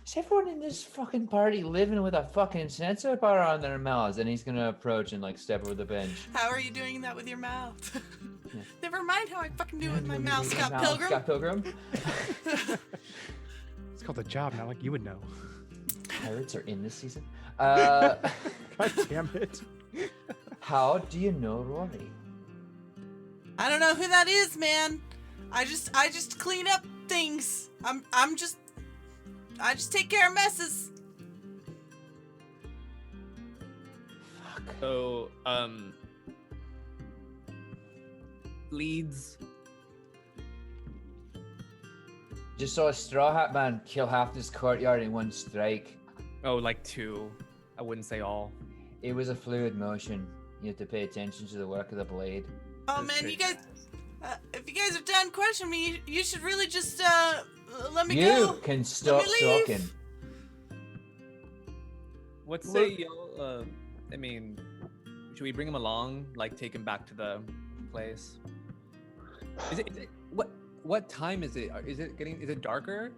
Is everyone in this fucking party living with a fucking sensor bar on their mouths? And he's gonna approach and like step over the bench. How are you doing that with your mouth? Yeah. Never mind how I fucking do it with my mouth, Scott Now, Pilgrim. Scott Pilgrim. It's called a job, not like you would know. Pirates are in this season. God damn it. How do you know Rory? I don't know who that is, man. I just clean up things. I just take care of messes. So, leads. Just saw a straw hat man kill half this courtyard in one strike. Oh, like 2. I wouldn't say all. It was a fluid motion. You have to pay attention to the work of the blade. Oh That's man, you pretty guys, if you guys are done questioning me, you should really just let me You go. can stop me leave. talking. What say y'all? I mean, should we bring him along? Like, take him back to the place? Is it what time is it? Is it darker?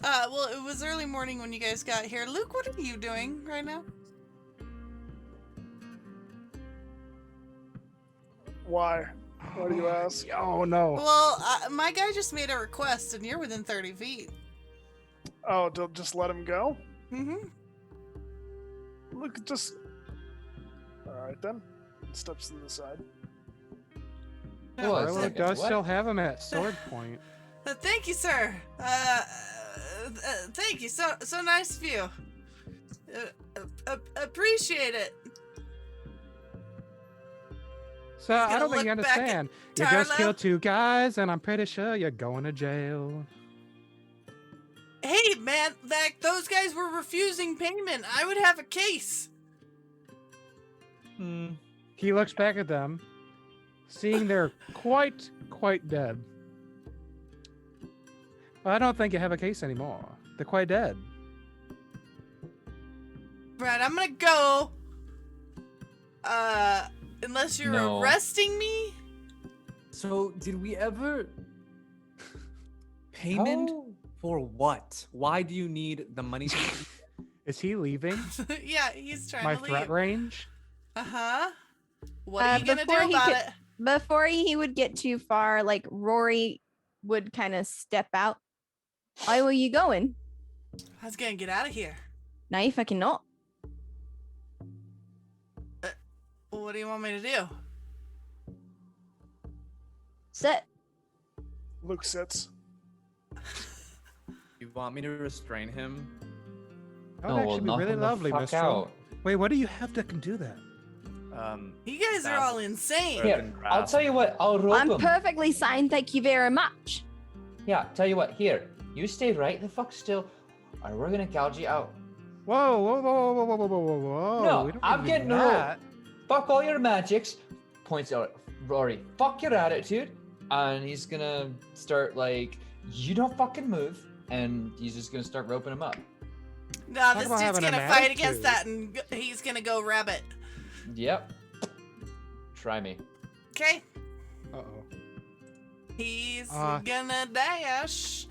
Well, it was early morning when you guys got here. Luke, what are you doing right now? Why? Why do you ask? Oh no. Well, my guy just made a request, and you're within 30 feet. Oh, just let him go? Mm-hmm. Look, just... Alright then. Steps to the side. What? Arlo does still have him at sword point. Thank you, sir. Thank you. So nice of you. Appreciate it. So He's I gonna don't think you look back at understand. You just Tarlo. killed 2 guys, and I'm pretty sure you're going to jail. Hey, man, those guys were refusing payment. I would have a case. He looks back at them, seeing they're quite dead. Well, I don't think you have a case anymore. They're quite dead. Right, I'm gonna go. Unless you're No. arresting me. So, did we ever payment Oh. for what? Why do you need the money? Is he leaving? Yeah, he's trying My to threat leave. range? Uh-huh. What are you gonna do before he about could- it? Before he would get too far, like Rory would kind of step out. Why were you going? I was gonna get out of here. No, you fucking not. What do you want me to do? Sit. Luke sits. You want me to restrain him? That would actually be knock really him the lovely, fuck Mistral. out. Wait, what do you have that can do that? You guys are all insane. Here, I'll tell you what. I'll rope I'm him. perfectly sane, thank you very much. Yeah, tell you what. Here, you stay right the fuck still, or we're gonna gouge you out. Whoa, whoa, whoa, whoa, whoa, whoa, whoa, whoa, whoa. No, we don't I'm need getting the that. Fuck all your magics. Points out Rory. Fuck your attitude, and he's gonna start like, you don't fucking move, and he's just gonna start roping him up. No, Talk this about dude's having gonna an fight against attitude. that, and he's gonna go rabbit. Yep. Try me. Okay. Uh-oh. He's gonna dash.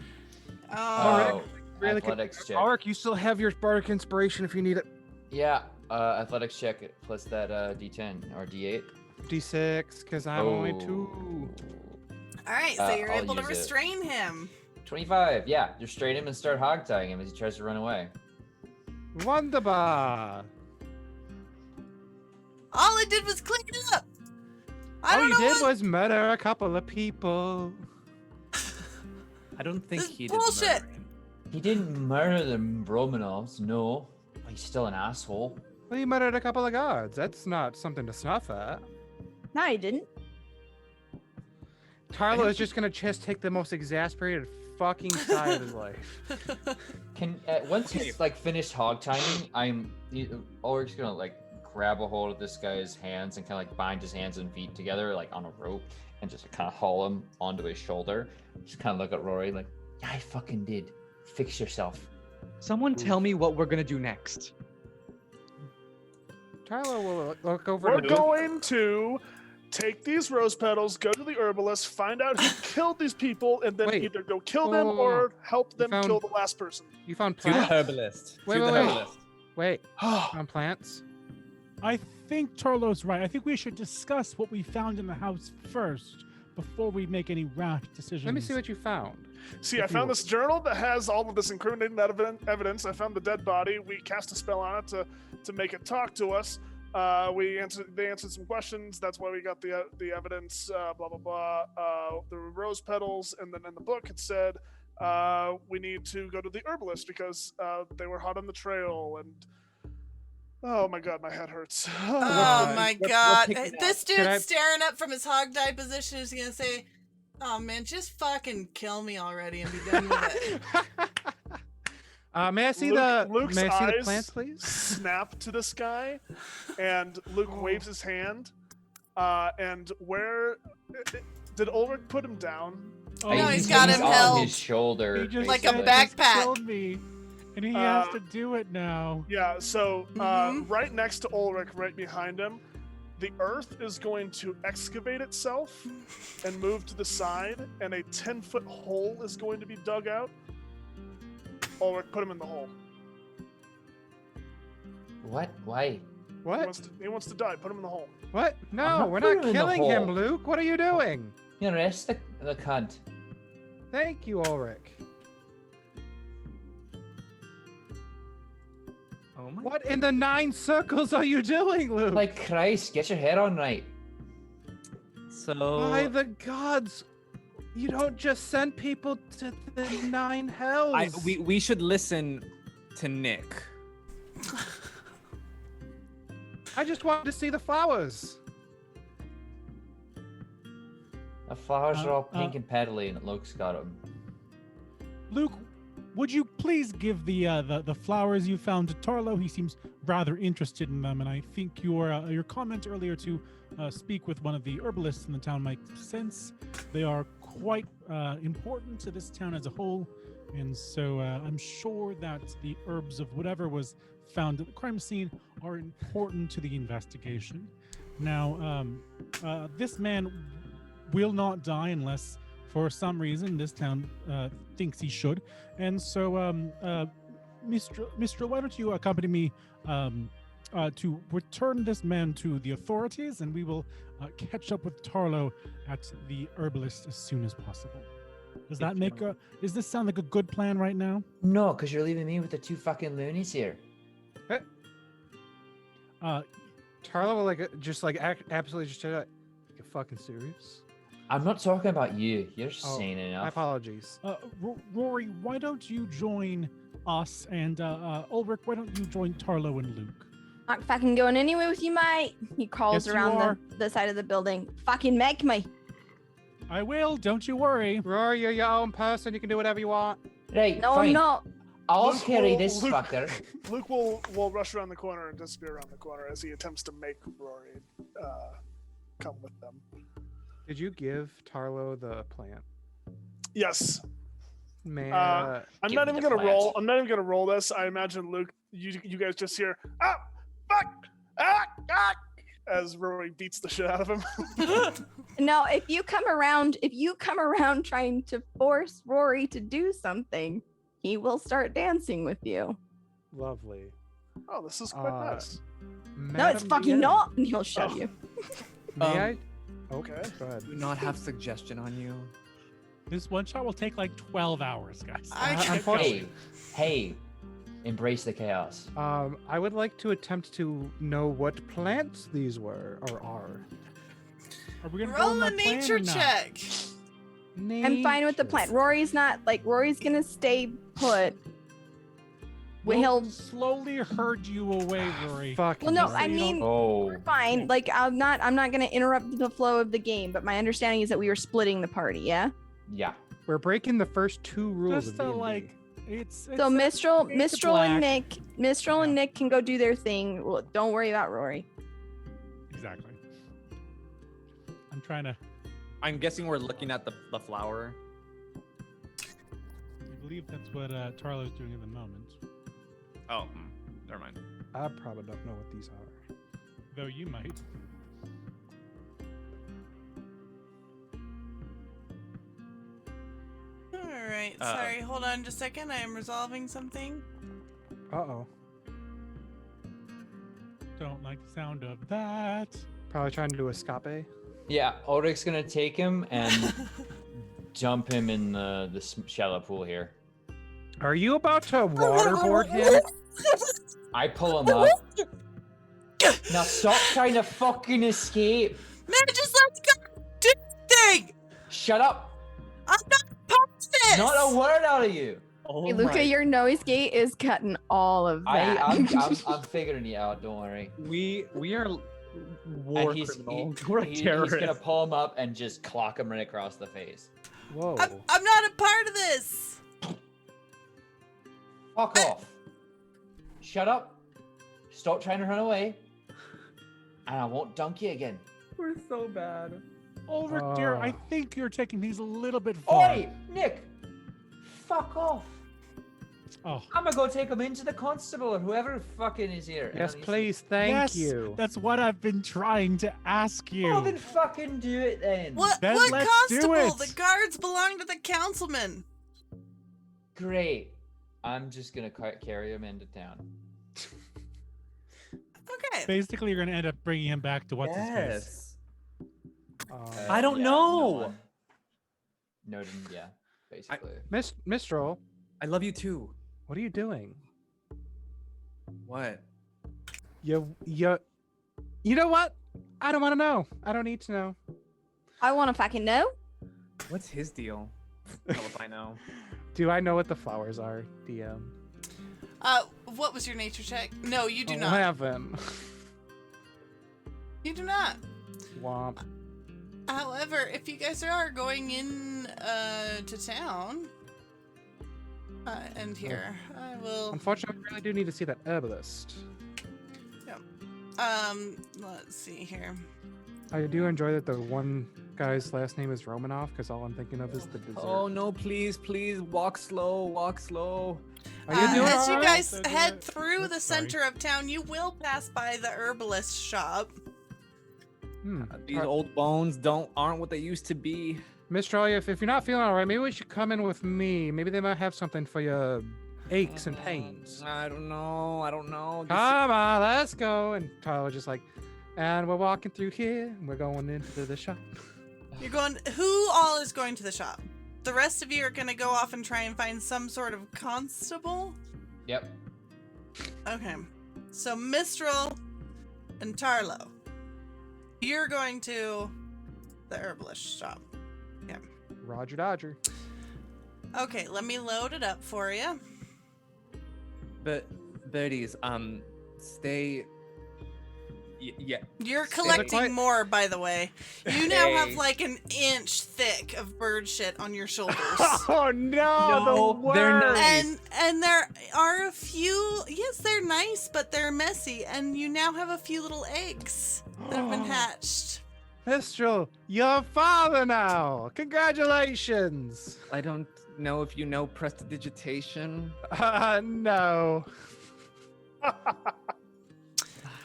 Oh, Really good. athletics check. Ulrich, you still have your bardic inspiration if you need it. Yeah, athletics check plus that D10 or D8. D6, because I'm only 2. All right, so you're I'll able to use it. restrain him. 25. Yeah, restrain him and start hog tying him as he tries to run away. Wunderbar. All I did was clean it up. I All don't you know did what... was murder a couple of people. I don't think This is he bullshit. did murder him. He didn't murder the Romanovs. No, he's still an asshole. Well, you murdered a couple of guards. That's not something to snuff at. No, I didn't. Tarlo is just gonna just take the most exasperated fucking sigh of his life. Can once he's like finished hog tying, Ulrich's gonna like grab a hold of this guy's hands and kind of like bind his hands and feet together like on a rope and just kind of haul him onto his shoulder. Just kind of look at Rory like, yeah, I fucking did. Fix yourself. Someone tell me what we're gonna do next. Tarlo will look over We're to Luke. going to take these rose petals, go to the herbalist, find out who killed these people, and then Wait. either go kill them Whoa. or help them found- kill the last person. You found To the plants? herbalist. Wait, to wait, the wait. herbalist. Wait, found plants? I think Turlo's right. I think we should discuss what we found in the house first before we make any rash decisions. Let me see what you found. See, I If you found will. this journal that has all of this incriminating evidence. I found the dead body. We cast a spell on it to make it talk to us. They answered some questions. That's why we got the evidence. Blah blah blah. The rose petals, and then in the book it said we need to go to the herbalist because they were hot on the trail. And oh my god, my head hurts. Oh my god. pick it This up. dude's Can I- staring up from his hog die position is gonna say, oh man, just fucking kill me already and be done with it. May I see Luke's may I see the eyes plants, please? snap to the sky, and Luke waves his hand. And where did Ulrich put him down? Oh, No, Hey, he's got him on held. his shoulder. He just Like a said basically. he just backpack. killed me, and he has to do it now. Yeah, so Mhm. right next to Ulrich, right behind him, the earth is going to excavate itself and move to the side, and a 10-foot hole is going to be dug out. Ulrich, put him in the hole. What? Why? What? He wants to die. Put him in the hole. What? I'm No, not we're putting not him in the killing him, hole. Luke. What are you doing? You know, arrest the cunt. Thank you, Ulrich. Oh my What in the 9 circles are you doing, Luke? Like Christ, get your head on right. So By the gods, you don't just send people to the 9 hells. we should listen to Nick. I just wanted to see the flowers. The flowers are all Uh, pink and petally, and Luke's got them. Luke, would you please give the flowers you found to Tarlo? He seems rather interested in them, and I think your comment earlier to speak with one of the herbalists in the town makes sense. They are quite important to this town as a whole, and so I'm sure that the herbs of whatever was found at the crime scene are important to the investigation. Now, this man will not die unless, for some reason, this town thinks he should. And so, Mr. Why don't you accompany me to return this man to the authorities, and we will catch up with Tarlo at the herbalist as soon as possible. Does this sound like a good plan right now? No, because you're leaving me with the 2 fucking loonies here. Tarlo will absolutely just say, "You fucking serious?" I'm not talking about you. You're Oh, sane My enough. apologies. Rory, why don't you join us? And Ulrich, why don't you join Tarlo and Luke? Not fucking going anywhere with you, mate. He calls Yes, you around are. the side of the building. Fucking make me. I will. Don't you worry. Rory, you're your own person. You can do whatever you want. Right, No, fine. I'm not. I'll Luke carry will- this Luke- fucker. Luke will rush around the corner and disappear around the corner as he attempts to make Rory come with them. Did you give Tarlo the plant? Yes. Man, I'm Give not me even the gonna plant. roll. I'm not even gonna roll this. I imagine Luke, you guys just hear fuck, as Rory beats the shit out of him. No, if you come around trying to force Rory to do something, he will start dancing with you. lovely. Oh, this is quite nice. No, it's Madam fucking DM, not, and he'll shove Oh. you. May I? Okay. Go ahead. Do not have suggestion on you. This one shot will take like 12 hours, guys. I Get unfortunately- Hey, embrace the chaos. I would like to attempt to know what plants these were or are. Are we gonna go Roll on a that plan nature or not? check. I'm fine with the plant. Rory's gonna stay put. We'll slowly herd you away, Rory. Fuck. Well, no, So I you don't- mean, Oh, we're fine. Like, I'm not gonna interrupt the flow of the game, but my understanding is that we were splitting the party, yeah? yeah. We're breaking the first two rules Just of to D&D. like, it's So Mistral fade to and black. Mistral and Yeah. Nick can go do their thing. Well, don't worry about Rory. Exactly. I'm trying to. I'm guessing we're looking at the flower. I believe that's what Tarlo's doing at the moment. Oh, never mind. I probably don't know what these are. Though you might. All right. Uh-oh. Sorry. Hold on just a second. I am resolving something. Uh-oh. Don't like the sound of that. Probably trying to do escape. Yeah, Ulrich's gonna take him and dump him in the shallow pool here. Are you about to waterboard him? I pull him up. Now stop trying to fucking escape. Man, just let's go do the thing. Shut up. I'm not part of this. Not a word out of you. Oh Hey, Luca, your noise gate is cutting all of that. I'm figuring it out. Don't worry. We are war And criminals. We're he's terrorists. gonna pull him up and just clock him right across the face. Whoa. I'm not a part of this. Fuck off. Shut up. Stop trying to run away. And I won't dunk you again. We're so bad. Ulrich, dear, I think you're taking these a little bit far. Oi, Nick. Fuck off. Oh, I'm gonna go take him into the constable or whoever fucking is here. And Yes, then he's- please. Thank yes, you. That's what I've been trying to ask you. Well, then fucking do it then. What Then what let's do constable? it. The guards belong to the councilman. Great. I'm just gonna carry him into town. Okay. Basically, you're gonna end up bringing him back to what's his face. Yes. I don't yeah, know. No, yeah, basically. Mistral, I love you too. what are you doing? What? You know what? I don't want to know. I don't need to know. I want to fucking know. What's his deal? Hell if I know. Do I know what the flowers are, DM? What was your nature check? No, you do not. 11. You do not. Womp. However, if you guys are going in to town, and here, I will. Unfortunately, I really do need to see that herbalist. Let's see here. I do enjoy that the one guy's last name is Romanov because all I'm thinking of is the dessert. Oh no, please, please, walk slow, walk slow. Are you doing As you all right? guys head through the Oops, sorry. center of town, you will pass by the herbalist shop. These old bones aren't what they used to be. Mistral, if you're not feeling all right, maybe we should come in with me. Maybe they might have something for your aches and pains. I don't know. This- Come on, let's go. And Tyler just like, and we're walking through here, and we're going into the shop. You're going. Who all is going to the shop? The rest of you are going to go off and try and find some sort of constable. Yep. Okay. So Mistral and Tarlo, you're going to the herbalist shop. Yeah. Roger Dodger. Okay, let me load it up for you. But birdies, stay. Yeah. You're Stay- collecting more, by the way. You now have Hey. like an inch thick of bird shit on your shoulders. Oh no, No, the they're worst. nice. And there are a few, yes, they're nice, but they're messy. And you now have a few little eggs that have been hatched. Mistral, you're a father now. Congratulations. I don't know if you know prestidigitation. No.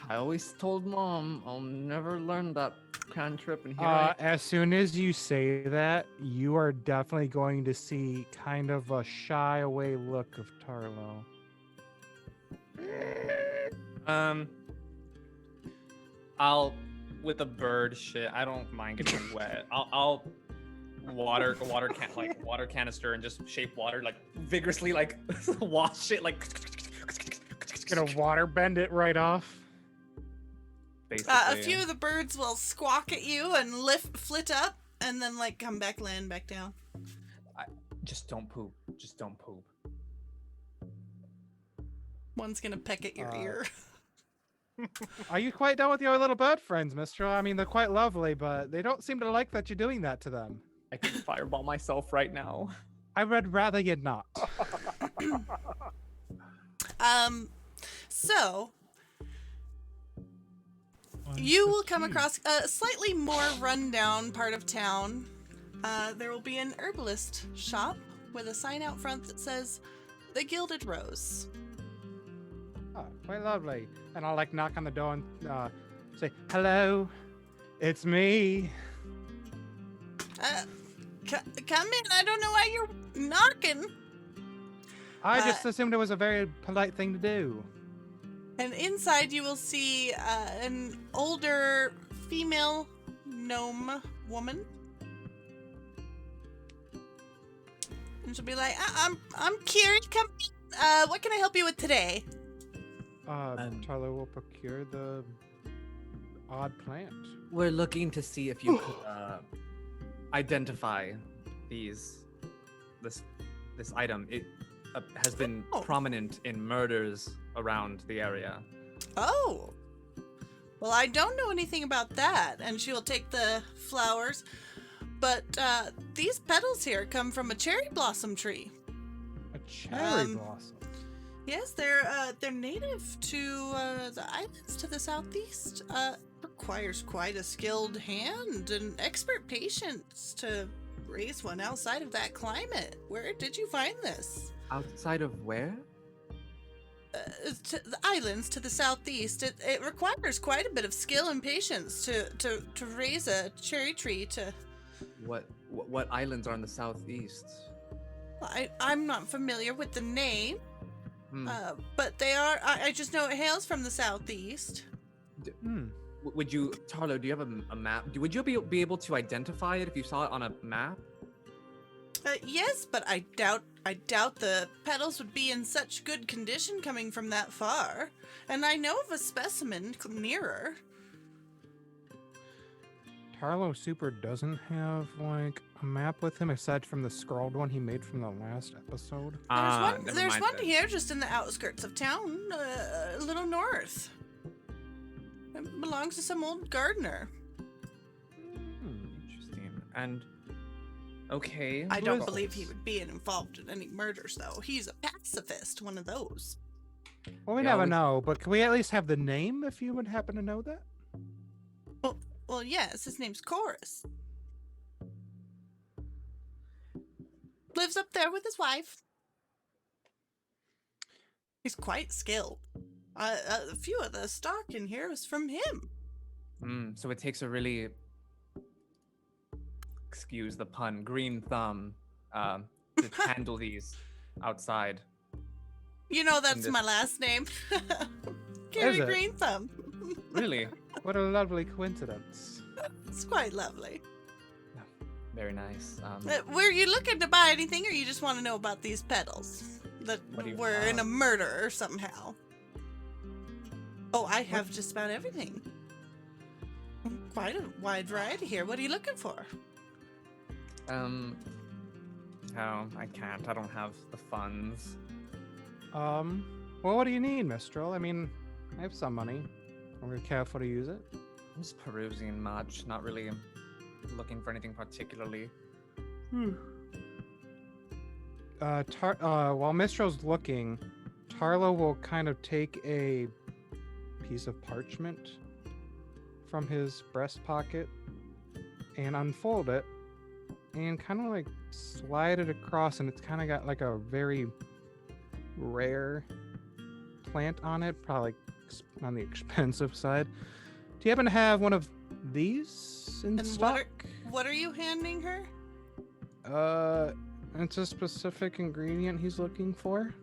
I always told Mom I'll never learn that cantrip, and here I As soon as you say that, you are definitely going to see kind of a shy away look of Tarlo. I'll with the bird shit. I don't mind getting wet. I'll water canister and just shape water like vigorously, like wash it, like Gonna water bend it right off. basically. A few of the birds will squawk at you and flit up, and then like come back, land back down. Just don't poop. Just don't poop. One's gonna peck at your ear. Are you quite done with your little bird friends, Mistral? I mean, they're quite lovely, but they don't seem to like that you're doing that to them. I can fireball myself right now. I would rather you not. So you will come across a slightly more rundown part of town. There will be an herbalist shop with a sign out front that says The Gilded Rose. Oh, quite lovely. And I'll like knock on the door and say, "Hello, it's me." Come in. I don't know why you're knocking. I just assumed it was a very polite thing to do. And inside you will see an older female gnome woman. And she'll be like, I'm Kiri, come in. What can I help you with today? Tarlo will procure the odd plant. We're looking to see if you could identify this item. It has been prominent in murders around the area. Oh. Well, I don't know anything about that. And she will take the flowers. But these petals here come from a cherry blossom tree. A cherry blossom. Yes, they're native to the islands to the southeast. Requires quite a skilled hand and expert patience to raise one outside of that climate. Where did you find this? Outside of where? To the islands to the southeast. It requires quite a bit of skill and patience to raise a cherry tree to... What islands are in the southeast? I'm not familiar with the name. Hmm. But they are. I just know it hails from the southeast. Would you, Tarlo? Do you have a map? Would you be able to identify it if you saw it on a map? Yes, but I doubt the petals would be in such good condition coming from that far. And I know of a specimen nearer. Tarlo Super doesn't have like a map with him aside from the scrawled one he made from the last episode. There's one here just in the outskirts of town, a little north. It belongs to some old gardener. Interesting. And okay. I don't believe he would be involved in any murders, though. He's a pacifist, one of those. Well, we never know, but can we at least have the name if you would happen to know that? Well, yes, his name's Chorus. Lives up there with his wife. He's quite skilled. A few of the stock in here was from him. So it takes a really, excuse the pun, green thumb to handle these outside. You know that's my last name. Gary it? Green Thumb. Really? What a lovely coincidence. It's quite lovely. Very nice. Were you looking to buy anything, or you just want to know about these petals that What do you were in a murder somehow? Oh, I have just about everything. Quite a wide variety here. What are you looking for? Oh, I can't. I don't have the funds. Well, what do you need, Mistral? I mean, I have some money. I'm gonna be careful to use it. I'm just perusing much, not really looking for anything particularly. While Mistral's looking, Tarlo will kind of take a piece of parchment from his breast pocket and unfold it and kind of like slide it across, and it's kind of got like a very rare plant on it, probably on the expensive side. Do you happen to have one of these in And stock? what are you handing her? It's a specific ingredient he's looking for.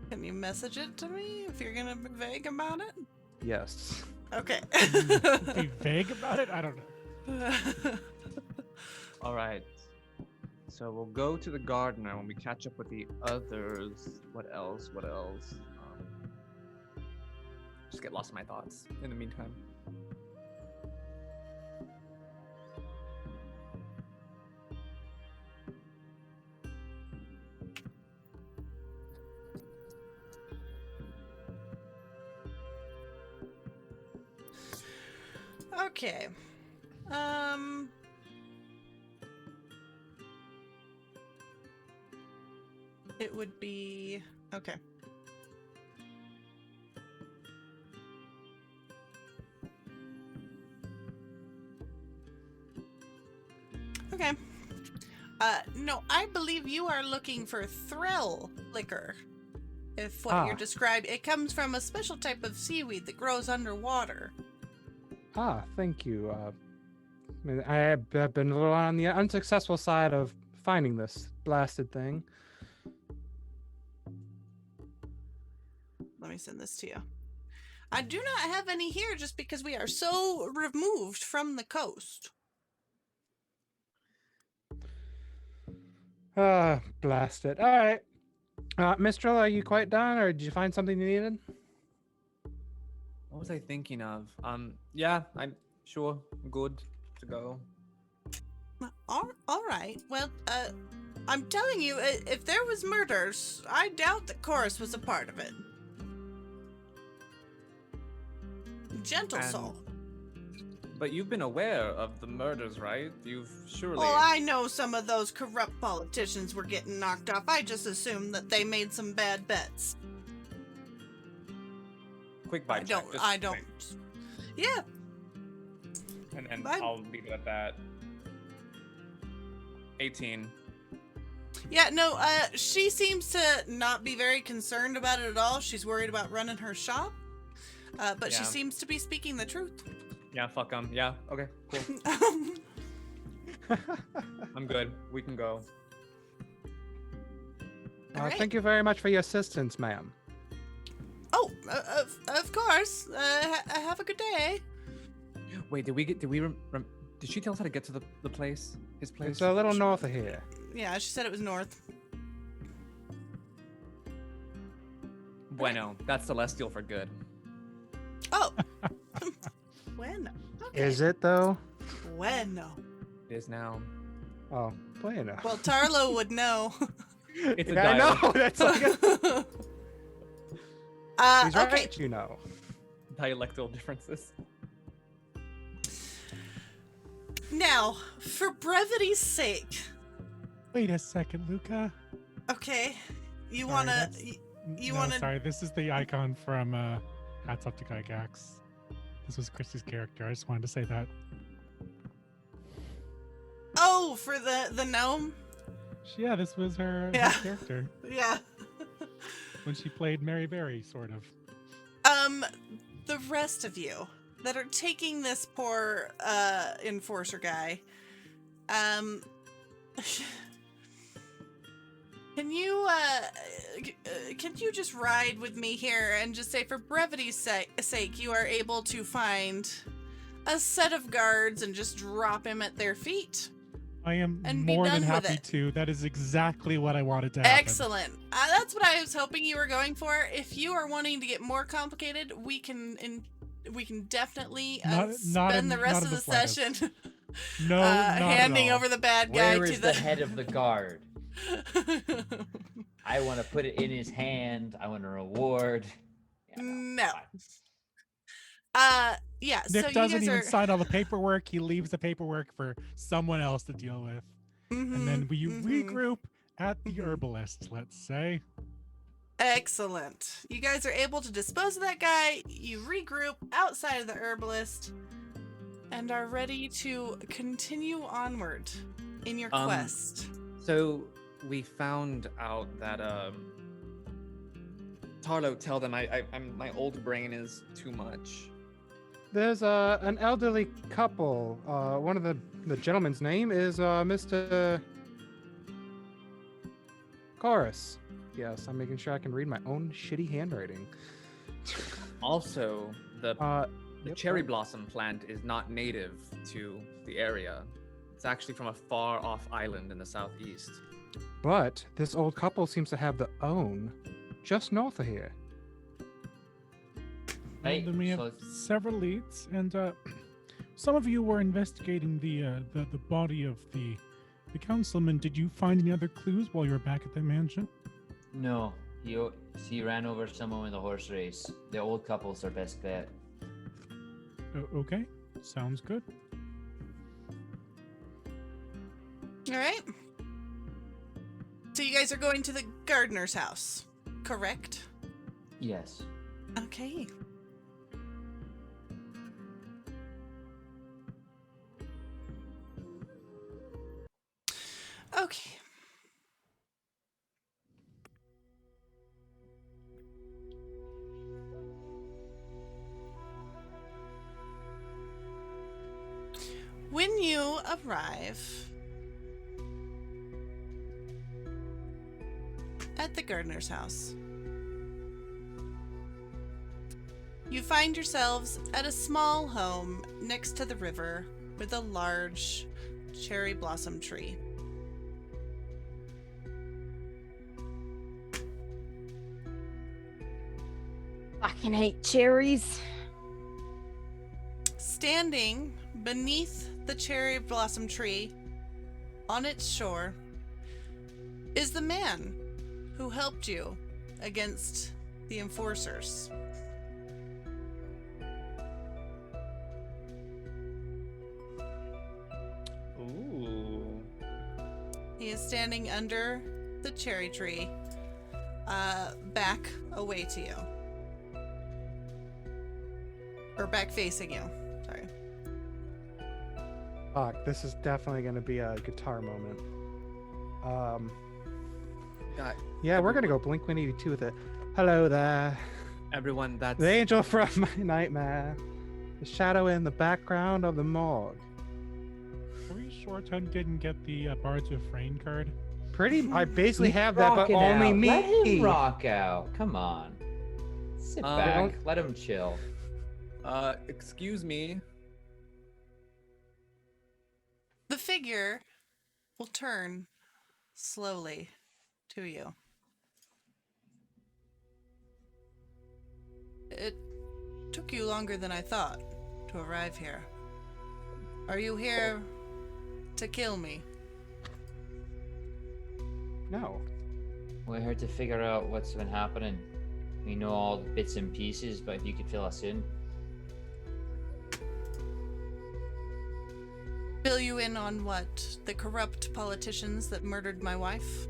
Can you message it to me if you're gonna be vague about it? Yes. Okay. Be vague about it? I don't know. All right. So we'll go to the gardener when we catch up with the others. What else? What else? Just get lost in my thoughts in the meantime. Okay. It would be okay. Okay. No, I believe you are looking for Threll liquor. If what you're describing, it comes from a special type of seaweed that grows underwater. Thank you. I mean, I've been a little on the unsuccessful side of finding this blasted thing. Let me send this to you. I do not have any here just because we are so removed from the coast. Blast it. All right. Mistral, are you quite done, or did you find something you needed? What was I thinking of? Yeah, I'm sure. Good to go. All right. Well, I'm telling you, if there was murders, I doubt that Chorus was a part of it. Gentle soul. But you've been aware of the murders, right? You've surely. Oh, I know some of those corrupt politicians were getting knocked off. I just assumed that they made some bad bets. Quick bite check. I don't. Yeah. And then I- I'll leave it at that. 18. Yeah, no, she seems to not be very concerned about it at all. She's worried about running her shop. But she Yeah. seems to be speaking the truth. Yeah, fuck them. Yeah, okay, cool. I'm good. We can go. All right. Thank you very much for your assistance, ma'am. Oh, of course. Have a good day. Wait, did she tell us how to get to the place? His place? It's a little north of here. Yeah, she said it was north. Bueno, that's celestial for good. Oh. Bueno. Okay. Is it, though? Bueno. It is now. Oh, bueno. Well, Tarlo would know. It's a Yeah, I dialect. know. That's like He's okay. right, you know. Dialectal differences. Now, for brevity's sake, Wait a second, Luca. okay, you Sorry, wanna, that's- you no, wanna. Sorry, this is the icon from Hats Up to Gygax. This was Christy's character. I just wanted to say that. Oh, for the gnome. Yeah, this was her Yeah. character Yeah. when she played Mary Berry, sort of. The rest of you that are taking this poor enforcer guy, can you just ride with me here and just say, for brevity's sake, you are able to find a set of guards and just drop him at their feet? I am and be more than done with happy it. to. That is exactly what I wanted to happen. Excellent. That's what I was hoping you were going for. If you are wanting to get more complicated, we can definitely spend the rest of the session No, not handing at all. over the bad guy Where to is the head of the guard? I want to put it in his hand. I want a reward. Yeah, No. fine. Yeah. Nick so you doesn't guys even are. sign all the paperwork. He leaves the paperwork for someone else to deal with. And then we regroup at the herbalist, let's say. Excellent. You guys are able to dispose of that guy. You regroup outside of the herbalist and are ready to continue onward in your quest. So we found out that Tarlo, tell them I'm my old brain is too much. There's an elderly couple. One of the gentleman's name is Mr. Chorus. Yes, I'm making sure I can read my own shitty handwriting. Also, the Yep, cherry right. blossom plant is not native to the area. It's actually from a far off island in the southeast. But this old couple seems to have their own just north of here. Right, And then we have so- several leads, and some of you were investigating the body of the councilman. Did you find any other clues while you were back at the mansion? No, he ran over someone with a horse race. The old couple's our best bet. Okay, sounds good. All right. So you guys are going to the gardener's house, correct? Yes. Okay. Okay. When you arrive at the gardener's house, you find yourselves at a small home next to the river with a large cherry blossom tree. Fucking hate cherries. Standing beneath the cherry blossom tree on its shore is the man who helped you against the enforcers. Ooh. He is standing under the cherry tree, back away to you. Or back facing you. Sorry. Fuck, this is definitely going to be a guitar moment. Got Yeah, we're going to go Blink-182 with it. Hello there. everyone. That's The angel from my nightmare. The shadow in the background of the morgue. Are we sure Toad didn't get the Bards of Rain card? I basically He's have that, but rocking only out. me. Let him rock out. Come on. Sit back. don't- Let him chill. excuse me. The figure will turn slowly to you. It took you longer than I thought to arrive here. Are you here to kill me? No. We're here to figure out what's been happening. We know all the bits and pieces, but if you could fill us in. Fill you in on what? The corrupt politicians that murdered my wife?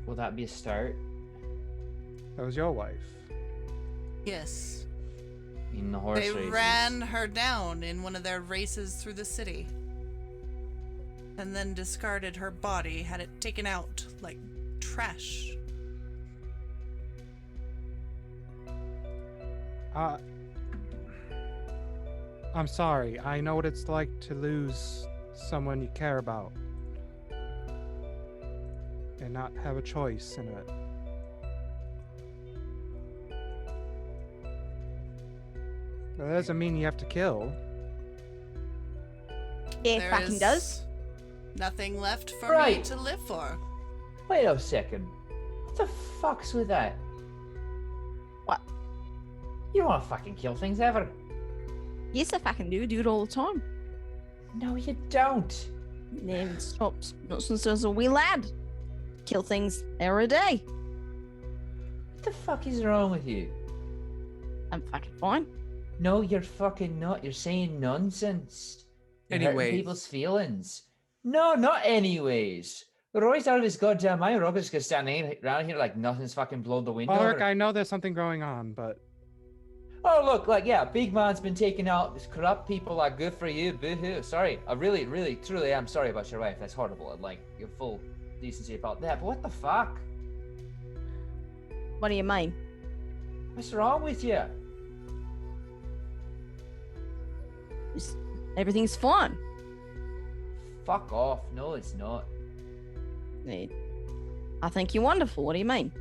Will that be a start? That was your wife. Yes. In the horse They races? ran her down in one of their races through the city. And then discarded her body, had it taken out like trash. I'm sorry. I know what it's like to lose someone you care about. And not have a choice in it. That doesn't mean you have to kill. Yeah, There fucking does. nothing left for me Right. to live for. Wait a second. What the fuck's with that? What? You don't want to fucking kill things ever. Yes, I fucking do. Do it all the time. No, you don't. Never stops. Not since I was a wee lad. Kill things every day. What the fuck is wrong with you? I'm fucking fine. No, you're fucking not. You're saying nonsense. You're hurting Anyways. people's feelings. No, not anyways. Roy's out of his goddamn mind. Robert's gonna stand around here like nothing's fucking blown the wind Ulrich, over. I know there's something going on, but Oh, look, like, yeah, big man's been taking out these corrupt people, like, good for you, boo-hoo. Sorry, I really, really, truly am sorry about your wife. That's horrible. And, like, you're full decency about that. But what the fuck? What do you mean? What's wrong with you? Just, everything's fine. Fuck off. No, it's not. Eh, I think you're wonderful. What do you mean?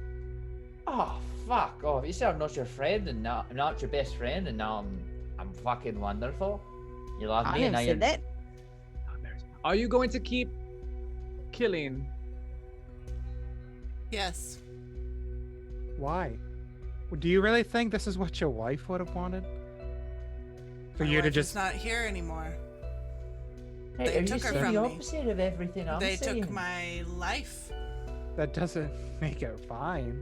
Oh, fuck off. You said I'm not your friend and now I'm not your best friend and now I'm fucking wonderful. You love I me and never now you're... said that. Are you going to keep killing? Yes. why? Do you really think this is what your wife would have wanted? For My you to wife is just not here anymore. Hey, They are you took her saying from the me. opposite of everything I'm They saying? took my life. that doesn't make it fine.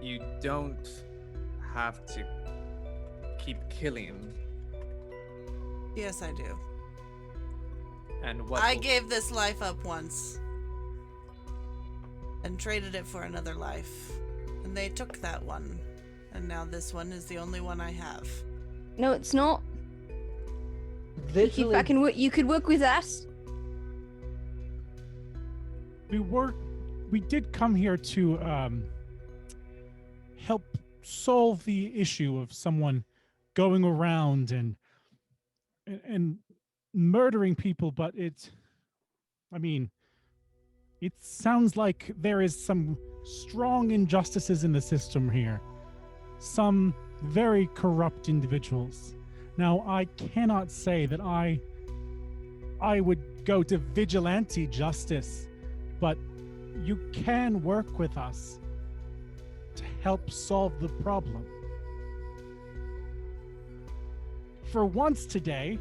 You don't have to keep killing. Yes, I do. And what I gave this life up once and traded it for another life. And they took that one. And now this one is the only one I have. No, it's not. You could Literally, fucking work. You could work with us. We did come here to help solve the issue of someone going around and murdering people, but it sounds like there is some strong injustices in the system here. Some very corrupt individuals. Now, I cannot say that I would go to vigilante justice, but you can work with us to help solve the problem. For once today,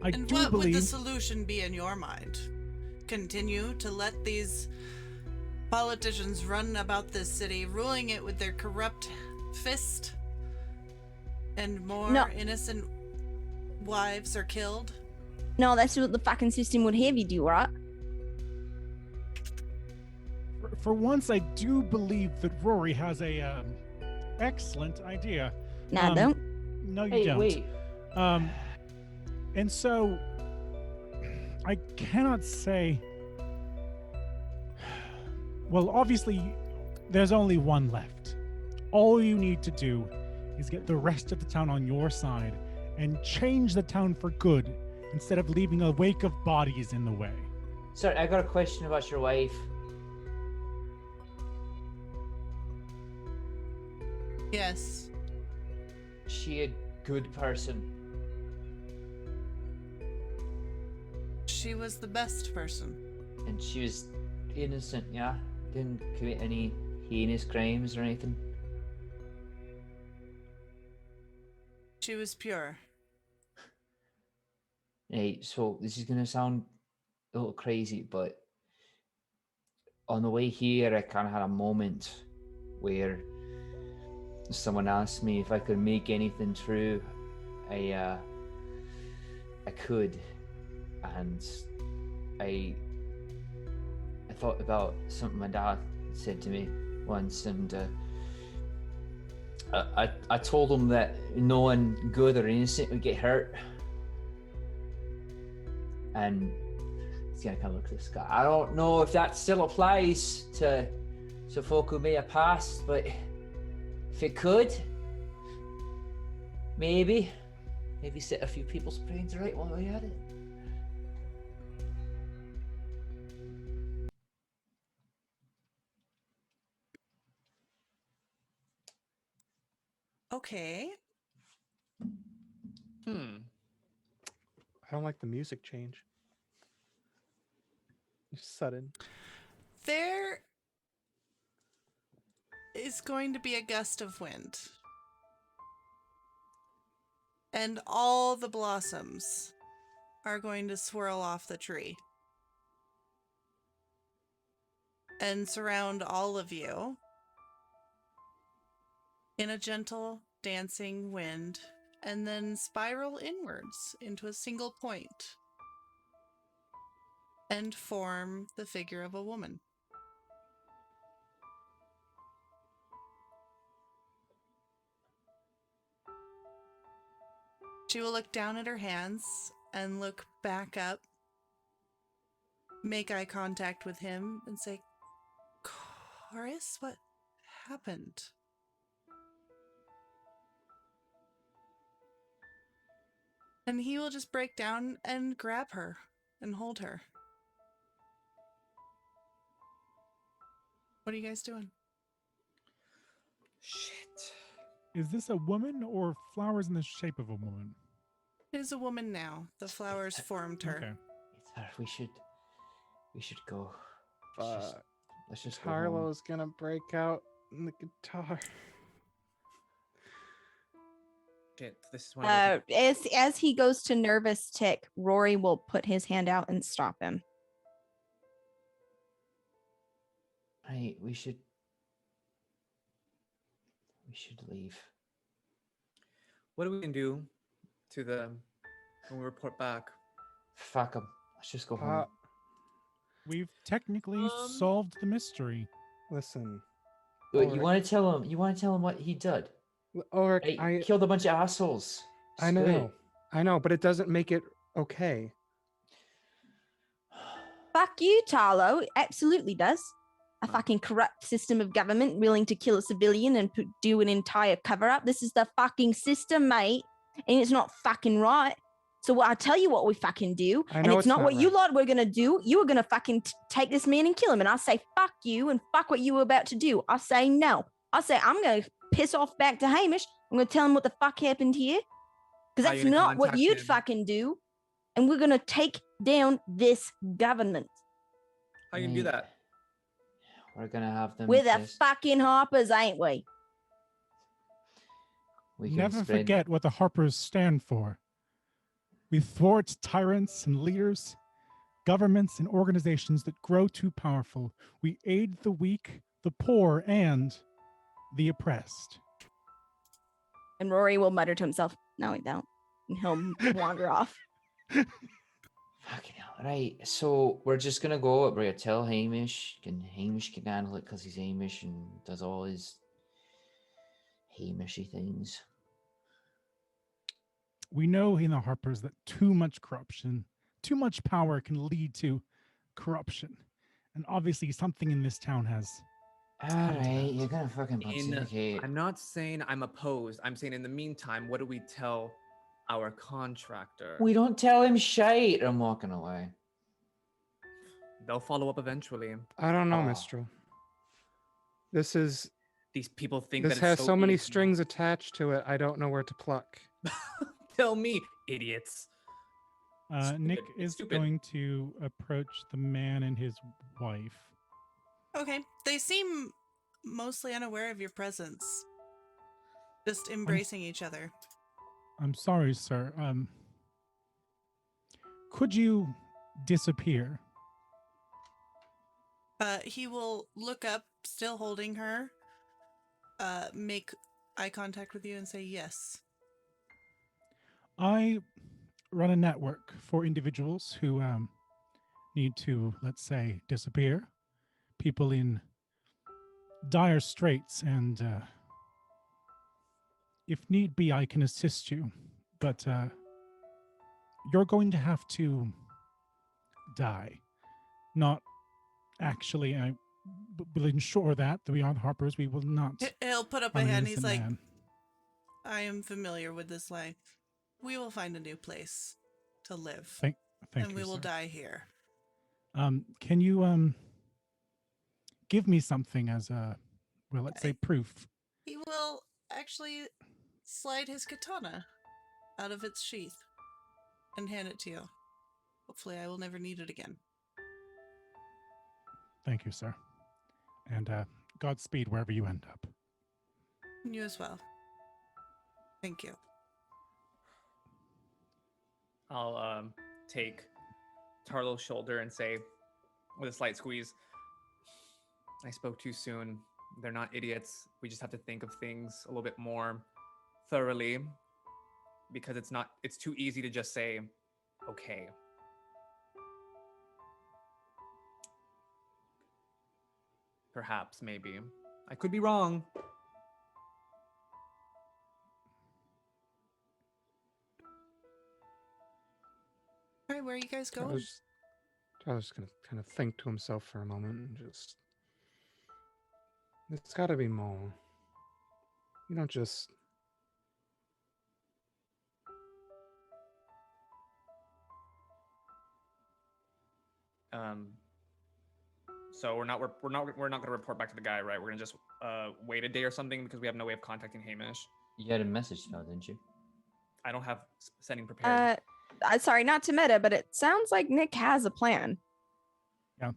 I And do what would the believe solution be in your mind? Continue to let these politicians run about this city, ruling it with their corrupt fist, and more No. innocent wives are killed? No, that's what the fucking system would have you do, right? for once I do believe that Rory has a excellent idea. No, I don't. No, you hey, don't. wait. And so I cannot say. Well, obviously, there's only one left. All you need to do is get the rest of the town on your side and change the town for good instead of leaving a wake of bodies in the way. Sorry, I got a question about your wife. Yes. Is she a good person? She was the best person. And she was innocent, yeah? Didn't commit any heinous crimes or anything? She was pure. Hey, so this is gonna sound a little crazy, but on the way here, I kind of had a moment where someone asked me if I could make anything true. I could, and I thought about something my dad said to me once, and I told him that no one good or innocent would get hurt. And he's gonna kind of look at this guy. I don't know if that still applies to folk who may have passed, but if it could, maybe set a few people's brains right while we're at it. Okay. I don't like the music change. It's sudden. There is going to be a gust of wind. And all the blossoms are going to swirl off the tree and surround all of you in a gentle dancing wind and then spiral inwards into a single point and form the figure of a woman. She will look down at her hands and look back up, make eye contact with him, and say, Chorus, what happened? And he will just break down and grab her and hold her. What are you guys doing? Shit. Is this a woman or flowers in the shape of a woman? It is a woman now. The flowers formed her. Okay. It's her. We should go. Let's just go home. Carlo's gonna break out in the guitar. Shit. This is one of those. As he goes to nervous tick, Rory will put his hand out and stop him. Right, we should leave. What are we gonna do to them when we report back? Fuck them. Let's just go home. We've technically solved the mystery. Listen. Wait, Ulrich. you want to tell him? You want to tell him what he did? Ulrich, I killed a bunch of assholes. I know, but it doesn't make it okay. Fuck you, Tarlo. It absolutely does. A fucking corrupt system of government willing to kill a civilian and do an entire cover-up. This is the fucking system, mate. And it's not fucking right. So I tell you what we fucking do. I And know it's it's not not what you right. lot were going to do. You were going to fucking take this man and kill him. And I say, fuck you and fuck what you were about to do. I say no. I say, I'm going to piss off back to Hamish. I'm going to tell him what the fuck happened here. Because How that's you gonna not what contact you'd him? fucking do. And we're going to take down this government. How you gonna do that? We're gonna have them. We're the pissed. fucking Harpers, ain't we? We can Never spread- forget what the Harpers stand for. We thwart tyrants and leaders, governments and organizations that grow too powerful. We aid the weak, the poor, and the oppressed. And Rory will mutter to himself, no, we don't. And he'll wander off. Fucking hell. Right, so we're just gonna go. We're gonna tell Hamish. Hamish can handle it because he's Hamish and does all his Hamishy things. We know in the Harpers that too much corruption, too much power can lead to corruption. And obviously something in this town has. Alright, you're gonna fucking pontificate. I'm not saying I'm opposed. I'm saying in the meantime, what do we tell our contractor? We don't tell him shite. I'm walking away. They'll follow up eventually. I don't know, Oh. Mistral. This is These people think this that has it's so many easy. strings attached to it. I don't know where to pluck. Tell me, idiots. Nick Stupid, is stupid. going to approach the man and his wife. Okay. They seem mostly unaware of your presence. Just embracing each other. I'm sorry, sir. Could you disappear? He will look up, still holding her, make eye contact with you and say yes. I run a network for individuals who need to, let's say, disappear. People in dire straits, and if need be, I can assist you. But you're going to have to die. Not actually. I will ensure that we are the Harpers. We will not. He'll put up a harm an hand. He's innocent like, man. I am familiar with this life. We will find a new place to live. Thank and you, we will sir. die here. Can you give me something as a, well, let's say proof? He will actually slide his katana out of its sheath and hand it to you. Hopefully I will never need it again. Thank you, sir. And Godspeed wherever you end up. And you as well. Thank you. I'll take Tarlo's shoulder and say, with a slight squeeze, I spoke too soon. They're not idiots. We just have to think of things a little bit more thoroughly, because it's too easy to just say, okay. Perhaps, maybe. I could be wrong. All right, where are you guys going? I was gonna kind of think to himself for a moment and just. It's gotta be more. You don't just. So we're not gonna report back to the guy, right? We're gonna just wait a day or something because we have no way of contacting Hamish. You had a message now, didn't you? I don't have sending prepared. Sorry, not to meta, but it sounds like Nick has a plan. Yeah.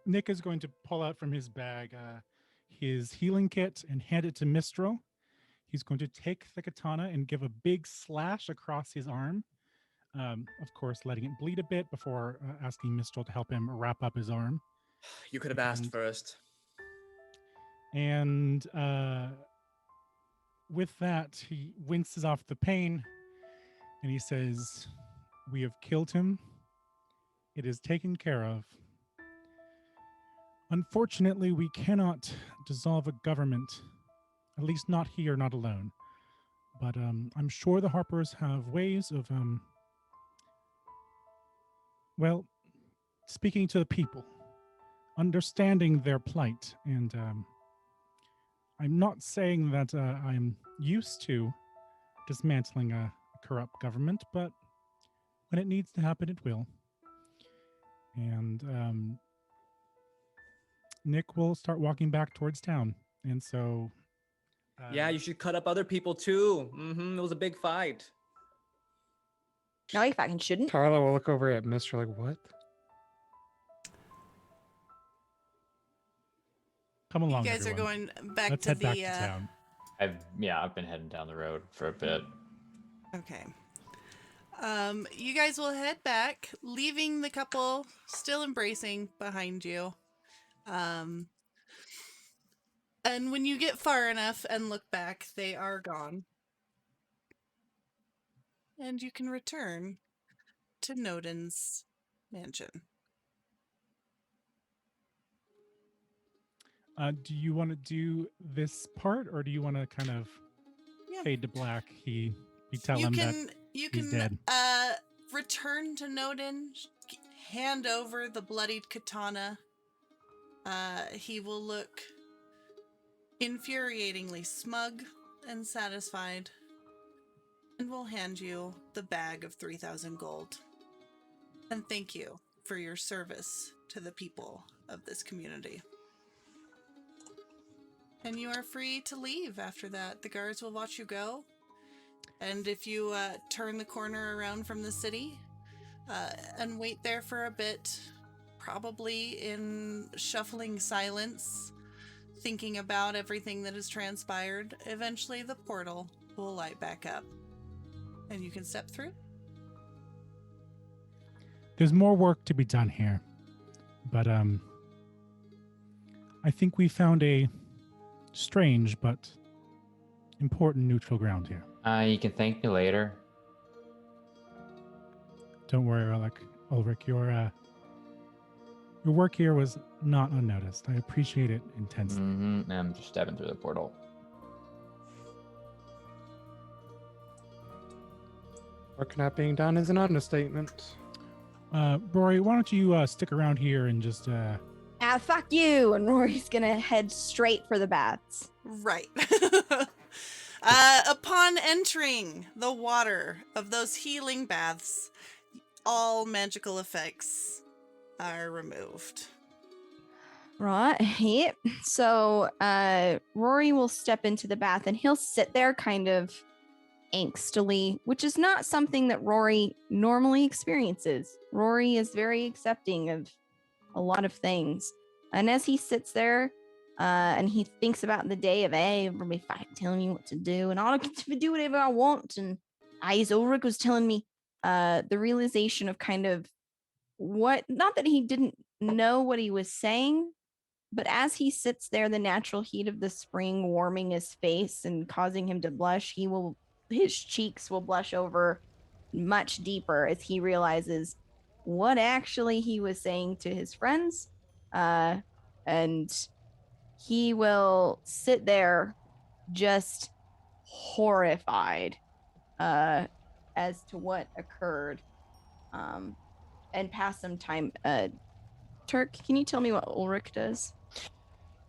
Nick is going to pull out from his bag his healing kit and hand it to Mistral. He's going to take the katana and give a big slash across his arm. Of course, letting it bleed a bit before asking Mistral to help him wrap up his arm. You could have asked first. And with that, he winces off the pain and he says, "We have killed him. It is taken care of. Unfortunately, we cannot dissolve a government, at least not here, not alone. But I'm sure the Harpers have ways of, well, speaking to the people, understanding their plight. And I'm not saying that I'm used to dismantling a corrupt government, but when it needs to happen, it will. And Nick will start walking back towards town. And so... yeah, you should cut up other people too. It was a big fight. No, you fucking shouldn't. Carla will look over at Mr. like, what? Come along, You guys everyone. are going back Let's to head the back to town. I've been heading down the road for a bit. Okay. You guys will head back, leaving the couple still embracing behind you. And when you get far enough and look back, they are gone. And you can return to Nodin's mansion. Do you want to do this part, or do you want to kind of fade to black? You tell him that he's dead. Return to Nodin, hand over the bloodied katana. He will look infuriatingly smug and satisfied, and will hand you the bag of 3,000 gold. And thank you for your service to the people of this community. And you are free to leave after that. The guards will watch you go. And if you turn the corner around from the city and wait there for a bit, probably in shuffling silence, thinking about everything that has transpired, eventually the portal will light back up. And you can step through. There's more work to be done here. But I think we found a strange but important neutral ground here. You can thank me later. Don't worry, Ulrich. Your work here was not unnoticed. I appreciate it intensely. I'm just stepping through the portal. Work not being done is an understatement. Rory, why don't you stick around here and just... fuck you! And Rory's gonna head straight for the bats. Right. Upon entering the water of those healing baths, all magical effects are removed. Right. Yep. So Rory will step into the bath and he'll sit there kind of angstily, which is not something that Rory normally experiences. Rory is very accepting of a lot of things. And as he sits there and he thinks about the day of, hey, everybody fucking telling me what to do, and I get to do whatever I want. And Ulrich was telling me the realization of kind of what, not that he didn't know what he was saying, but as he sits there, the natural heat of the spring warming his face and causing him to blush, his cheeks will blush over much deeper as he realizes what actually he was saying to his friends. And he will sit there just horrified as to what occurred and pass some time. Turk, can you tell me what Ulrich does?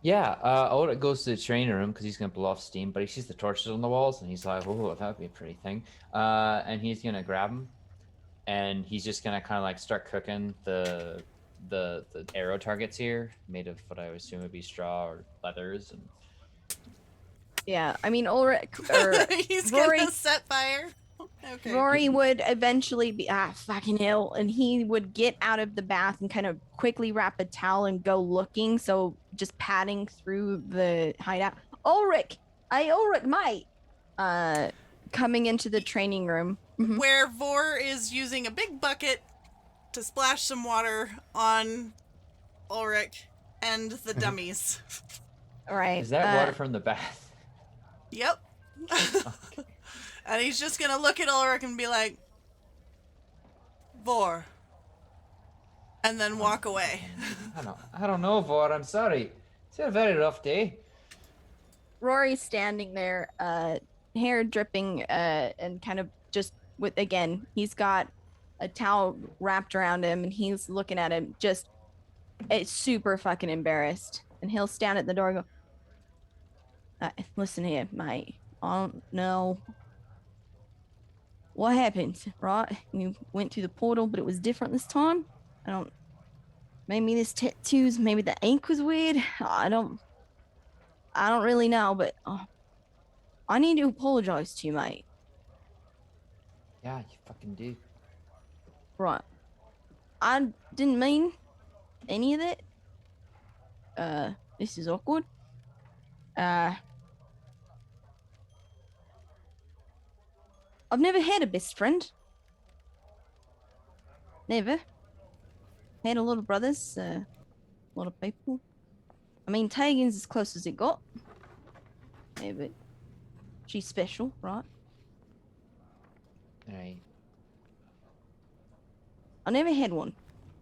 Yeah, Ulrich goes to the training room because he's going to blow off steam, but he sees the torches on the walls and he's like, oh, that would be a pretty thing. And he's going to grab them and he's just going to kind of like start cooking the arrow targets here, made of what I would assume would be straw or leathers. And Yeah, I mean, Ulrich, He's Rory, gonna set fire. Okay. Rory would eventually be, fucking hell, and he would get out of the bath and kind of quickly wrap a towel and go looking, so just padding through the hideout. Ulrich, mate, coming into the training room. Where Vor is using a big bucket to splash some water on Ulrich and the dummies. All right. is that water from the bath? Yep. And he's just gonna look at Ulrich and be like, Vor. And then walk away. I don't know, Vor. I'm sorry. It's a very rough day. Rory's standing there, hair dripping, and kind of just with, again, he's got a towel wrapped around him and he's looking at him just super fucking embarrassed. And he'll stand at the door and go, listen here, mate. I don't know what happened, right? You went through the portal, but it was different this time. Maybe this tattoos, maybe the ink was weird. I don't really know, but I need to apologize to you, mate. Yeah, you fucking do. Right. I didn't mean any of that. This is awkward. I've never had a best friend. Never. Had a lot of brothers, a lot of people. I mean, Tegan's as close as it got. Yeah, but she's special, right? Right. I never had one.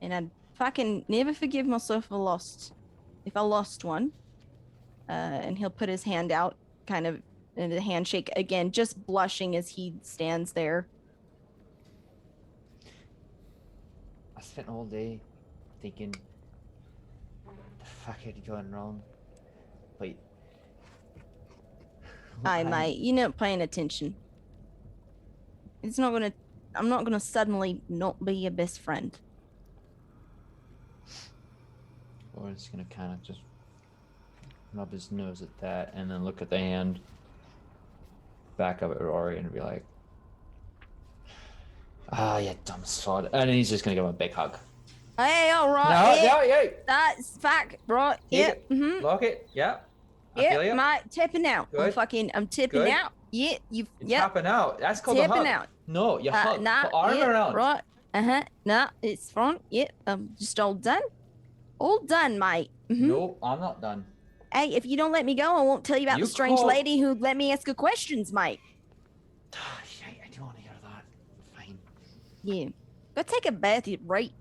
And I'd fucking never forgive myself if I lost one. And he'll put his hand out, kind of in a handshake again, just blushing as he stands there. I spent all day thinking, what the fuck had gone wrong? Wait. Aye, mate, you're not paying attention. I'm not gonna suddenly not be your best friend. Or it's gonna kind of just rub his nose at that and then look at the hand back up at Rory and be like, you dumb sod. And then he's just gonna give him a big hug. Hey, all right. Yeah. That's fact, right? Yep. Mm-hmm. Lock it. Yeah. I feel Yep, you. mate, tapping out. Good. I'm tipping Good. out. Yeah, You're yep. tapping out. That's called a Tapping hug. out. No, you hug. Nah, Put arm yep, around. right. Nah, it's fine. Yep, I'm just all done. All done, mate. Mm-hmm. No, I'm not done. Hey, if you don't let me go, I won't tell you about the strange lady who let me ask her questions, mate. Shit, I don't want to hear that. Fine. Yeah. Go take a bath, you rake.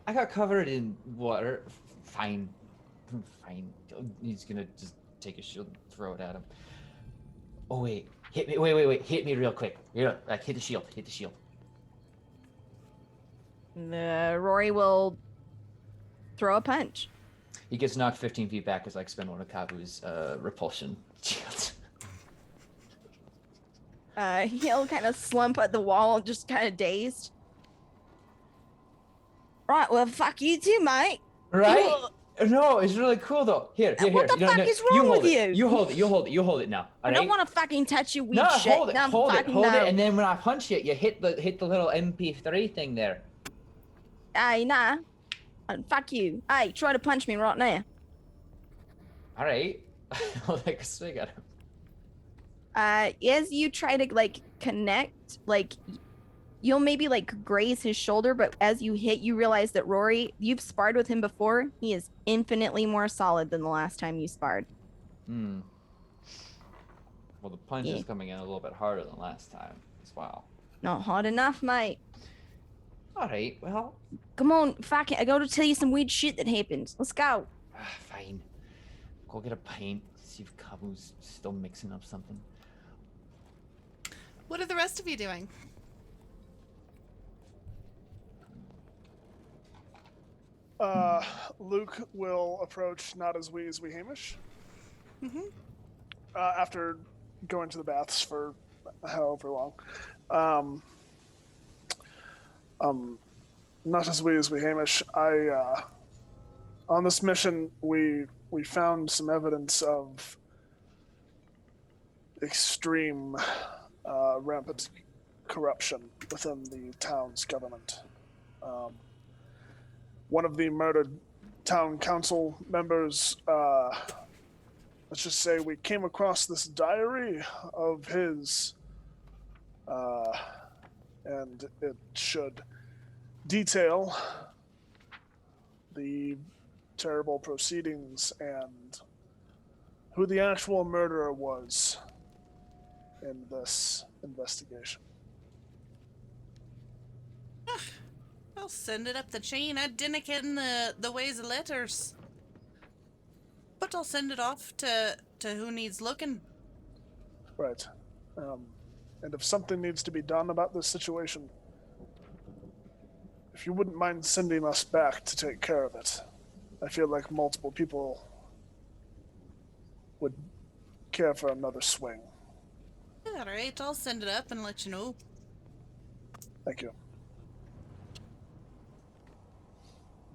I got covered in water. Fine. He's gonna just take his shield and throw it at him. Oh wait, hit me! Wait! Hit me real quick. Like hit the shield. Rory will throw a punch. He gets knocked 15 feet back as I spend one of Kabu's repulsion shields. He'll kind of slump at the wall, just kind of dazed. Right, well, fuck you too, mate. Right? No, it's really cool though. Here. What the fuck is You wrong hold with it. you? You hold it now. I All don't right? want to fucking touch your weed No, shit. hold it, No, hold it, fucking hold no. it, and then when I punch it, you hit the little MP3 thing there. Hey, nah. Fuck you. Hey, try to punch me right now. All right. I'll take a swing at him. As you try to like connect, like you'll maybe like graze his shoulder, but as you hit, you realize that Rory, you've sparred with him before. He is infinitely more solid than the last time you sparred. Hmm. Well, the punch Yeah. is coming in a little bit harder than last time as well. Not hard enough, mate. All right. Well, Come on, fuck it. I gotta tell you some weird shit that happened. Let's go. fine. Go get a pint. See if Kabu's still mixing up something. What are the rest of you doing? Luke will approach not as we Hamish. Mm-hmm. After going to the baths for however long. Not as we Hamish. On this mission, we found some evidence of extreme, rampant corruption within the town's government. One of the murdered town council members, let's just say we came across this diary of his, and it should detail the terrible proceedings and who the actual murderer was in this investigation. I'll send it up the chain. I didn't get in the ways of letters. But I'll send it off to who needs looking. Right. And if something needs to be done about this situation, if you wouldn't mind sending us back to take care of it, I feel like multiple people would care for another swing. All right, I'll send it up and let you know. Thank you.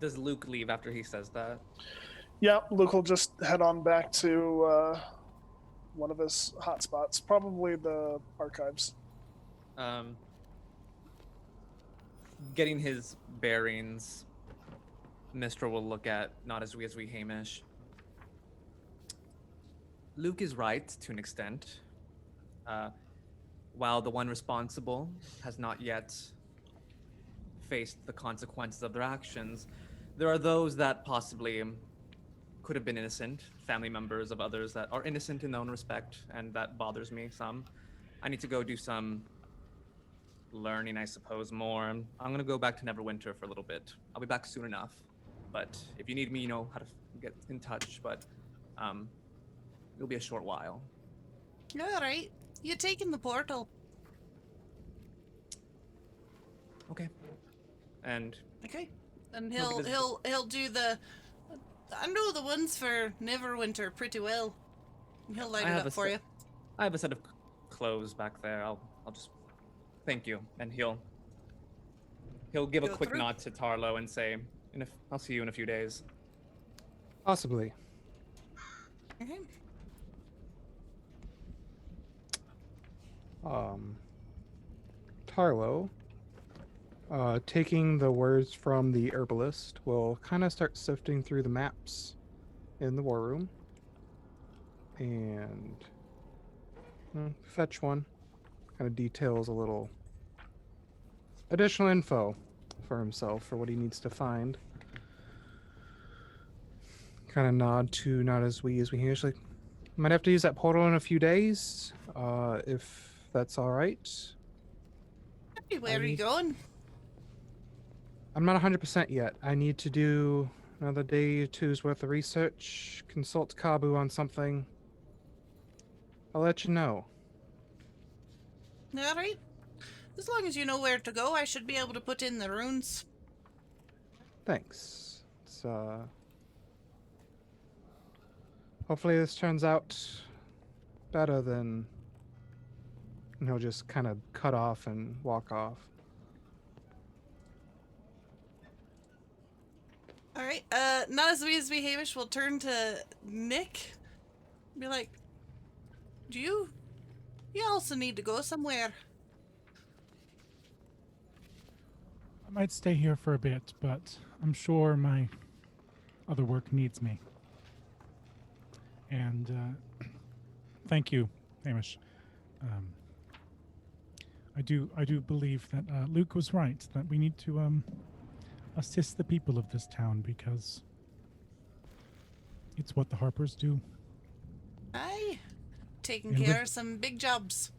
Does Luke leave after he says that? Yeah, Luke will just head on back to one of his hotspots, probably the archives. Getting his bearings, Mistral will look at not as we Hamish. Luke is right to an extent. While the one responsible has not yet faced the consequences of their actions, there are those that possibly could have been innocent, family members of others that are innocent in their own respect, and that bothers me some. I need to go do some learning, I suppose, more. I'm gonna go back to Neverwinter for a little bit. I'll be back soon enough, but if you need me, you know how to get in touch, but it'll be a short while. All right, you taking the portal. Okay. And Okay. And No, because- he'll do the. I know the ones for Neverwinter pretty well. He'll light I it have up a for you. I have a set of clothes back there. I'll just thank you, and he'll give a Go quick through. nod to Tarlo and say, I'll see you in a few days." Possibly. Okay. Tarlo, taking the words from the herbalist, will kind of start sifting through the maps in the war room and fetch one. Kind of details a little additional info for himself for what he needs to find. Kind of nod to not as we usually might have to use that portal in a few days, if that's all right. Hey, where are you need- going? I'm not 100% yet. I need to do another day or two's worth of research, consult Kabu on something. I'll let you know. All right. As long as you know where to go, I should be able to put in the runes. Thanks. It's, hopefully this turns out better than... And he'll just kind of cut off and walk off. All right. not as we as be Hamish will turn to Nick. Be like, do you also need to go somewhere? I might stay here for a bit, but I'm sure my other work needs me. And thank you, Hamish. I do believe that Luke was right, that we need to assist the people of this town because it's what the Harpers do. Aye. Taking And care with- of some big jobs.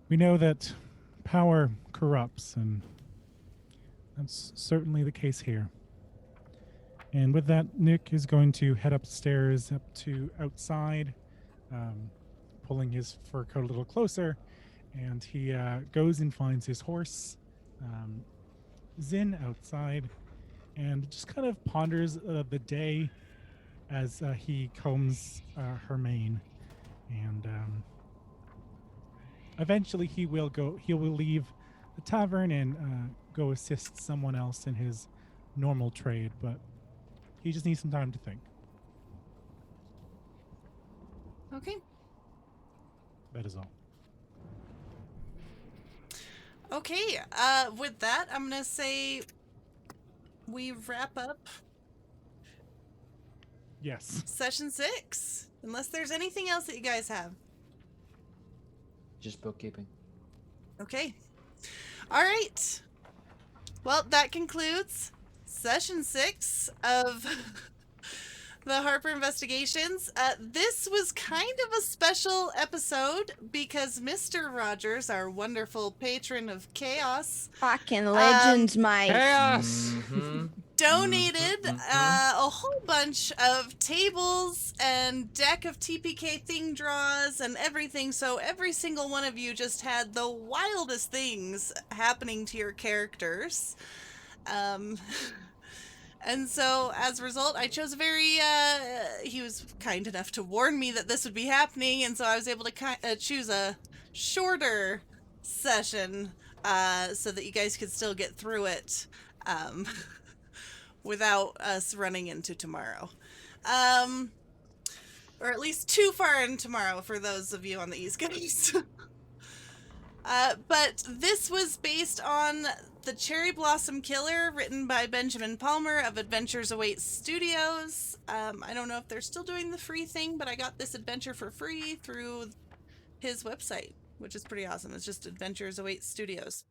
We know that power corrupts, and that's certainly the case here. And with that, Nick is going to head upstairs up to outside, pulling his fur coat a little closer, and he goes and finds his horse, Zin, outside, and just kind of ponders the day as he combs her mane. And eventually he will leave the tavern and go assist someone else in his normal trade, but he just needs some time to think. Okay. That is all. Okay, with that, I'm gonna say we wrap up Yes. session 6. Unless there's anything else that you guys have. Just bookkeeping. Okay. All right. Well, that concludes session 6 of the Harper Investigations. This was kind of a special episode because Mr. Rogers, our wonderful patron of chaos, Fucking legend, Mike. Chaos! Mhm. donated Mhm. a whole bunch of tables and deck of TPK thing draws and everything, so every single one of you just had the wildest things happening to your characters. And so as a result, I chose a very he was kind enough to warn me that this would be happening, and so I was able to choose a shorter session so that you guys could still get through it without us running into tomorrow. Or at least too far in tomorrow for those of you on the East Coast. But this was based on The Cherry Blossom Killer, written by Benjamin Palmer of Adventures Await Studios. I don't know if they're still doing the free thing, but I got this adventure for free through his website, which is pretty awesome. It's just Adventures Await Studios.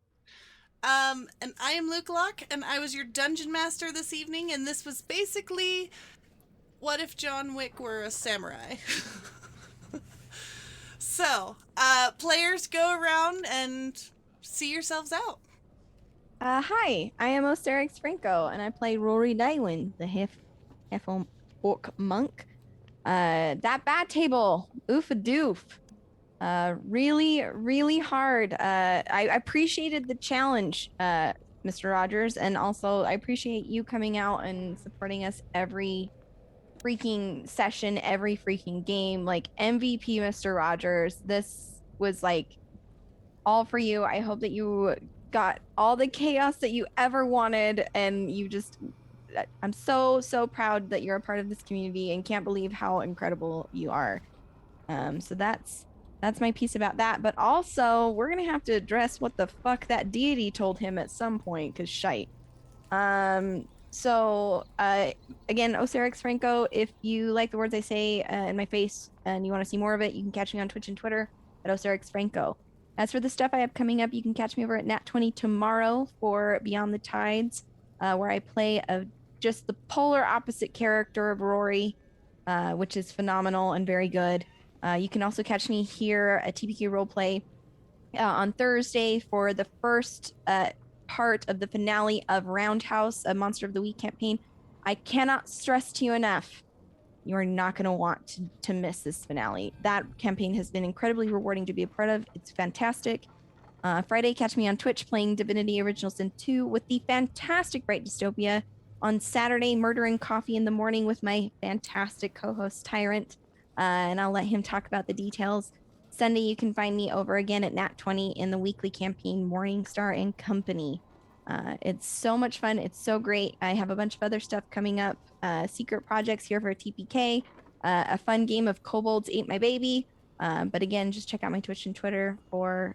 And I am Luke Locke, and I was your dungeon master this evening, and this was basically what if John Wick were a samurai? So, players, go around and see yourselves out. Hi, I am Osterix Franco, and I play Rory Dylan, the half orc monk. That bat table, oof a doof. Really, really hard. I appreciated the challenge, Mr. Rogers, and also I appreciate you coming out and supporting us every freaking session, every freaking game. Like MVP, Mr. Rogers. This was like all for you. I hope that you got all the chaos that you ever wanted, and you just I'm so proud that you're a part of this community and can't believe how incredible you are. So that's my piece about that. But also, we're gonna have to address what the fuck that deity told him at some point, because shite. So again, Osterix Franco, if you like the words I say in my face and you want to see more of it, you can catch me on Twitch and Twitter at Osterix Franco. As for the stuff I have coming up, you can catch me over at Nat20 tomorrow for Beyond the Tides, where I play just the polar opposite character of Rory, which is phenomenal and very good. You can also catch me here at TPK Roleplay on Thursday for the first part of the finale of Roundhouse, a Monster of the Week campaign. I cannot stress to you enough, you are not going to want to miss this finale. That campaign has been incredibly rewarding to be a part of. It's fantastic. Friday, catch me on Twitch playing Divinity Original Sin 2 with the fantastic Bright Dystopia. On Saturday, Murder and Coffee in the Morning with my fantastic co-host Tyrant, and I'll let him talk about the details. Sunday, you can find me over again at Nat20 in the weekly campaign Morningstar and Company. It's so much fun. It's so great. I have a bunch of other stuff coming up. Secret projects here for TPK. A fun game of Kobolds Ate My Baby. But again, just check out my Twitch and Twitter for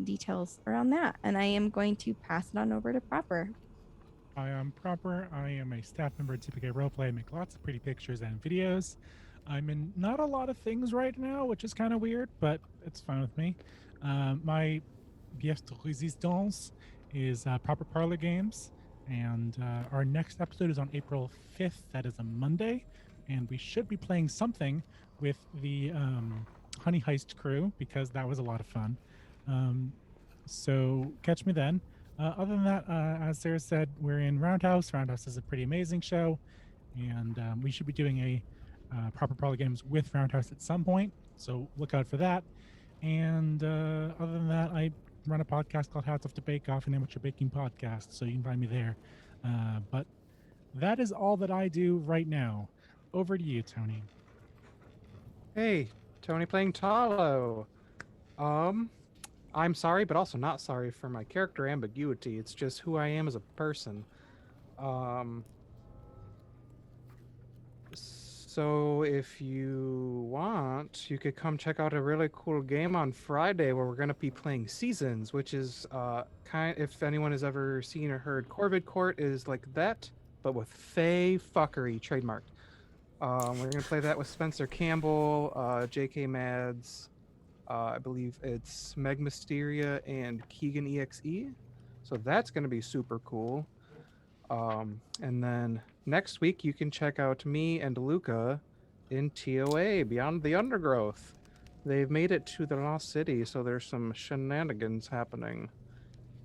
details around that. And I am going to pass it on over to Proper. I am Proper. I am a staff member at TPK Roleplay. I make lots of pretty pictures and videos. I'm in not a lot of things right now, which is kind of weird, but it's fine with me. My pièce de résistance is Proper Parlor Games, and our next episode is on April 5th. That is a Monday, and we should be playing something with the Honey Heist crew because that was a lot of fun. So catch me then. Other than that, as Sarah said, we're in Roundhouse. Roundhouse is a pretty amazing show, and we should be doing a Proper Parlor Games with Roundhouse at some point, so look out for that. And other than that, I run a podcast called Hats Off to Bake Off, an amateur baking podcast, so you can find me there. But that is all that I do right now. Over to you, Tony. Hey, Tony playing Talo. I'm sorry, but also not sorry for my character ambiguity. It's just who I am as a person. So if you want, you could come check out a really cool game on Friday where we're going to be playing Seasons, which is if anyone has ever seen or heard, Corvid Court is like that, but with Fae fuckery trademarked. We're going to play that with Spencer Campbell, JK Mads, I believe it's Meg Mysteria and Keegan EXE. So that's going to be super cool. And then next week you can check out me and Luca in TOA Beyond the Undergrowth. They've made it to the Lost City, so there's some shenanigans happening.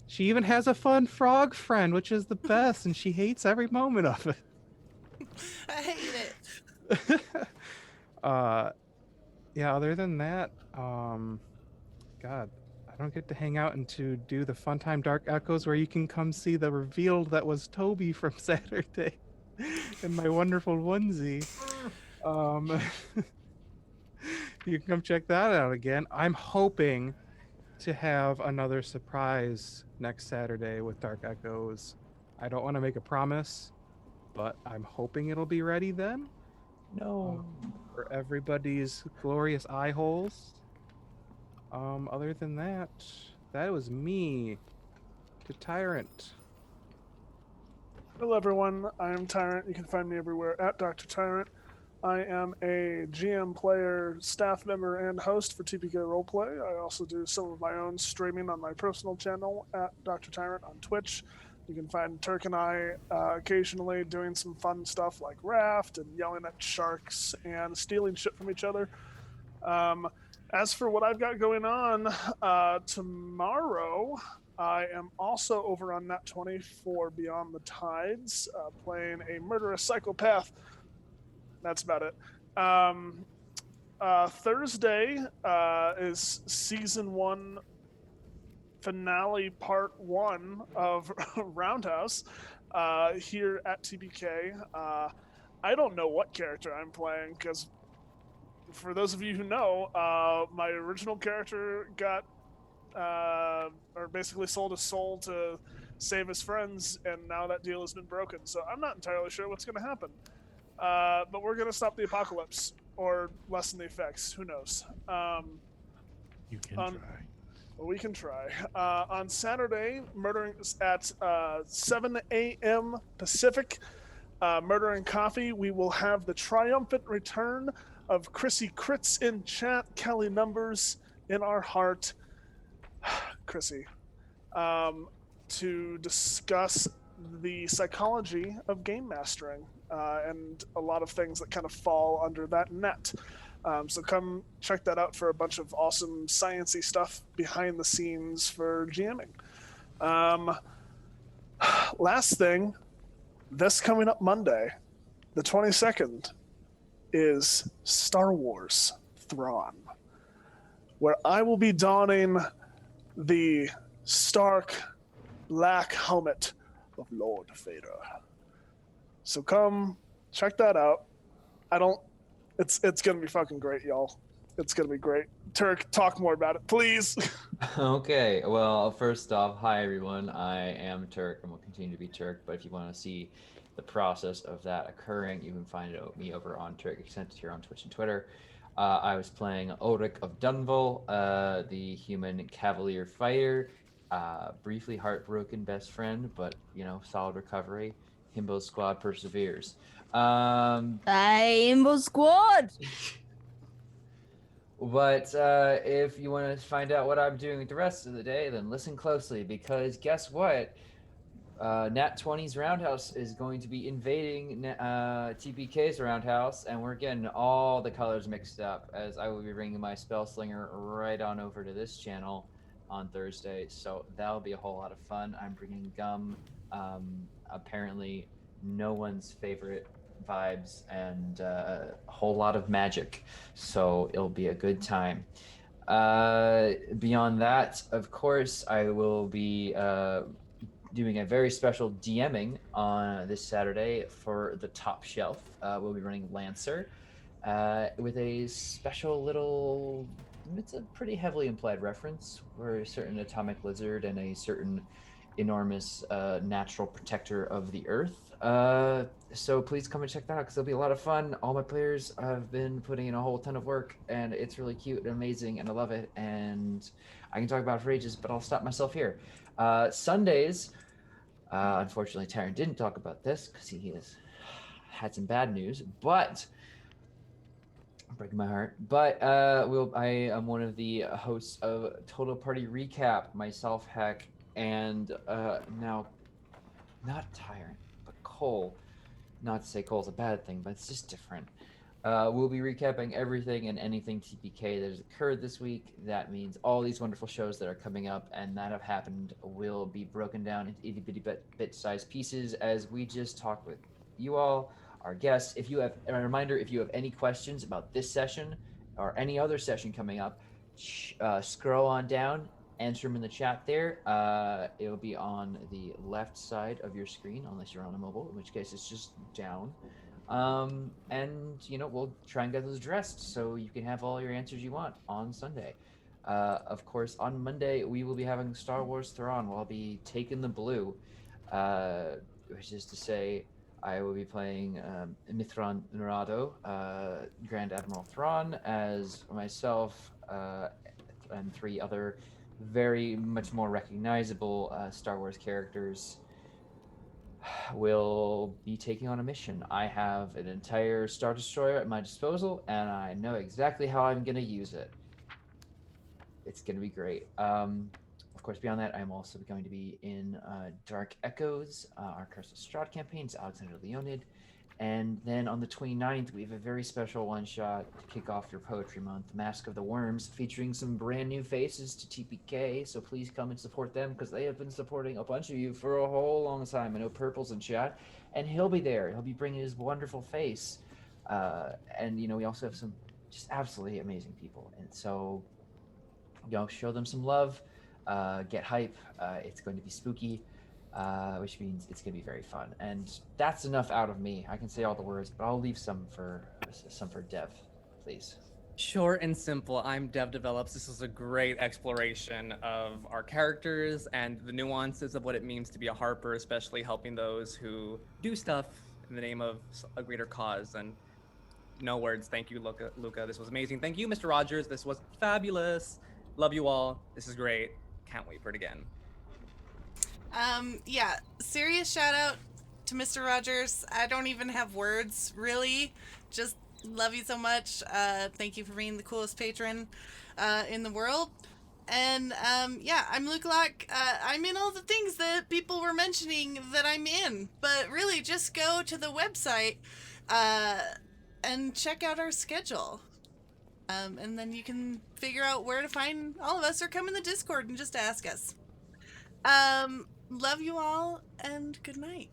She even has a fun frog friend, which is the best, and she hates every moment of it. I hate it. Yeah, other than that, God, I don't get to hang out and to do the Fun Time Dark Echoes where you can come see the reveal that was Toby from Saturday in my wonderful onesie. You can come check that out again. I'm hoping to have another surprise next Saturday with Dark Echoes. I don't want to make a promise, but I'm hoping it'll be ready then. No. For everybody's glorious eye holes. Other than that, that was me, the Tyrant. Hello, everyone. I am Tyrant. You can find me everywhere at Dr. Tyrant. I am a GM player, staff member, and host for TPK Roleplay. I also do some of my own streaming on my personal channel at Dr. Tyrant on Twitch. You can find Turk and I occasionally doing some fun stuff like raft and yelling at sharks and stealing shit from each other. As for what I've got going on, tomorrow I am also over on Nat 20 for Beyond the Tides, playing a murderous psychopath. That's about it. Thursday is season 1 finale part 1 of Roundhouse here at TBK. I don't know what character I'm playing because for those of you who know, my original character got or basically sold his soul to save his friends, and now that deal has been broken. So I'm not entirely sure what's going to happen. But we're going to stop the apocalypse or lessen the effects. Who knows? You can try. We can try. On Saturday, murdering at 7 a.m. Pacific, Murder and Coffee, we will have the triumphant return of Chrissy Crits in chat, Kelly Numbers in our heart, Chrissy, to discuss the psychology of game mastering and a lot of things that kind of fall under that net. So come check that out for a bunch of awesome science-y stuff behind the scenes for GMing. Last thing, this coming up Monday, the 22nd, is Star Wars Thrawn, where I will be donning the stark black helmet of Lord Vader. So come check that out. It's gonna be fucking great, y'all. It's going to be great. Turk, talk more about it, please. Okay, well, first off, hi everyone. I am Turk and will continue to be Turk. But if you want to see the process of that occurring, you can find me over on Turk Extended here on Twitch and Twitter. I was playing Ulrich of Dunval, the human cavalier fighter. Briefly heartbroken best friend, but solid recovery. Himbo's squad perseveres. Imbo Squad! But if you want to find out what I'm doing the rest of the day, then listen closely, because guess what? Nat 20's Roundhouse is going to be invading TPK's Roundhouse, and we're getting all the colors mixed up, as I will be bringing my Spell Slinger right on over to this channel on Thursday. So that'll be a whole lot of fun. I'm bringing Gum, apparently no one's favorite vibes, and a whole lot of magic. So it'll be a good time. Beyond that, of course, I will be doing a very special DMing on this Saturday for the Top Shelf. We'll be running Lancer with a special little. It's a pretty heavily implied reference. We're a certain atomic lizard and a certain enormous natural protector of the Earth. So please come and check that out, because it'll be a lot of fun. All my players have been putting in a whole ton of work, and it's really cute and amazing, and I love it. And I can talk about it for ages, but I'll stop myself here. Sundays, unfortunately, Taryn didn't talk about this because he has had some bad news, but breaking my heart. But I am one of the hosts of Total Party Recap, myself, Heck, and now not Tyrant, but Cole. Not to say Cole's a bad thing, but it's just different. We'll be recapping everything and anything TPK that has occurred this week. That means all these wonderful shows that are coming up and that have happened will be broken down into itty bitty bit-sized pieces as we just talk with you all, our guests. If you have a reminder, if you have any questions about this session or any other session coming up, scroll on down, answer them in the chat there. It'll be on the left side of your screen, unless you're on a mobile, in which case it's just down. And we'll try and get those addressed so you can have all your answers you want on Sunday. Of course, on Monday we will be having Star Wars Thrawn. I'll be taking the blue, which is to say I will be playing Mithran Narado, Grand Admiral Thrawn, as myself and 3 other very much more recognizable Star Wars characters will be taking on a mission. I have an entire Star Destroyer at my disposal, and I know exactly how I'm going to use it. It's going to be great. Of course, beyond that, I'm also going to be in Dark Echoes, our Curse of Strahd campaigns, Alexander Leonid. And then on the 29th, we have a very special one-shot to kick off your Poetry Month, Mask of the Worms, featuring some brand new faces to TPK. So please come and support them, because they have been supporting a bunch of you for a whole long time. I know Purple's in chat, and he'll be there. He'll be bringing his wonderful face. And, we also have some just absolutely amazing people. And so, show them some love, get hype. It's going to be spooky. Which means it's going to be very fun. And that's enough out of me. I can say all the words, but I'll leave some for Dev, please. Short and simple, I'm Dev Develops. This is a great exploration of our characters and the nuances of what it means to be a Harper, especially helping those who do stuff in the name of a greater cause. And no words. Thank you, Luca. This was amazing. Thank you, Mr. Rogers. This was fabulous. Love you all. This is great. Can't wait for it again. Yeah, serious shout out to Mr. Rogers. I don't even have words, really. Just love you so much. Thank you for being the coolest patron in the world. And yeah, I'm Luke Locke. I'm in all the things that people were mentioning that I'm in. But really, just go to the website and check out our schedule. And then you can figure out where to find all of us, or come in the Discord and just ask us. Love you all, and good night.